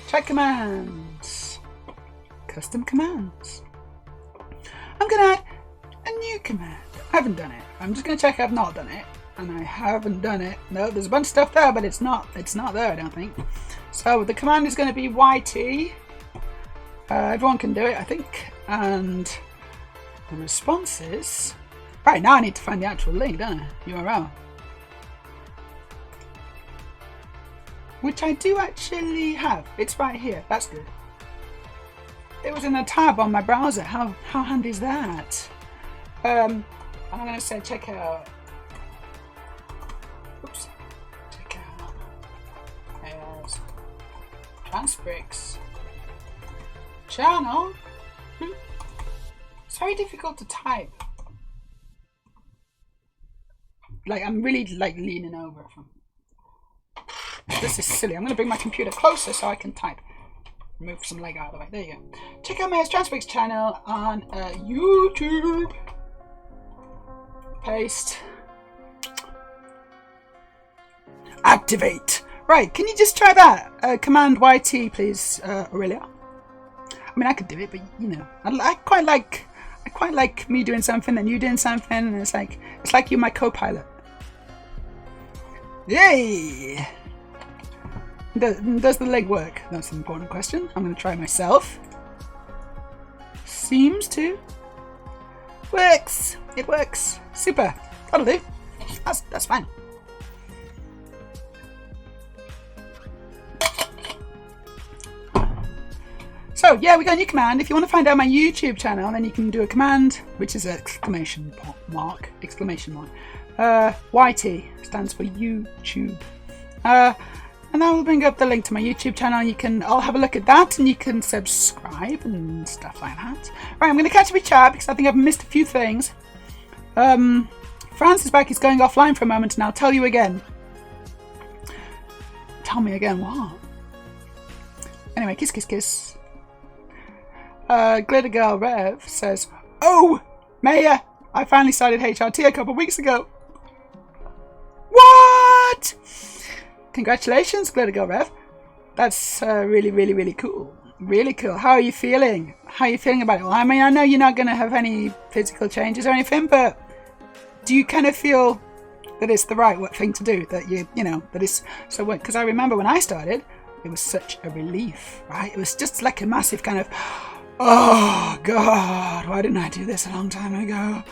Chat commands. Custom commands. I'm going to add a new command. I haven't done it. I'm just going to check I've not done it. And I haven't done it. No, there's a bunch of stuff there, but it's not there, I don't think. So the command is going to be YT. Everyone can do it, I think. And the response is... Right, now I need to find the actual link, don't I? URL. Which I do actually have. It's right here. That's good. It was in a tab on my browser. How handy is that? I'm going to say check out... Oops. Check out... There's... Transbricks. Channel? It's very difficult to type. Like, I'm really, like, leaning over from... This is silly. I'm going to bring my computer closer so I can type. Move some leg out of the way. There you go. Check out Meja's Transbricks channel on YouTube. Paste. Activate. Right, can you just try that? Command YT, please, Aurelia. I mean, I could do it, but, you know, I quite like me doing something and you doing something, and it's like you're my co-pilot. Yay! Does the leg work? That's an important question. I'm going to try myself. Seems to. Works! It works. Super. That'll do. That's fine. So yeah, we got a new command. If you want to find out my YouTube channel, then you can do a command, which is exclamation mark. YT stands for YouTube. And that will bring up the link to my YouTube channel. I'll have a look at that, and you can subscribe and stuff like that. Right, I'm going to catch up with chat because I think I've missed a few things. France is back. He's going offline for a moment, and I'll tell you again. Tell me again what? Anyway, kiss, kiss, kiss. Glitter Girl Rev says, "Oh, Meja, I finally started HRT a couple weeks ago." What? Congratulations, Glitter Girl Rev. That's really, really, really cool. Really cool. How are you feeling? How are you feeling about it? Well, I mean, I know you're not going to have any physical changes or anything, but do you kind of feel that it's the right thing to do? That you know, that it's so? Because I remember when I started, it was such a relief, right? It was just like a massive kind of, oh God, why didn't I do this a long time ago?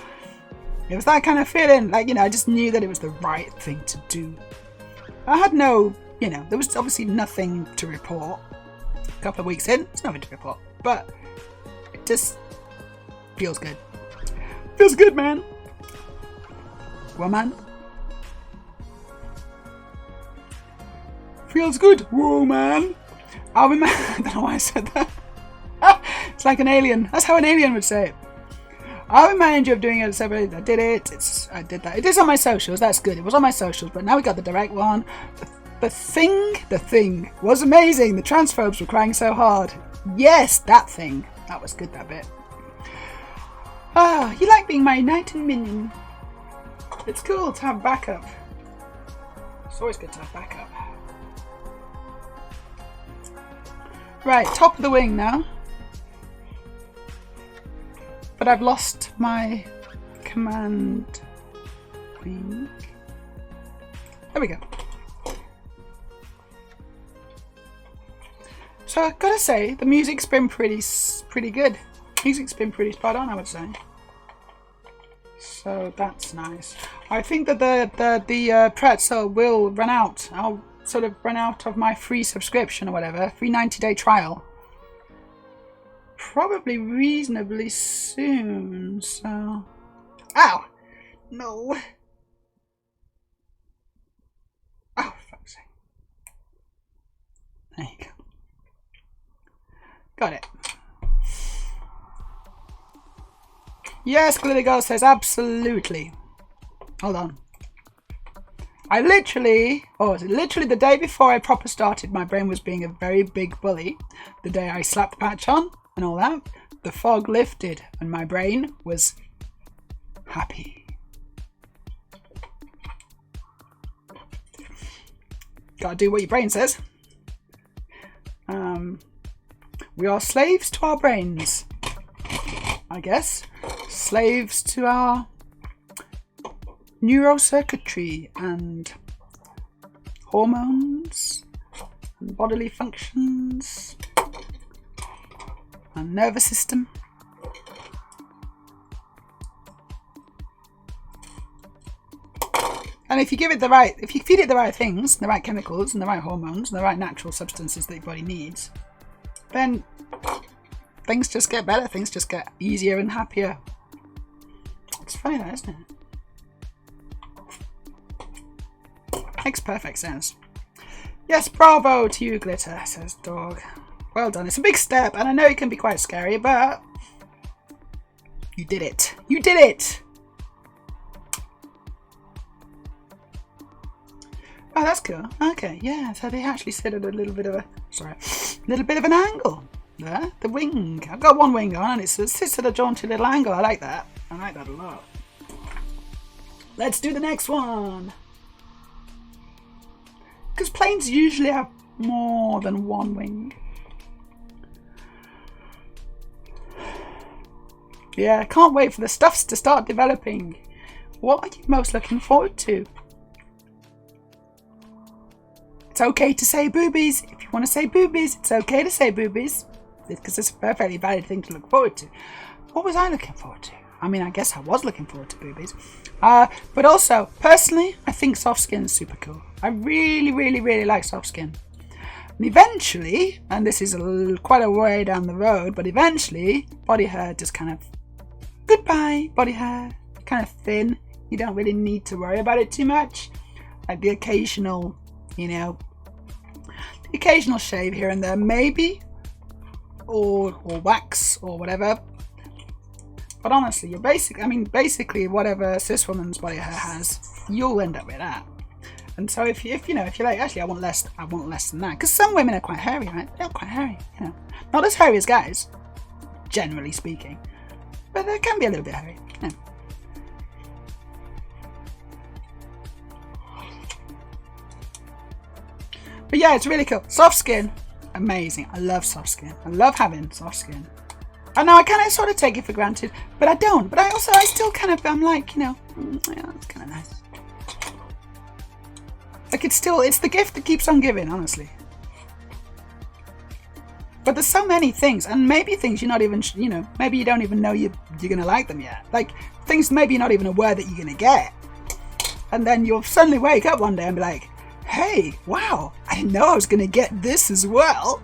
It was that kind of feeling, like, you know, I just knew that it was the right thing to do. I had no, you know, there was obviously nothing to report. A couple of weeks in, there's nothing to report, but it just feels good. Feels good, man. Woman. Feels good. Whoa, man. I don't know why I said that. It's like an alien. That's how an alien would say it. I'll remind you of doing it separately. I did it. I did that. It is on my socials. That's good. It was on my socials, but now we got the direct one. The thing was amazing. The transphobes were crying so hard. Yes, that thing. That was good, that bit. Ah, you like being my knight and minion. It's cool to have backup. It's always good to have backup. Right, top of the wing now. But I've lost my command wing. There we go. So I've got to say, the music's been pretty good. Music's been pretty spot on, I would say. So that's nice. I think that the pretzel will run out. I'll sort of run out of my free subscription or whatever, free 90-day trial. Probably reasonably soon, so... Ow! No! Oh, fuck's sake. There you go. Got it. Yes, Glitter Girl says absolutely. Hold on. literally the day before I proper started, my brain was being a very big bully. The day I slapped the patch on and all that, the fog lifted and my brain was happy. Gotta do what your brain says. We are slaves to our brains, I guess. Slaves to our neurocircuitry and hormones and bodily functions and nervous system. And if you give it the right, if you feed it the right things, the right chemicals and the right hormones and the right natural substances that your body needs, then things just get better, things just get easier and happier. It's funny that, isn't it? Makes perfect sense. Yes, bravo to you, Glitter, says Dog. Well done. It's a big step, and I know it can be quite scary, but you did it. You did it! Oh, that's cool. Okay, yeah, so they actually sit at a little bit of an angle there. The wing. I've got one wing on, and it sits at a jaunty little angle. I like that. I like that a lot. Let's do the next one. Because planes usually have more than one wing. Yeah, I can't wait for the stuffs to start developing. What are you most looking forward to? It's okay to say boobies. If you want to say boobies, it's okay to say boobies. Because it's a perfectly valid thing to look forward to. What was I looking forward to? I mean, I guess I was looking forward to boobies. But also, personally, I think soft skin is super cool. I really, really, really like soft skin. And eventually, and this is quite a way down the road, but eventually, body hair just kind of, goodbye, body hair. Kind of thin. You don't really need to worry about it too much. Like the occasional, you know, the occasional shave here and there, maybe. Or wax or whatever. But honestly, you're basically whatever cis woman's body hair has, you'll end up with that. And so if you're like, actually I want less than that, because some women are quite hairy, right? They're quite hairy, you know, not as hairy as guys, generally speaking, but they can be a little bit hairy. Yeah. But yeah, it's really cool. Soft skin, amazing. I love soft skin. I love having soft skin. I know I kind of sort of take it for granted, but I don't. But I still kind of, I'm like, you know, yeah, it's kind of nice. Like it's the gift that keeps on giving, honestly. But there's so many things, and maybe things you're not even, you know, maybe you don't even know you're going to like them yet. Like things maybe you're not even aware that you're going to get. And then you'll suddenly wake up one day and be like, hey, wow, I didn't know I was going to get this as well.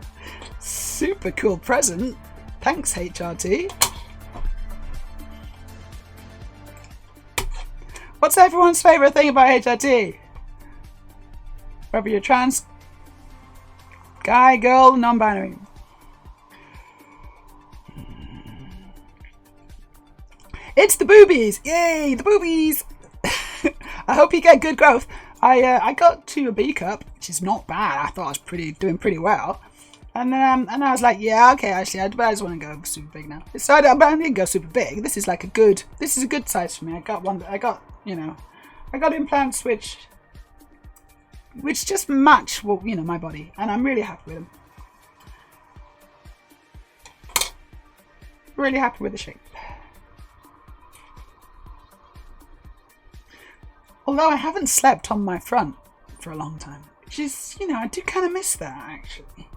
Super cool present. Thanks, HRT. What's everyone's favourite thing about HRT? Whether you're trans, Guy, girl, non-binary. It's the boobies! Yay, the boobies! I hope you get good growth. I got to a B cup, which is not bad. I thought I was doing pretty well. And I was like, yeah, okay, actually, I just want to go super big now. So I didn't go super big. This is a good size for me. I got implants which just match my body, and I'm really happy with them. Really happy with the shape. Although I haven't slept on my front for a long time, which is, I do kind of miss that actually.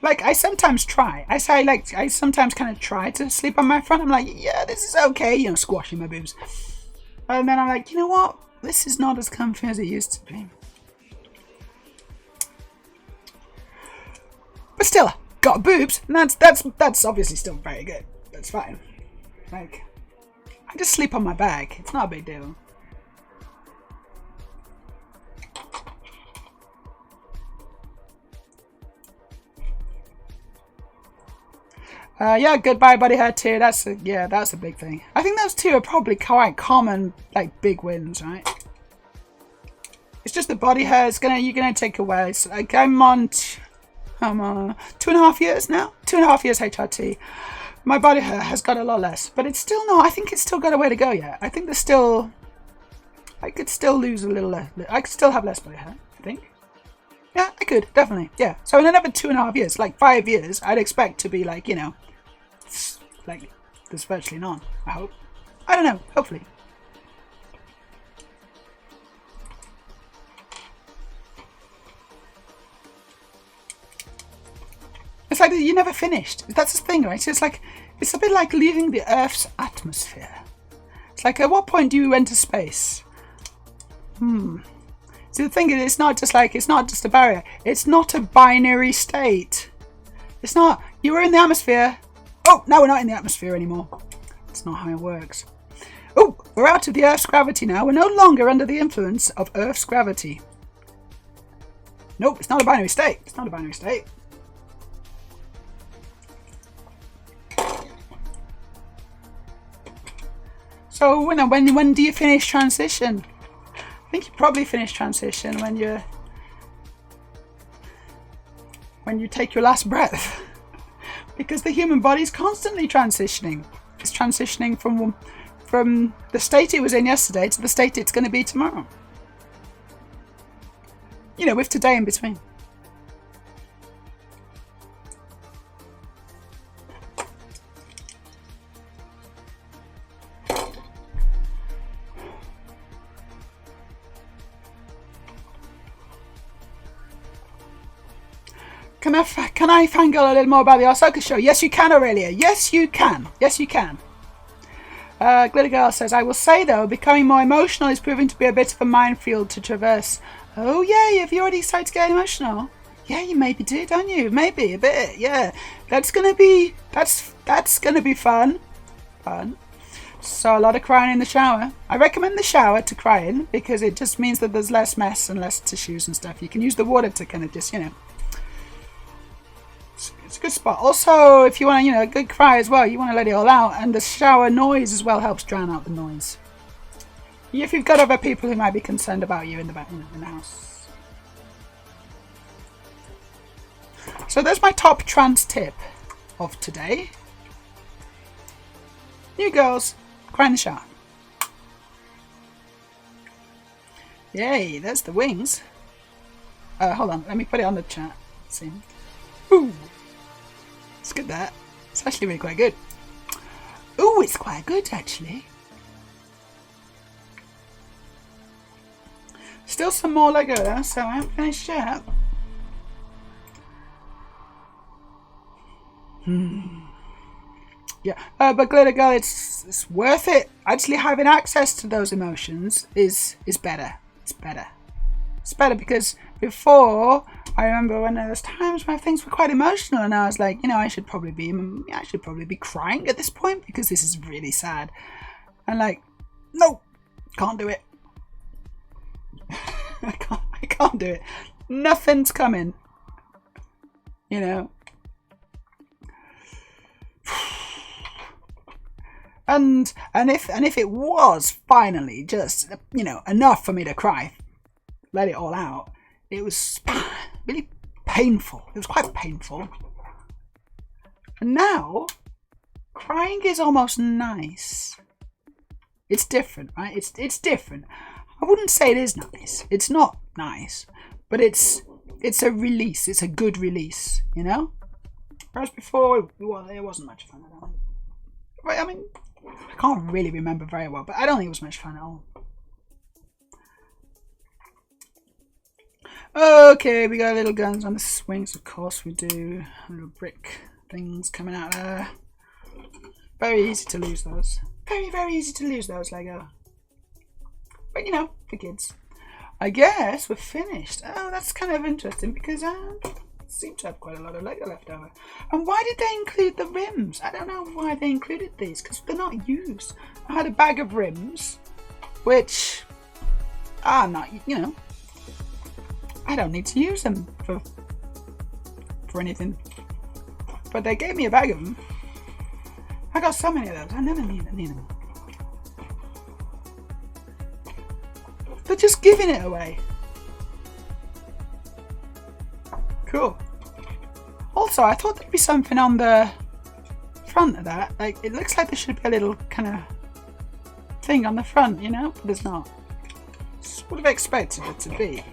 Like, I sometimes try. I sometimes kind of try to sleep on my front. I'm like, yeah, this is okay, squashing my boobs. And then I'm like, you know what? This is not as comfy as it used to be. But still, got boobs, and that's obviously still very good. That's fine. Like, I just sleep on my back. It's not a big deal. Yeah, goodbye body hair too. That's a big thing. I think those two are probably quite common, like big wins, right? It's just the body hair is you're gonna take away. So, like, I'm on 2.5 years now. 2.5 years HRT. My body hair has got a lot less, but it's still not. I think it's still got a way to go yet. I think there's still. I could still lose a little less. I could still have less body hair, I think. Yeah, I could, definitely. Yeah. So in another 2.5 years, like 5 years, I'd expect to be like, like there's virtually none, I hope. I don't know, hopefully. It's like you never finished. That's the thing, right? So it's a bit like leaving the Earth's atmosphere. It's like, at what point do you enter space? See, the thing is, it's not just a barrier. It's not a binary state. It's not, you were in the atmosphere. Oh, now we're not in the atmosphere anymore. That's not how it works. Oh, we're out of the Earth's gravity now. We're no longer under the influence of Earth's gravity. Nope, it's not a binary state. It's not a binary state. So, when do you finish transition? I think you probably finish transition when you take your last breath. Because the human body is constantly transitioning. It's transitioning from the state it was in yesterday to the state it's going to be tomorrow. With today in between. Can I fangirl a little more about the Osaka show? Yes, you can, Aurelia. Yes, you can. Yes, you can. Glitter Girl says, I will say, though, becoming more emotional is proving to be a bit of a minefield to traverse. Oh, yeah, have you already started to get emotional? Yeah, you maybe do, don't you? Maybe, a bit, yeah. That's gonna be fun. Fun. So, a lot of crying in the shower. I recommend the shower to cry in, because it just means that there's less mess and less tissues and stuff. You can use the water to kind of just, It's a good spot. Also, if you want to, a good cry as well, you want to let it all out, and the shower noise as well helps drown out the noise. If you've got other people who might be concerned about you in the back, in the house. So there's my top trans tip of today. You girls, cry in the shower. Yay, there's the wings. Hold on, let me put it on the chat. Let's see. Ooh. It's good, that. It's actually really quite good. Ooh, it's quite good, actually. Still some more Lego though, so I haven't finished yet. Yeah, but Glitter Girl, it's worth it. Actually having access to those emotions is better. It's better. It's better because before, I remember when there was times where things were quite emotional, and I was like, I should probably be crying at this point because this is really sad. And like, no, can't do it. I can't do it. Nothing's coming. You know. And if it was finally just, you know, enough for me to cry, let it all out, it was really painful. It was quite painful. And now, crying is almost nice. It's different, right? It's different. I wouldn't say it is nice. It's not nice, but it's a release. It's a good release, you know. Whereas before, well, it wasn't much fun. I mean, I can't really remember very well, but I don't think it was much fun at all. Okay, we got little guns on the swings, of course we do. Little brick things coming out there. Very easy to lose those. Very, very easy to lose those, Lego. But you know, for kids. I guess we're finished. Oh, that's kind of interesting because I seem to have quite a lot of Lego left over. And why did they include the rims? I don't know why they included these because they're not used. I had a bag of rims, which are not, you know, I don't need to use them for anything. But they gave me a bag of them. I got so many of those. I never need them. They're just giving it away. Cool. Also, I thought there'd be something on the front of that. Like, it looks like there should be a little kind of thing on the front, you know? But there's not. Just would have expected it to be.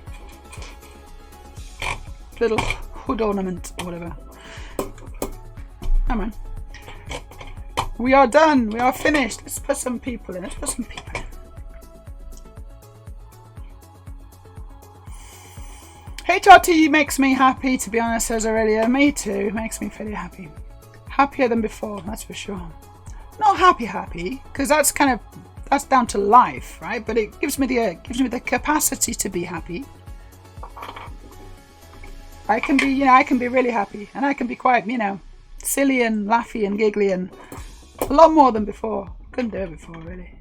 Little hood ornament or whatever. Come on. We are done. We are finished. Let's put some people in. HRT makes me happy, to be honest, says Aurelia. Me too. Makes me fairly happy. Happier than before, that's for sure. Not happy, because that's down to life, right? But it gives me the capacity to be happy. I can be really happy, and I can be quite, you know, silly and laughy and giggly and a lot more than before. Couldn't do it before, really.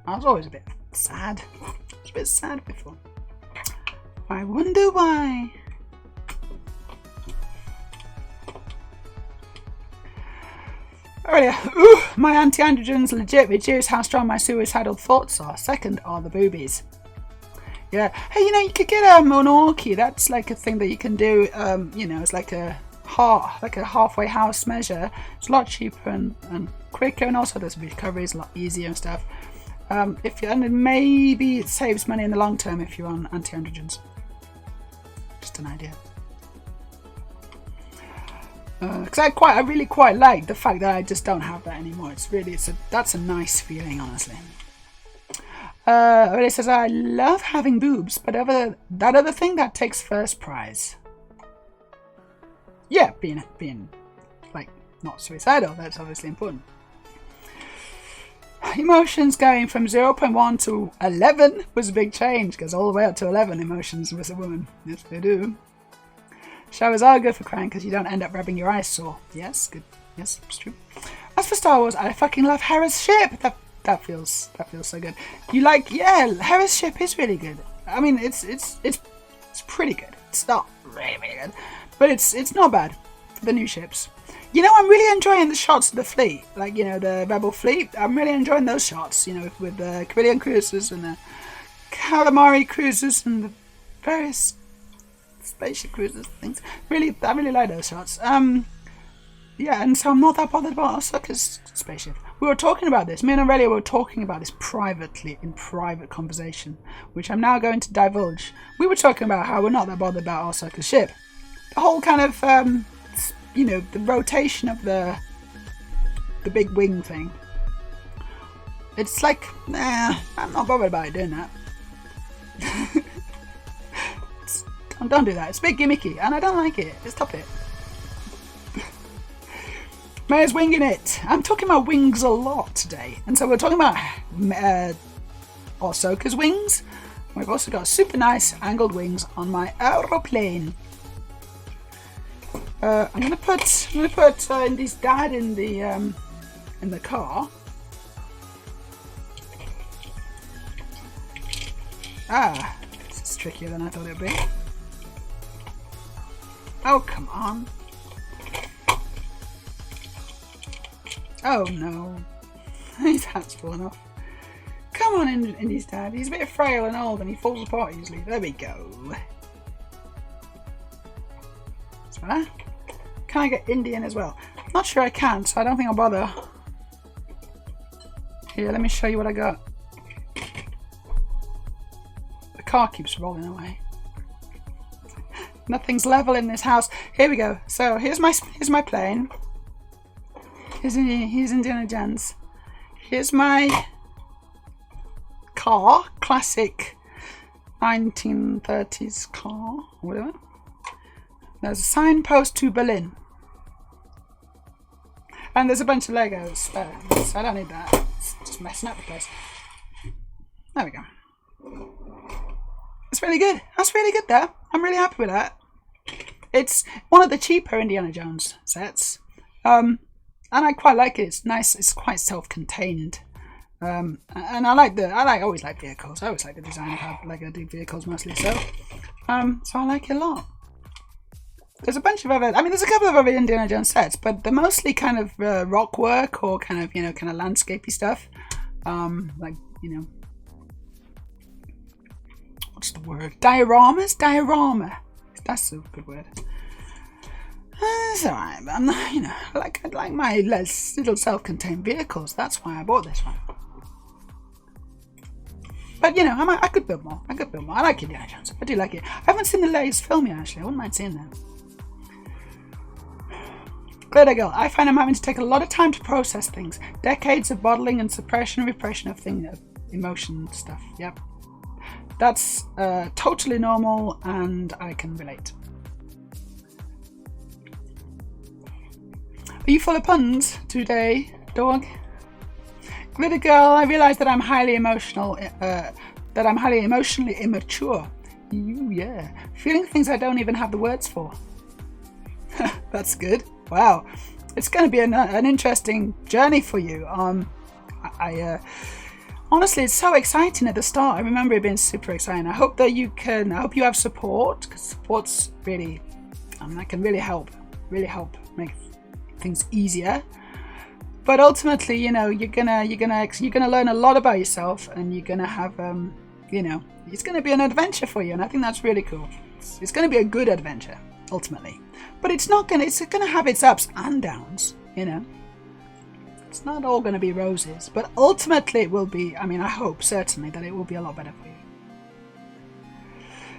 I was always a bit sad. I was a bit sad before. I wonder why. Earlier, ooh, my anti-androgens legit reduce how strong my suicidal thoughts are. Second are the boobies. Yeah. Hey, you know, you could get a monarchy. That's like a thing that you can do. You know, it's like a halfway house measure. It's a lot cheaper and quicker, and also there's recovery is a lot easier and stuff. And maybe it saves money in the long term if you're on anti-androgens. Just an idea. Because I really quite like the fact that I just don't have that anymore. That's a nice feeling, honestly. It says I love having boobs, but that other thing that takes first prize. Yeah, being like not suicidal. That's obviously important. Emotions going from 0.1 to 11 was a big change, because all the way up to 11 emotions was a woman. Yes, they do. Showers are good for crying because you don't end up rubbing your eyes sore. Yes, good. Yes, it's true. As for Star Wars, I fucking love Hera's ship. That feels so good. Hera's ship is really good. I mean, it's pretty good. It's not really, really good, but it's not bad for the new ships. You know, I'm really enjoying the shots of the fleet, like, you know, the Rebel fleet. I'm really enjoying those shots, you know, with the Carillion cruisers and the Calamari cruisers and the various spaceship cruisers things. I really like those shots. Yeah, and so I'm not that bothered about Ahsoka's spaceship. We were talking about this. Me and Aurelia were talking about this privately, in private conversation, which I'm now going to divulge. We were talking about how we're not that bothered about Ahsoka's ship. The whole kind of, you know, the rotation of the big wing thing. It's like, nah, I'm not bothered about it doing that. Don't do that. It's a bit gimmicky, and I don't like it. Just stop it. Meja's winging it. I'm talking about wings a lot today, and so we're talking about Ahsoka's wings. We've also got super nice angled wings on my aeroplane. I'm gonna put Indy's dad in the car. trickier than I thought it would be. Oh, come on. Oh no. His hat's fallen off. Come on, Indy's dad. He's a bit frail and old and he falls apart easily. There we go. So, can I get Indy in as well? Not sure I can, so I don't think I'll bother. Here, let me show you what I got. The car keeps rolling away. Nothing's level in this house. Here we go. So here's my plane. Here's Indiana Jones. Here's my car, classic 1930s car, or whatever. There's a signpost to Berlin. And there's a bunch of Legos spare, so I don't need that. It's just messing up the place. There we go. It's really good. That's really good there. I'm really happy with that. It's one of the cheaper Indiana Jones sets. And I quite like it. It's nice. It's quite self-contained. And I always like vehicles. I always like the design of how Lego do vehicles mostly. So I like it a lot. There's a bunch of other, there's a couple of other Indiana Jones sets, but they're mostly kind of rock work or kind of landscapey stuff. What's the word? Dioramas? Diorama. That's a good word. It's alright, but I'm not, I like my little self-contained vehicles. That's why I bought this one. But I could build more. I like Indiana Jones. I do like it. I haven't seen the latest film yet, actually. I wouldn't mind seeing that. Glitter Girl. I find I'm having to take a lot of time to process things. Decades of bottling and suppression and repression of emotion stuff. Yep. That's totally normal and I can relate. Are you full of puns today, dog? Glitter Girl, I realise that I'm highly emotionally immature. Yeah. Feeling things I don't even have the words for. That's good. Wow. It's going to be an interesting journey for you. Honestly, it's so exciting at the start. I remember it being super exciting. I hope that I hope you have support, because support's really, that can really help make things easier. But ultimately, you're gonna learn a lot about yourself, and you're gonna have, it's gonna be an adventure for you, and I think that's really cool. It's gonna be a good adventure, ultimately. But it's gonna have its ups and downs, It's not all gonna be roses, but ultimately it will be. I hope certainly that it will be a lot better for you.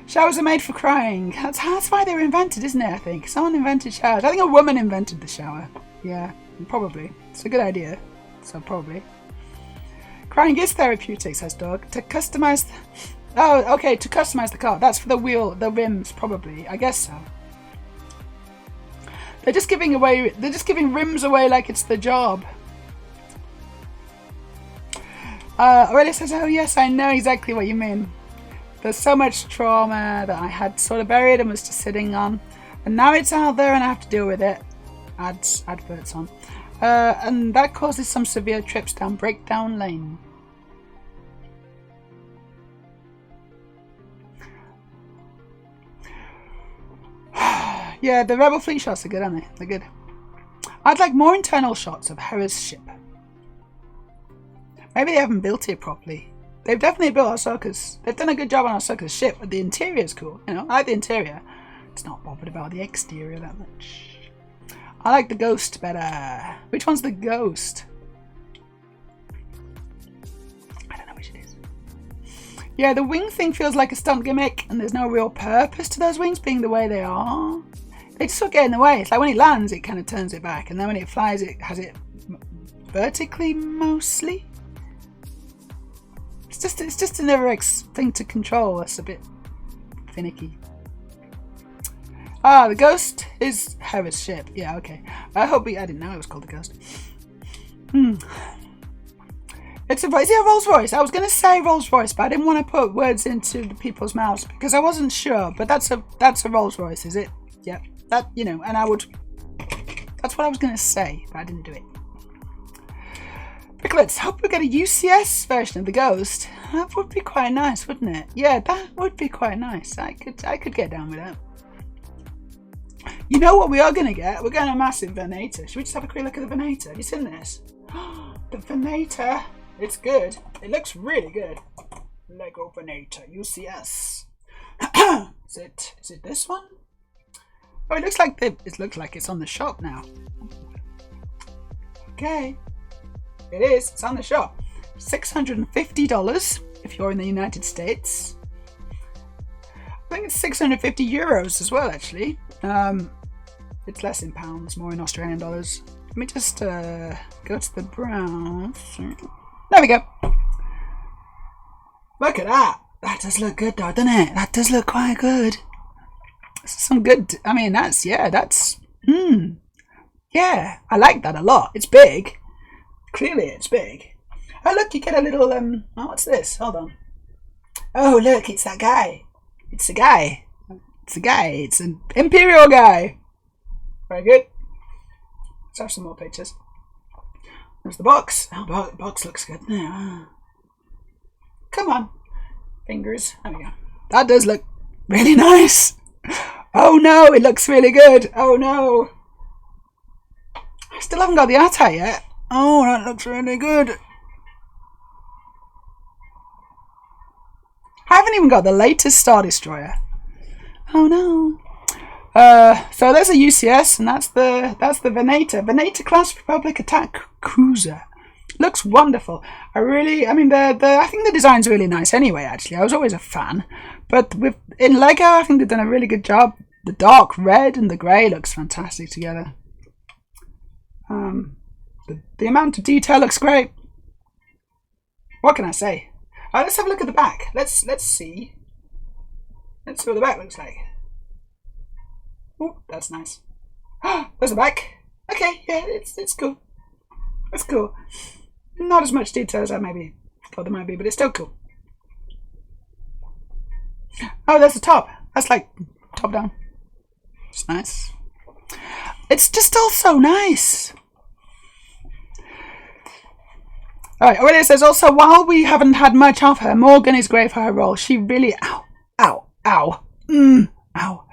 Showers are made for crying. That's why they were invented, isn't it? I think someone invented showers. I think a woman invented the shower. Yeah, probably. It's a good idea. So probably. Crying is therapeutic, says Dog. To customize. Oh, okay. To customize the car. That's for the rims, probably. I guess so. They're just giving rims away like it's the job. Aurelia says, oh yes, I know exactly what you mean. There's so much trauma that I had sort of buried and was just sitting on. And now it's out there and I have to deal with it. Adverts on. And that causes some severe trips down Breakdown Lane. Yeah, the Rebel Fleet shots are good, aren't they? They're good. I'd like more internal shots of Hera's ship. Maybe they haven't built it properly. They've definitely built Ahsoka's. They've done a good job on Ahsoka's ship, but the interior is cool. I like the interior. It's not bothered about the exterior that much. I like the Ghost better. Which one's the Ghost? I don't know which it is. Yeah, the wing thing feels like a stunt gimmick, and there's no real purpose to those wings being the way they are. They just sort of get in the way. It's like when it lands, it kind of turns it back, and then when it flies, it has it vertically mostly. It's just another thing to control. That's a bit finicky. Ah, the Ghost is Hera's ship. Yeah, okay. I didn't know it was called the Ghost. Is it a Rolls Royce? I was going to say Rolls Royce, but I didn't want to put words into the people's mouths because I wasn't sure. But that's a Rolls Royce, is it? Yeah. That, and that's what I was going to say, but I didn't do it. Bricklets, hope we get a UCS version of the Ghost. That would be quite nice, wouldn't it? Yeah, that would be quite nice. I could get down with that. You know what we are going to get? We're getting a massive Venator. Should we just have a quick look at the Venator? Have you seen this? The Venator. It's good. It looks really good. Lego Venator UCS. Is it this one? Oh, it looks like it's on the shop now. Okay. It is. It's on the shop. $650 if you're in the United States. I think it's 650 euros as well, actually. It's less in pounds, more in Australian dollars. Let me just go to the browser. There we go. Look at that. That does look good, though, doesn't it? That does look quite good. Some good. I mean, yeah, I like that a lot. It's big. Clearly, it's big. Oh, look, you get a little. Oh, what's this? Hold on. Oh, look, it's that guy. It's a guy. It's a guy. It's an Imperial guy. Very good. Let's have some more pictures. There's the box. Oh, the box looks good now. Come on. Fingers. There we go. That does look really nice. Oh no, it looks really good. Oh no. I still haven't got the art out yet. Oh, that looks really good. I haven't even got the latest Star Destroyer. Oh no. So there's a UCS, and that's the Venator. Venator class Republic attack cruiser. Looks wonderful. I think the design's really nice anyway, actually. I was always a fan. But in Lego, I think they've done a really good job. The dark red and the grey looks fantastic together. The amount of detail looks great. What can I say? Let's have a look at the back. Let's see. Let's see what the back looks like. Oh, that's nice. There's the back. Okay, yeah, it's cool. It's cool. Not as much detail as I maybe thought there might be, but it's still cool. Oh, there's the top. That's like top down. It's nice. It's just all so nice. Alright, Aurelia says also, while we haven't had much of her, Morgan is great for her role. She really... Ow. Ow. Ow. Ow.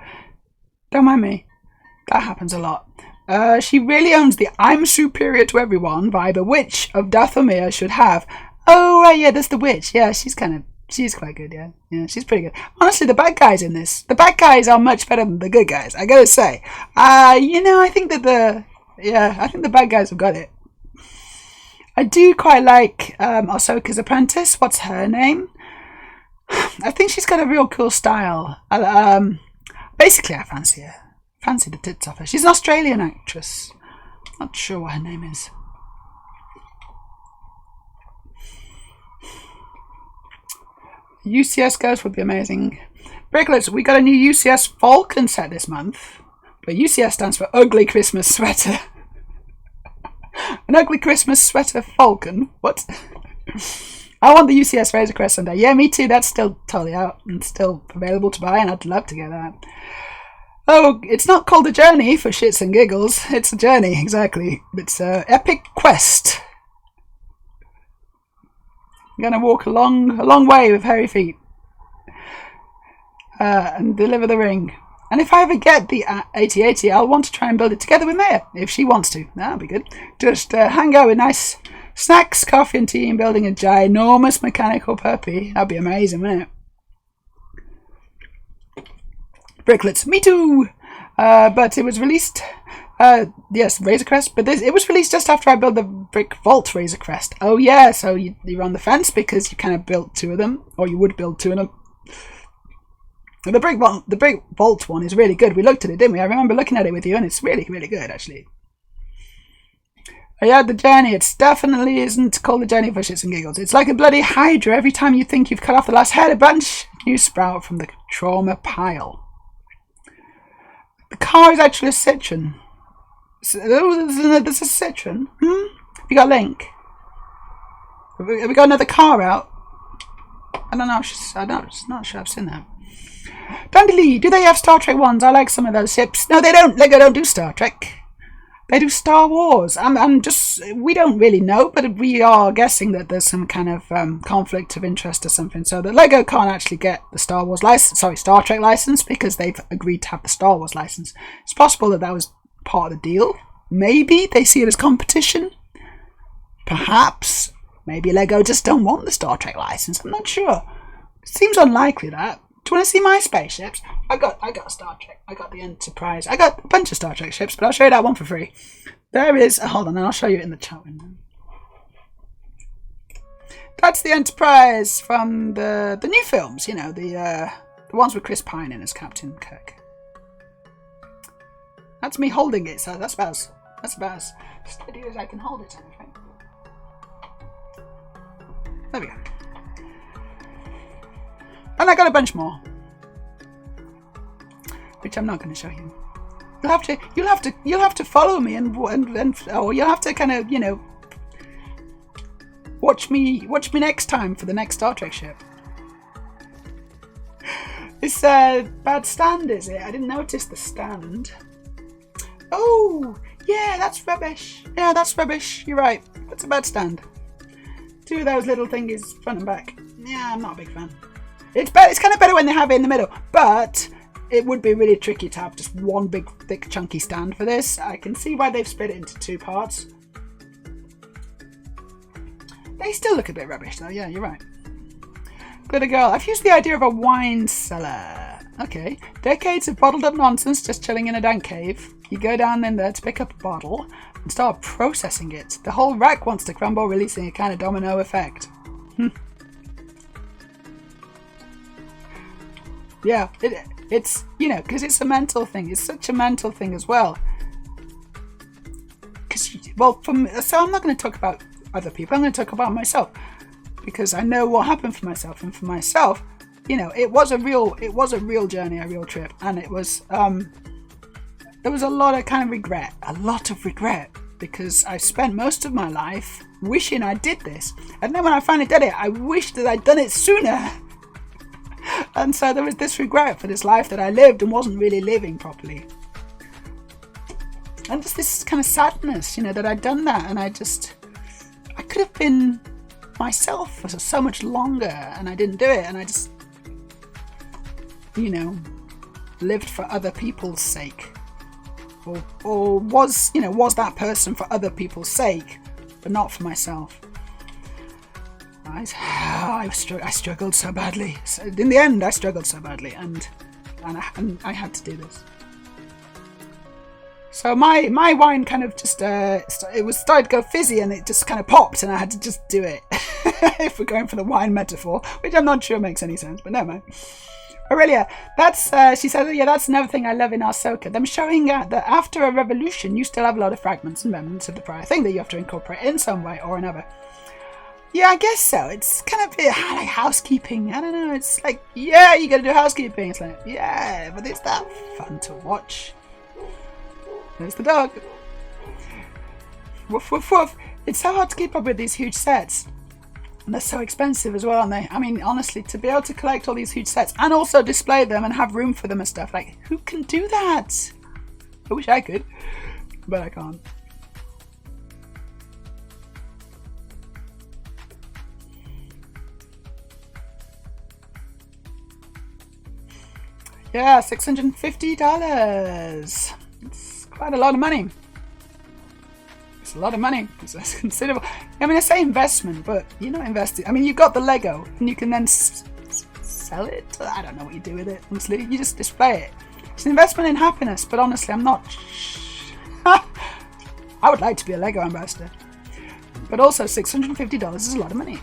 Don't mind me. That happens a lot. She really owns the I'm superior to everyone vibe a witch of Dathomir should have. Oh, right, yeah, that's the witch. Yeah, she's quite good, yeah. Yeah, she's pretty good. Honestly, the bad guys in this, the bad guys are much better than the good guys, I gotta say. I think that I think the bad guys have got it. I do quite like Ahsoka's apprentice. What's her name? I think she's got a real cool style. Basically, I fancy her. Fancy the tits off her. She's an Australian actress. Not sure what her name is. UCS Ghost would be amazing. Bricklets, we got a new UCS Falcon set this month. But UCS stands for Ugly Christmas Sweater. An Ugly Christmas Sweater Falcon? What? I want the UCS Razor Crest someday. Yeah, me too. That's still totally out and still available to buy, and I'd love to get that. Oh, it's not called a journey for shits and giggles. It's a journey, exactly. It's an epic quest. I'm going to walk a long way with hairy feet. And deliver the ring. And if I ever get the 8080, I'll want to try and build it together with Meja, if she wants to. That'll be good. Just hang out with nice snacks, coffee and tea, and building a ginormous mechanical puppy. That'd be amazing, wouldn't it? Bricklets, me too! But it was released... yes, Razor Crest, but it was released just after I built the Brick Vault Razor Crest. Oh yeah, so you're on the fence because you kind of built two of them, or you would build two of them. The Brick Vault one is really good. We looked at it, didn't we? I remember looking at it with you, and it's really, really good, actually. Yeah, the journey. It definitely isn't called the journey for shits and giggles. It's like a bloody Hydra. Every time you think you've cut off the last head, a bunch new sprout from the trauma pile. The car is actually a Citroen. There's a Citroen. Have you got a link? Have we got another car out? I don't know. I'm not sure I've seen that. Dandelion, do they have Star Trek ones? I like some of those ships. No, they don't. Lego don't do Star Trek. They do Star Wars. I'm just, we don't really know, but we are guessing that there's some kind of conflict of interest or something. So that Lego can't actually get the Star Trek license because they've agreed to have the Star Wars license. It's possible that was part of the deal. Maybe they see it as competition. Perhaps. Maybe Lego just don't want the Star Trek license. I'm not sure. It seems unlikely that. Do you want to see my spaceships? I got Star Trek. I got the Enterprise. I got a bunch of Star Trek ships, but I'll show you that one for free. There is. Hold on, I'll show you it in the chat window. That's the Enterprise from the new films. You know, the ones with Chris Pine in as Captain Kirk. That's me holding it. So that's about as steady as I can hold it. I think. There we go. And I got a bunch more, which I'm not going to show you. You'll have to follow me and or you'll have to kind of, you know, watch me next time for the next Star Trek ship. It's a bad stand, is it? I didn't notice the stand. Oh, yeah, that's rubbish. Yeah, that's rubbish. You're right. That's a bad stand. Two of those little thingies, front and back. Yeah, I'm not a big fan. It's better. It's kind of better when they have it in the middle, but it would be really tricky to have just one big, thick, chunky stand for this. I can see why they've split it into two parts. They still look a bit rubbish, though. Yeah, you're right. Glitter Girl. I've used the idea of a wine cellar. Okay. Decades of bottled up nonsense just chilling in a dank cave. You go down in there to pick up a bottle and start processing it. The whole rack wants to crumble, releasing a kind of domino effect. Yeah, it's, you know, because it's a mental thing. It's such a mental thing as well. So I'm not going to talk about other people. I'm going to talk about myself because I know what happened for myself. And for myself, you know, it was a real journey, a real trip, and it was there was a lot of regret because I spent most of my life wishing I did this, and then when I finally did it, I wished that I'd done it sooner. And so there was this regret for this life that I lived and wasn't really living properly. And just this kind of sadness, you know, that I'd done that and I could have been myself for so much longer and I didn't do it and I just, you know, lived for other people's sake. Or was that person for other people's sake, but not for myself. I struggled so badly. So in the end, I struggled so badly, and I had to do this. So my wine kind of just started to go fizzy, and it just kind of popped, and I had to just do it. If we're going for the wine metaphor, which I'm not sure makes any sense, but no man. Aurelia, she said, yeah, that's another thing I love in Ahsoka. Them showing that after a revolution, you still have a lot of fragments and remnants of the prior thing that you have to incorporate in some way or another. Yeah, I guess so. It's kind of like housekeeping. I don't know. It's like, yeah, you gotta do housekeeping. It's like, yeah, but it's that fun to watch. There's the dog. Woof, woof, woof. It's so hard to keep up with these huge sets. And they're so expensive as well, aren't they? I mean, honestly, to be able to collect all these huge sets and also display them and have room for them and stuff, like, who can do that? I wish I could, but I can't. Yeah, $650. It's quite a lot of money. It's a lot of money. It's considerable. I mean, I say investment, but you're not investing. I mean, you've got the Lego, and you can then sell it. I don't know what you do with it. Honestly, you just display it. It's an investment in happiness, but honestly, I'm not. I would like to be a Lego ambassador, but also $650 is a lot of money.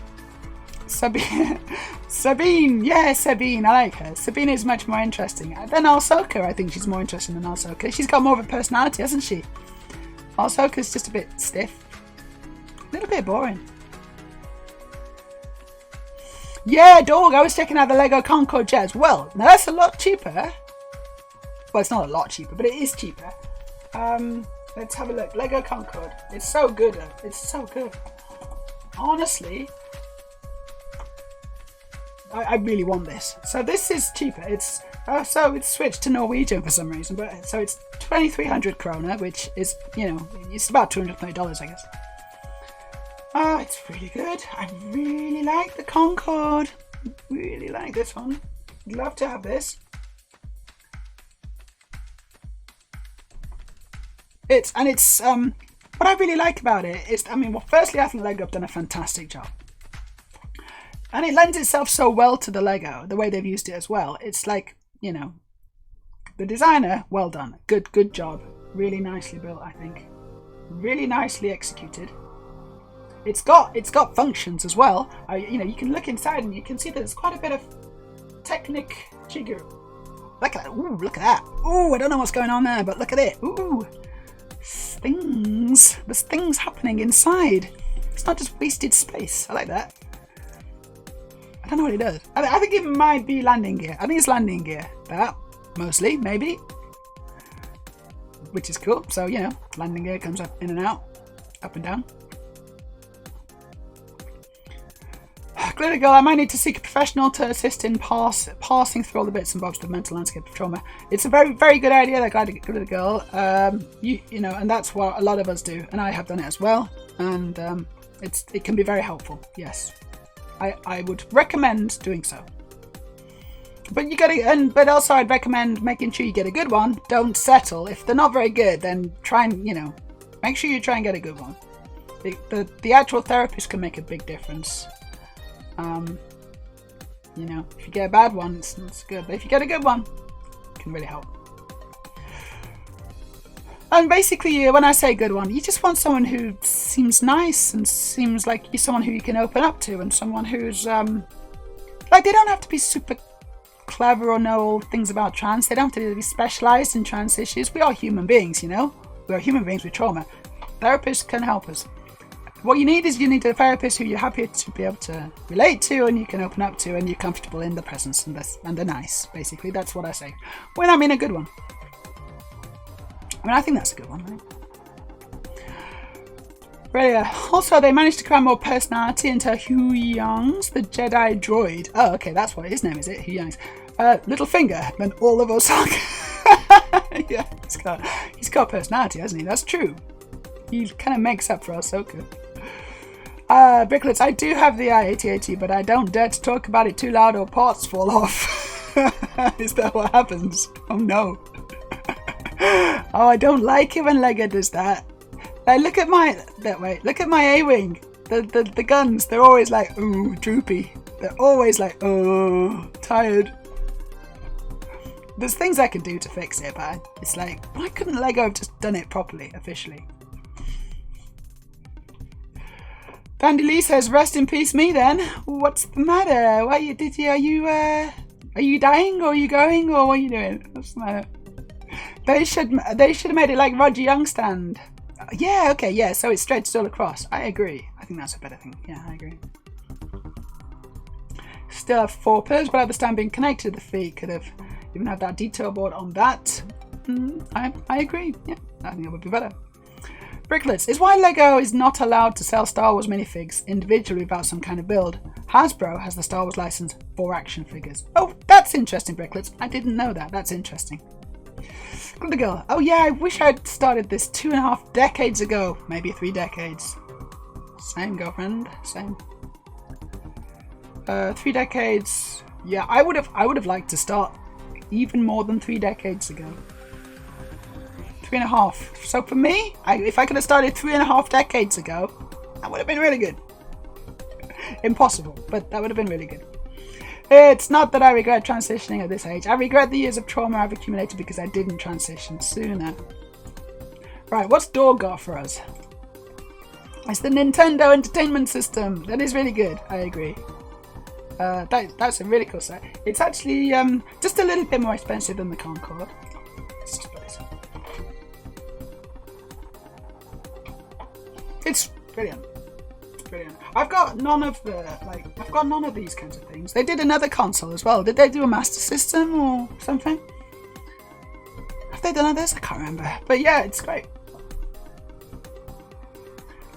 Sabine, yeah, Sabine, I like her. Sabine is much more interesting than Ahsoka. I think she's more interesting than Ahsoka. She's got more of a personality, hasn't she? Ahsoka's just a bit stiff, a little bit boring. Yeah, dog. I was checking out the Lego Concorde jet as well. Now that's a lot cheaper. Well, it's not a lot cheaper, but it is cheaper. Let's have a look. Lego Concorde. It's so good. It's so good. Honestly. I really want this. So this is cheaper. It's So it's switched to Norwegian for some reason, but so it's 2,300 kroner, which is, you know, it's about $230, I guess. Oh, it's really good. I really like the Concorde. Really like this one. I'd love to have this. It's what I really like about it is, I mean, well, firstly, I think Lego have done a fantastic job. And it lends itself so well to the Lego, the way they've used it as well. It's like, you know, the designer, well done. Good job. Really nicely built, I think. Really nicely executed. It's got functions as well. You know, you can look inside and you can see that there's quite a bit of technic jigger. Look at that. Ooh, look at that. Ooh, I don't know what's going on there, but look at it. Ooh. Things. There's things happening inside. It's not just wasted space. I like that. I don't know what it does. I think it might be landing gear. I think it's landing gear. That, mostly, maybe. Which is cool. So, you know, landing gear comes up in and out. Up and down. Glitter Girl, I might need to seek a professional to assist in passing through all the bits and bobs of the mental landscape of trauma. It's a very, very good idea, that Glitter Girl. You know, and that's what a lot of us do. And I have done it as well. And it can be very helpful. Yes. I would recommend doing so. But you gotta, but also I'd recommend making sure you get a good one. Don't settle. If they're not very good, then try and, you know, make sure you try and get a good one. The actual therapist can make a big difference. You know, if you get a bad one, it's good. But if you get a good one, it can really help. And basically, when I say good one, you just want someone who seems nice and seems like you're someone who you can open up to, and someone who's like, they don't have to be super clever or know all things about trans. They don't have to be specialized in trans issues. We are human beings, you know. We are human beings with trauma. Therapists can help us. What you need is, you need a therapist who you're happy to be able to relate to, and you can open up to, and you're comfortable in the presence, and they're nice. Basically, that's what I say. When I mean a good one. I mean, I think that's a good one, right? Right, also, they managed to cram more personality into Hu Yang's, the Jedi droid. Oh, okay, that's what his name is, Hu Yang's. Littlefinger, and all of us. Yeah, he's got personality, hasn't he? That's true. He kind of makes up for Ahsoka. Bricklets, I do have the I-8080, but I don't dare to talk about it too loud or parts fall off. Is that what happens? Oh no. Oh, I don't like it when Lego does that. Like, look at my A-Wing. The guns, they're always like, ooh, droopy. They're always like, oh, tired. There's things I can do to fix it, but it's like, why couldn't Lego have just done it properly, officially? Bandy Lee says, rest in peace me then. What's the matter? Why are you dying, or are you going, or what are you doing? What's the matter? They should have made it like Roger Young stand. Yeah, okay, yeah, so it's stretched all across. I agree. I think that's a better thing. Yeah, I agree. Still have 4 pillars, but at the stand being connected to the feet, could have even had that detail board on that. I agree. Yeah, I think it would be better. Bricklets, is why Lego is not allowed to sell Star Wars minifigs individually without some kind of build. Hasbro has the Star Wars license for action figures. Oh, that's interesting, Bricklets. I didn't know that. That's interesting. Glitter Girl, oh yeah, I wish I'd started this 2.5 decades ago. Maybe 3 decades. Same, girlfriend. Same. 3 decades. Yeah, I would have liked to start even more than 3 decades ago. 3.5. So for me, if I could have started 3.5 decades ago, that would have been really good. Impossible, but that would have been really good. It's not that I regret transitioning at this age. I regret the years of trauma I've accumulated because I didn't transition sooner. Right, what's Door got for us? It's the Nintendo Entertainment System. That is really good. I agree. That's a really cool set. It's actually just a little bit more expensive than the Concorde. Let's just put this on. It's brilliant. Brilliant. I've got none of these kinds of things. They did another console as well. Did they do a Master System or something? Have they done others? I can't remember. But yeah, it's great.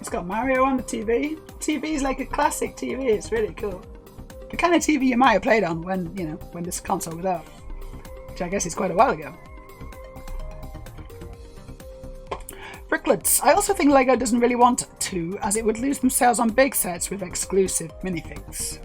It's got Mario on the TV. TV is like a classic TV. It's really cool. The kind of TV you might have played on when this console was out. which I guess is quite a while ago. Bricklets. I also think LEGO doesn't really want to, as it would lose themselves on big sets with exclusive minifigs.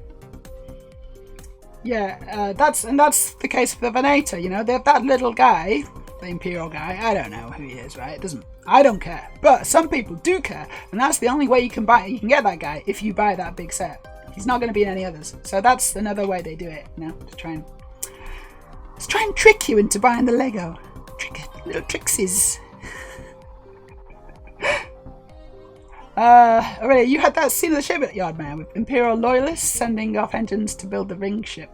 Yeah, that's the case for the Venator. You know, they have that little guy, the Imperial guy. I don't know who he is, right? I don't care, but some people do care, and that's the only way you can get that guy if you buy that big set. He's not going to be in any others, so that's another way they do it. You know, to try and trick you into buying the LEGO. Little trixies. Already, you had that scene of the shipyard, man, with Imperial loyalists sending off engines to build the ring ship.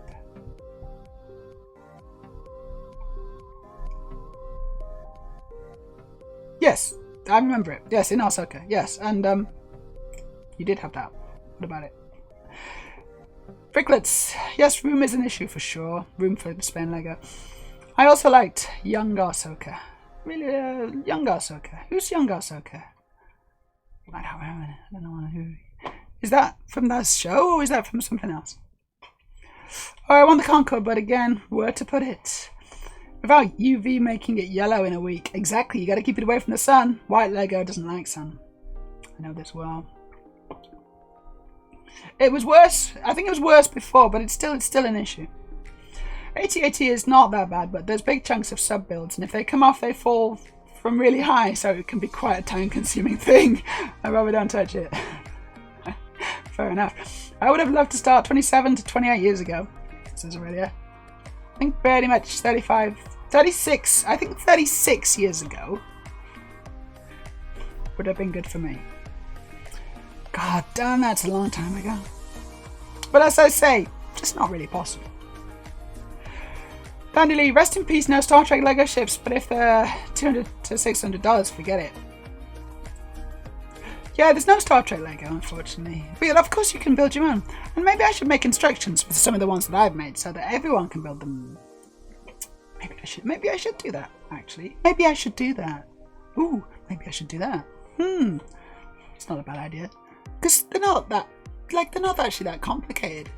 Yes, I remember it. Yes, in Ahsoka. Yes, and you did have that. What about it? Bricklets. Yes, room is an issue for sure. Room for Spain LEGO. I also liked young Ahsoka. Really, young Ahsoka. Who's young Ahsoka? I don't remember. I don't know who. Is that from that show or is that from something else? Oh, I want the Concorde, but again, where to put it? Without UV making it yellow in a week. Exactly, you got to keep it away from the sun. White LEGO doesn't like sun. I know this well. It was worse. I think it was worse before, but it's still an issue. AT-AT is not that bad, but there's big chunks of sub builds, and if they come off, they fall from really high, so it can be quite a time-consuming thing. I rather don't touch it. Fair enough. I would have loved to start 27 to 28 years ago, says Aurelia. I think pretty much 36, I think 36 years ago would have been good for me. God damn, that's a long time ago. But as I say, just not really possible. Dandy Lee, rest in peace, no Star Trek LEGO ships, but if they're $200 to $600, forget it. Yeah, there's no Star Trek LEGO, unfortunately. But of course you can build your own. And maybe I should make instructions for some of the ones that I've made so that everyone can build them. Maybe I should do that, actually. Maybe I should do that. Ooh, maybe I should do that. It's not a bad idea. Because they're not actually that complicated.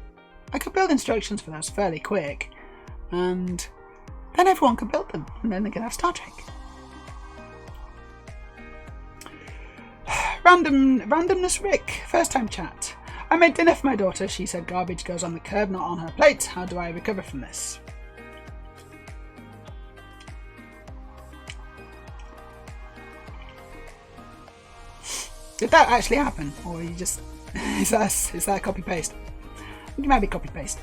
I could build instructions for those fairly quick. And then everyone can build them. And then they can have Star Trek. Randomness Rick, first time chat. I made dinner for my daughter. She said garbage goes on the curb, not on her plate. How do I recover from this? Did that actually happen? Or you just... is that copy paste? I think it might be copy paste.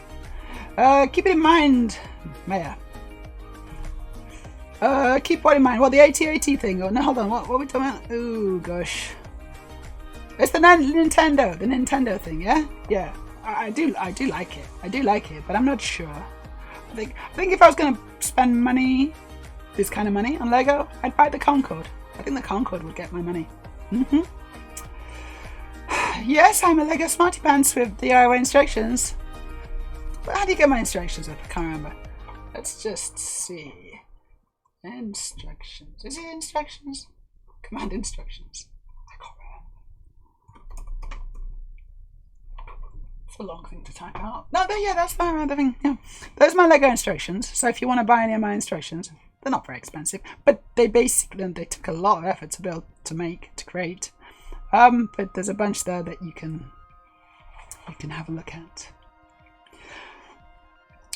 Keep it in mind, Meja. Keep what in mind? What, the AT-AT thing? Oh, no, hold on. What are we talking about? Ooh, gosh. It's the Nintendo thing, yeah? Yeah. I do like it. I do like it, but I'm not sure. I think if I was going to spend money, this kind of money on LEGO, I'd buy the Concorde. I think the Concorde would get my money. Yes, I'm a LEGO Smarty Pants with DIY instructions. But how do you get my instructions up? I can't remember. Let's just see. Instructions. Is it instructions? Command instructions. I can't remember. It's a long thing to type out. No, yeah, that's the thing. Yeah. Those are my LEGO instructions. So if you want to buy any of my instructions, they're not very expensive, but they took a lot of effort to build, to make, to create. But there's a bunch there that you can have a look at.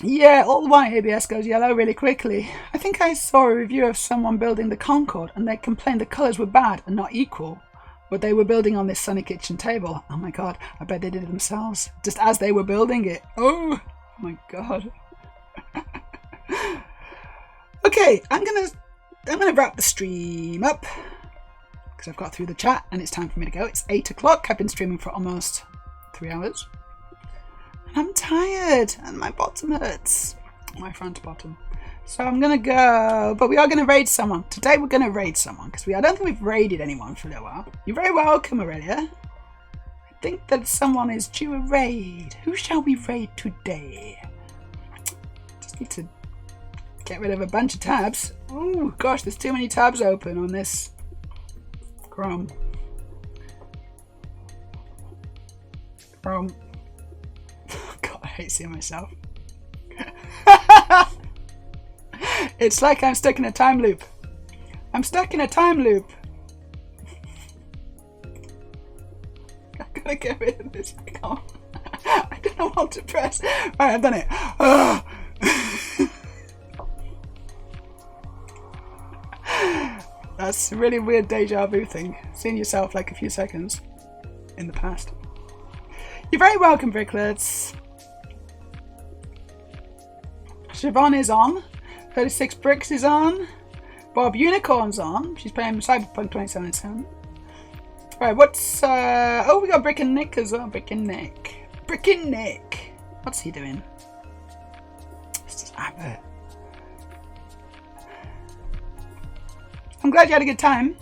Yeah, all white ABS goes yellow really quickly. I think I saw a review of someone building the Concorde and they complained the colours were bad and not equal. But they were building on this sunny kitchen table. Oh my god, I bet they did it themselves. Just as they were building it. Oh my god. Okay, I'm gonna wrap the stream up. Because I've got through the chat and it's time for me to go. It's 8 o'clock. I've been streaming for almost 3 hours. I'm tired and my bottom hurts. My front bottom. So I'm gonna go, but we are gonna raid someone. Today we're gonna raid someone because I don't think we've raided anyone for a little while. You're very welcome, Aurelia. I think that someone is due a raid. Who shall we raid today? Just need to get rid of a bunch of tabs. Oh gosh, there's too many tabs open on this Chrome. God, I hate seeing myself. It's like I'm stuck in a time loop. I'm stuck in a time loop. I'm gonna get rid of this. I don't know what to press. Right, I've done it. Oh. That's a really weird deja vu thing. Seeing yourself like a few seconds in the past. You're very welcome, Bricklets. Siobhan is on. 36 Bricks is on. Bob Unicorn's on. She's playing Cyberpunk 2077. Right, what's... oh, we got Brick and Nick as well. Brick and Nick. Brick and Nick. What's he doing? It's just advert. I'm glad you had a good time.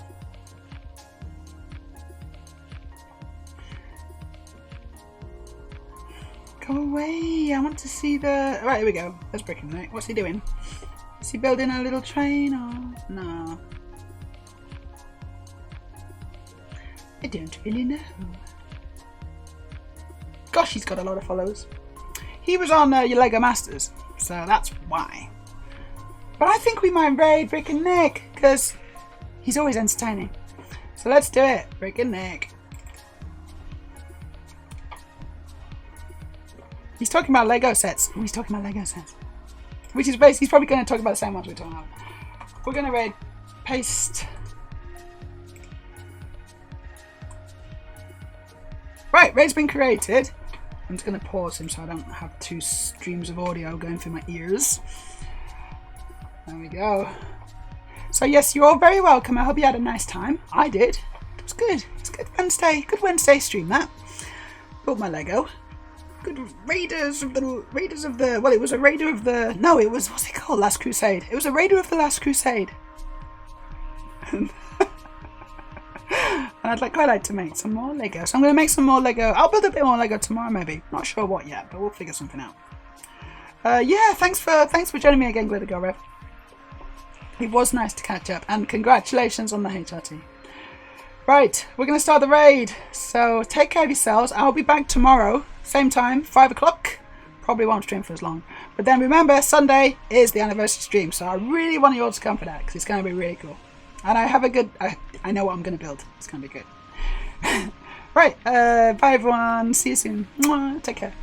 Go away. I want to see the... Right, here we go. There's Brick and Nick. What's he doing? Is he building a little train or... No. I don't really know. Gosh, he's got a lot of followers. He was on your Lego Masters, so that's why. But I think we might raid Brick and Nick, because he's always entertaining. So let's do it, Brick and Nick. He's talking about Lego sets. Oh, he's talking about Lego sets. Which is basically, he's probably going to talk about the same ones we're talking about. We're going to raid paste. Right, raid's been created. I'm just going to pause him so I don't have two streams of audio going through my ears. There we go. So yes, you're all very welcome. I hope you had a nice time. I did. It was good. It's a good Wednesday stream, that. Built my Lego. Good Raiders of the well, it was a Raider of the, no, it was, what's it called, Last Crusade. It was a Raider of the Last Crusade. And I'd quite like to make some more Lego. So I'm going to make some more Lego. I'll build a bit more Lego tomorrow, maybe. Not sure what yet, but we'll figure something out. Yeah, thanks for joining me again, Glitter Go Rev. It was nice to catch up, and congratulations on the HRT. Right, we're going to start the raid. So take care of yourselves. I'll be back tomorrow, same time, 5 o'clock. Probably won't stream for as long. But then remember, Sunday is the anniversary stream, so I really want you all to come for that, because it's going to be really cool. And I have a good... I know what I'm going to build. It's going to be good. Right, bye everyone. See you soon. Mwah. Take care.